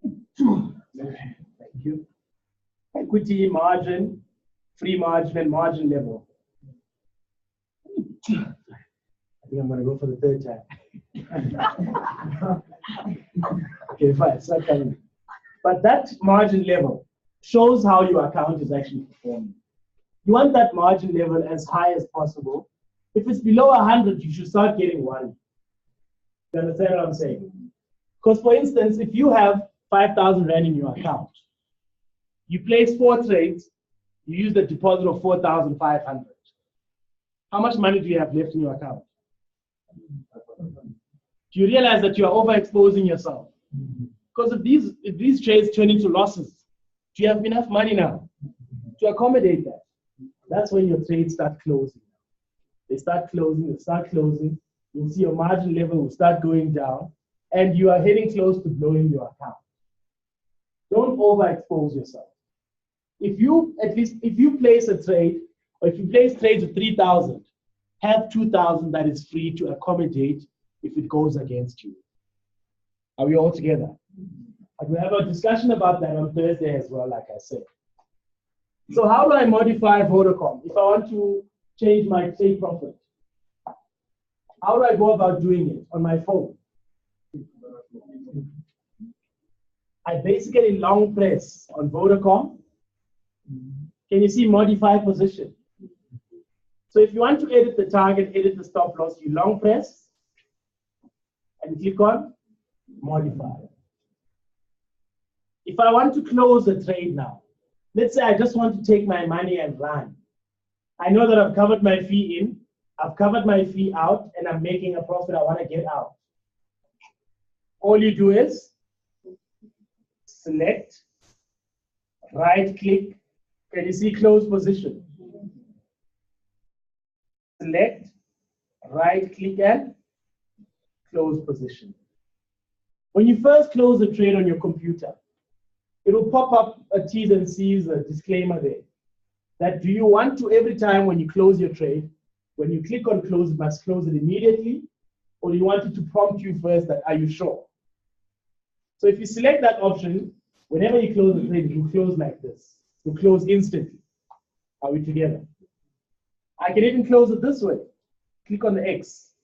thank you. Equity, margin, free margin, and margin level. I think I'm going to go for the third time. Okay, fine, it's not coming. But that margin level shows how your account is actually performing. You want that margin level as high as possible. If it's below 100, you should start getting worried. You understand what I'm saying? Because for instance, if you have 5,000 Rand in your account, you place 4 trades, you use the deposit of 4,500. How much money do you have left in your account? Do you realize that you are overexposing yourself? Because if these trades turn into losses, do you have enough money now to accommodate that? That's when your trades start closing. They start closing. You'll see your margin level will start going down, and you are heading close to blowing your account. Don't overexpose yourself. If you place a trade, or if you place trades of 3,000, have 2,000 that is free to accommodate if it goes against you. Are we all together? And we'll have a discussion about that on Thursday as well, like I said. So how do I modify Vodacom? If I want to change my take profit, how do I go about doing it on my phone? I basically long press on Vodacom. Can you see modify position? So if you want to edit the target, edit the stop loss, you long press and click on modify. If I want to close the trade now, let's say I just want to take my money and run. I know that I've covered my fee in, I've covered my fee out, and I'm making a profit. I want to get out. All you do is select, right click. Can you see close position? Select, right click, and close position. When you first close the trade on your computer, it will pop up a T's and C's, a disclaimer there. That do you want to, every time when you close your trade, when you click on close, you must close it immediately, or do you want it to prompt you first that, are you sure? So if you select that option, whenever you close the trade, it will close like this. It will close instantly. Are we together? I can even close it this way. Click on the X,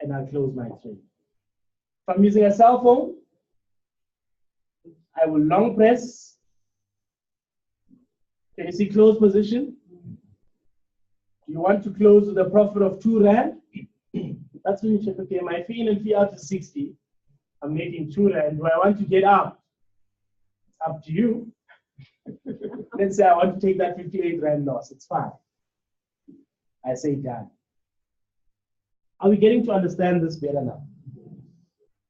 and I'll close my trade. If I'm using a cell phone, I will long press. Can you see close position? Do you want to close with a profit of 2 Rand? That's when you check, okay, my fee in and fee out is 60. I'm making 2 Rand. Do I want to get out? It's up to you. Let's say I want to take that 58 Rand loss. It's fine. I say done. Are we getting to understand this better now?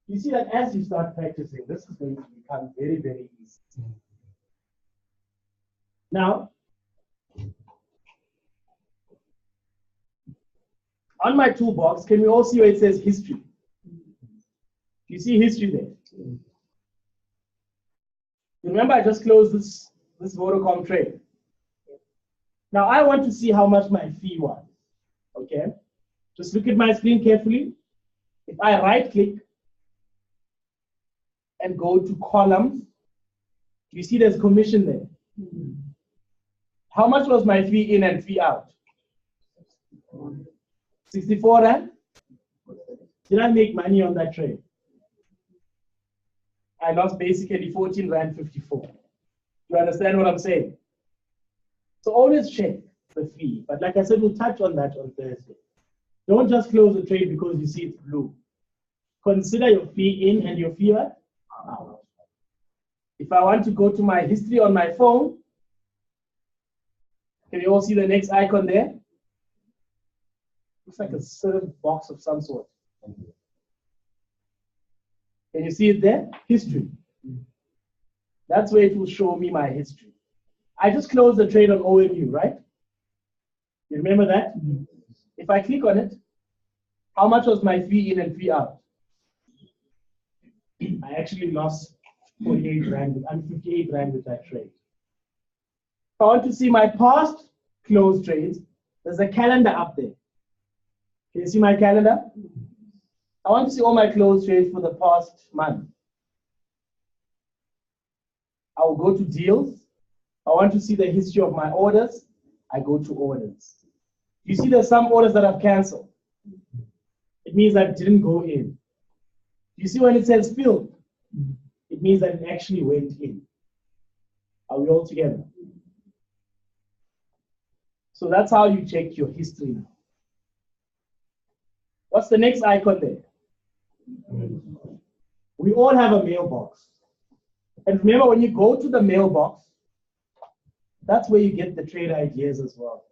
You see that as you start practicing, this is going to become very, very easy. Now, on my toolbox, can we all see where it says history? You see history there? Remember, I just closed this Vodacom trade. Now, I want to see how much my fee was. Okay? Just look at my screen carefully. If I right-click and go to columns, you see there's commission there. How much was my fee in and fee out? 64 Rand? Did I make money on that trade? I lost basically 14 Rand 54. You understand what I'm saying? So always check the fee. But like I said, we'll touch on that on Thursday. Don't just close the trade because you see it's blue. Consider your fee in and your fee out. If I want to go to my history on my phone, can you all see the next icon there? Looks like a serve box of some sort. Can you see it there? History. That's where it will show me my history. I just closed the trade on OMU, right? You remember that? If I click on it, how much was my fee in and fee out? I actually lost 48 Rand, I'm 58 Rand with that trade. If I want to see my past closed trades, there's a calendar up there. Can you see my calendar? I want to see all my closed trades for the past month. I will go to deals. I want to see the history of my orders. I go to orders. You see there's some orders that I've canceled. It means that it didn't go in. You see when it says filled, it means that it actually went in. Are we all together? So that's how you check your history now. What's the next icon there? We all have a mailbox. And remember, when you go to the mailbox, that's where you get the trade ideas as well.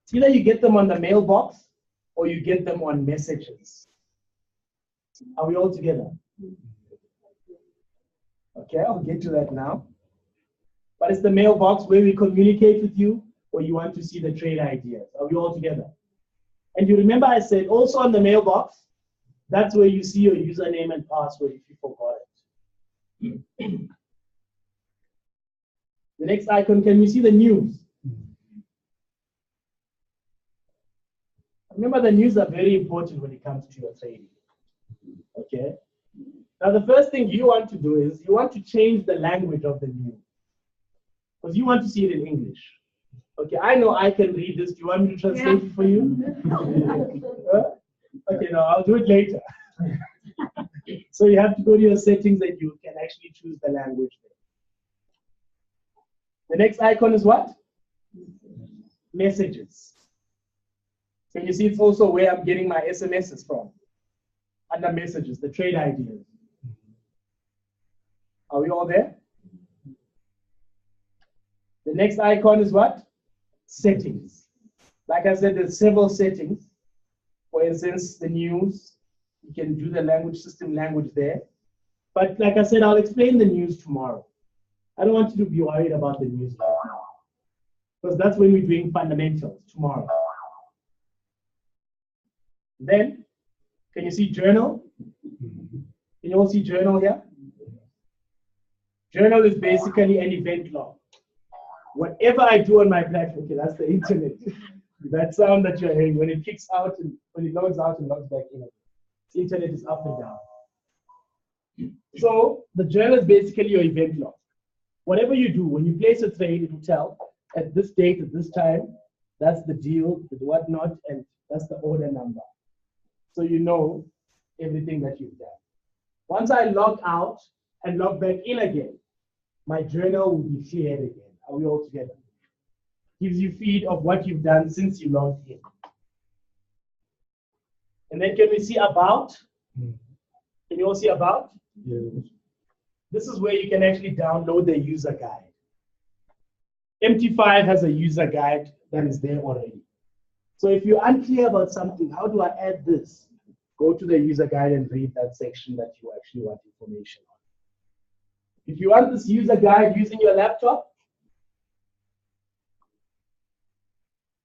It's either you get them on the mailbox or you get them on messages. Are we all together? Okay, I'll get to that now. But it's the mailbox where we communicate with you or you want to see the trade ideas. Are we all together? And you remember I said also on the mailbox, that's where you see your username and password if you forgot it. The next icon, can we see the news? Remember, the news are very important when it comes to your trading. Okay? Now, the first thing you want to do is you want to change the language of the news. Because you want to see it in English. Okay, I know I can read this. Do you want me to translate it for you? Okay, no, I'll do it later. So you have to go to your settings and you can actually choose the language there. The next icon is what? Messages. Can you see it's also where I'm getting my SMSs from? Under messages, the trade ideas. Are we all there? The next icon is what? Settings. Like I said, there's several settings. For instance, the news, you can do the language system language there. But like I said, I'll explain the news tomorrow. I don't want you to be worried about the news right now. Because that's when we're doing fundamentals tomorrow. Then, can you see journal? Can you all see journal here? Journal is basically an event log. Whatever I do on my platform, okay, that's the internet. That sound that you're hearing when it kicks out and when it logs out and logs back in. The internet is up and down. So the journal is basically your event log. Whatever you do, when you place a trade, it will tell at this date, at this time, that's the deal, the whatnot, and that's the order number. So you know everything that you've done. Once I log out and log back in again, my journal will be cleared again. Are we all together? Gives you feed of what you've done since you logged in. And then can we see about? Can you all see about? Yes. This is where you can actually download the user guide. MT5 has a user guide that is there already. So if you're unclear about something, how do I add this? Go to the user guide and read that section that you actually want information on. If you want this user guide using your laptop,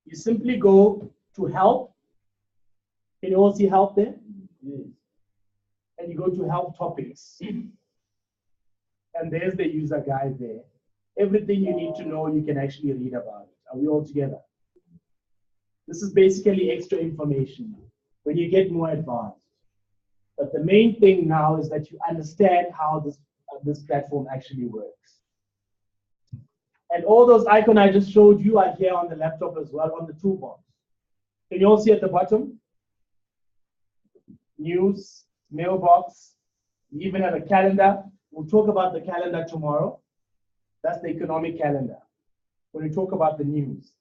you simply go to help. Can you all see help there? Yes. And you go to help topics. And there's the user guide there. Everything you need to know, you can actually read about it. Are we all together? This is basically extra information when you get more advanced. But the main thing now is that you understand how this platform actually works. And all those icons I just showed you are here on the laptop as well on the toolbox. Can you all see at the bottom? News, mailbox. You even have a calendar. We'll talk about the calendar tomorrow. That's the economic calendar. When we talk about the news.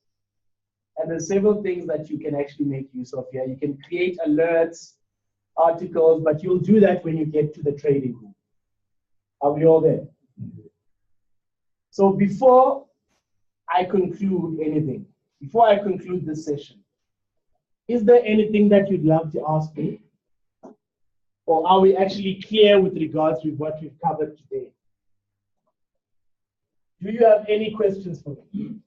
And there's several things that you can actually make use of here. You can create alerts, articles, but you'll do that when you get to the trading room. Are we all there? So before I conclude anything, before I conclude this session, is there anything that you'd love to ask me? Or are we actually clear with regards to what we've covered today? Do you have any questions for me?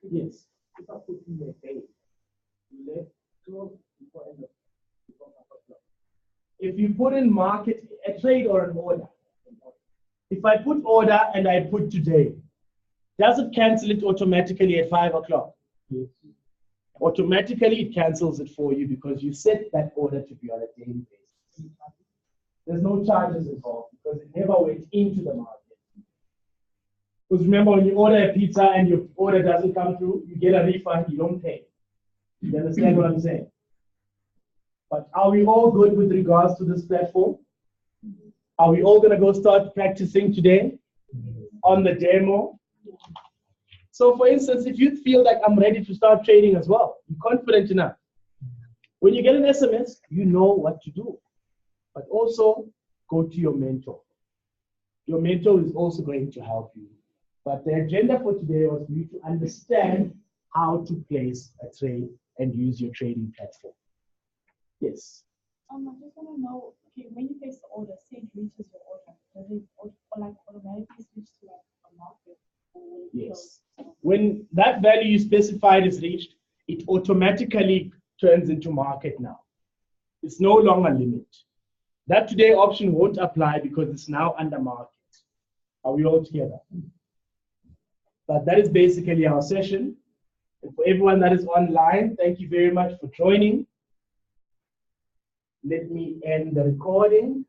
Yes. If I put in a day, left 12 before end of before 5 o'clock. If you put in market at trade or an order. If I put order and I put today, does it cancel it automatically at 5 o'clock? Yes. Automatically it cancels it for you because you set that order to be on a daily basis. There's no charges involved because it never went into the market. Because remember, when you order a pizza and your order doesn't come through, you get a refund, you don't pay. You understand what I'm saying? But are we all good with regards to this platform? Are we all going to go start practicing today on the demo? So for instance, if you feel like I'm ready to start trading as well, you're confident enough. When you get an SMS, you know what to do. But also go to your mentor. Your mentor is also going to help you. But the agenda for today was for you to understand how to place a trade and use your trading platform. Yes. I just want to know, okay, when you place the order, say it reaches your order, does it like automatically switch to like a market? Yes. When that value you specified is reached, it automatically turns into market now. It's no longer limit. That today option won't apply because it's now under market. Are we all together? But that is basically our session. And for everyone that is online, thank you very much for joining. Let me end the recording.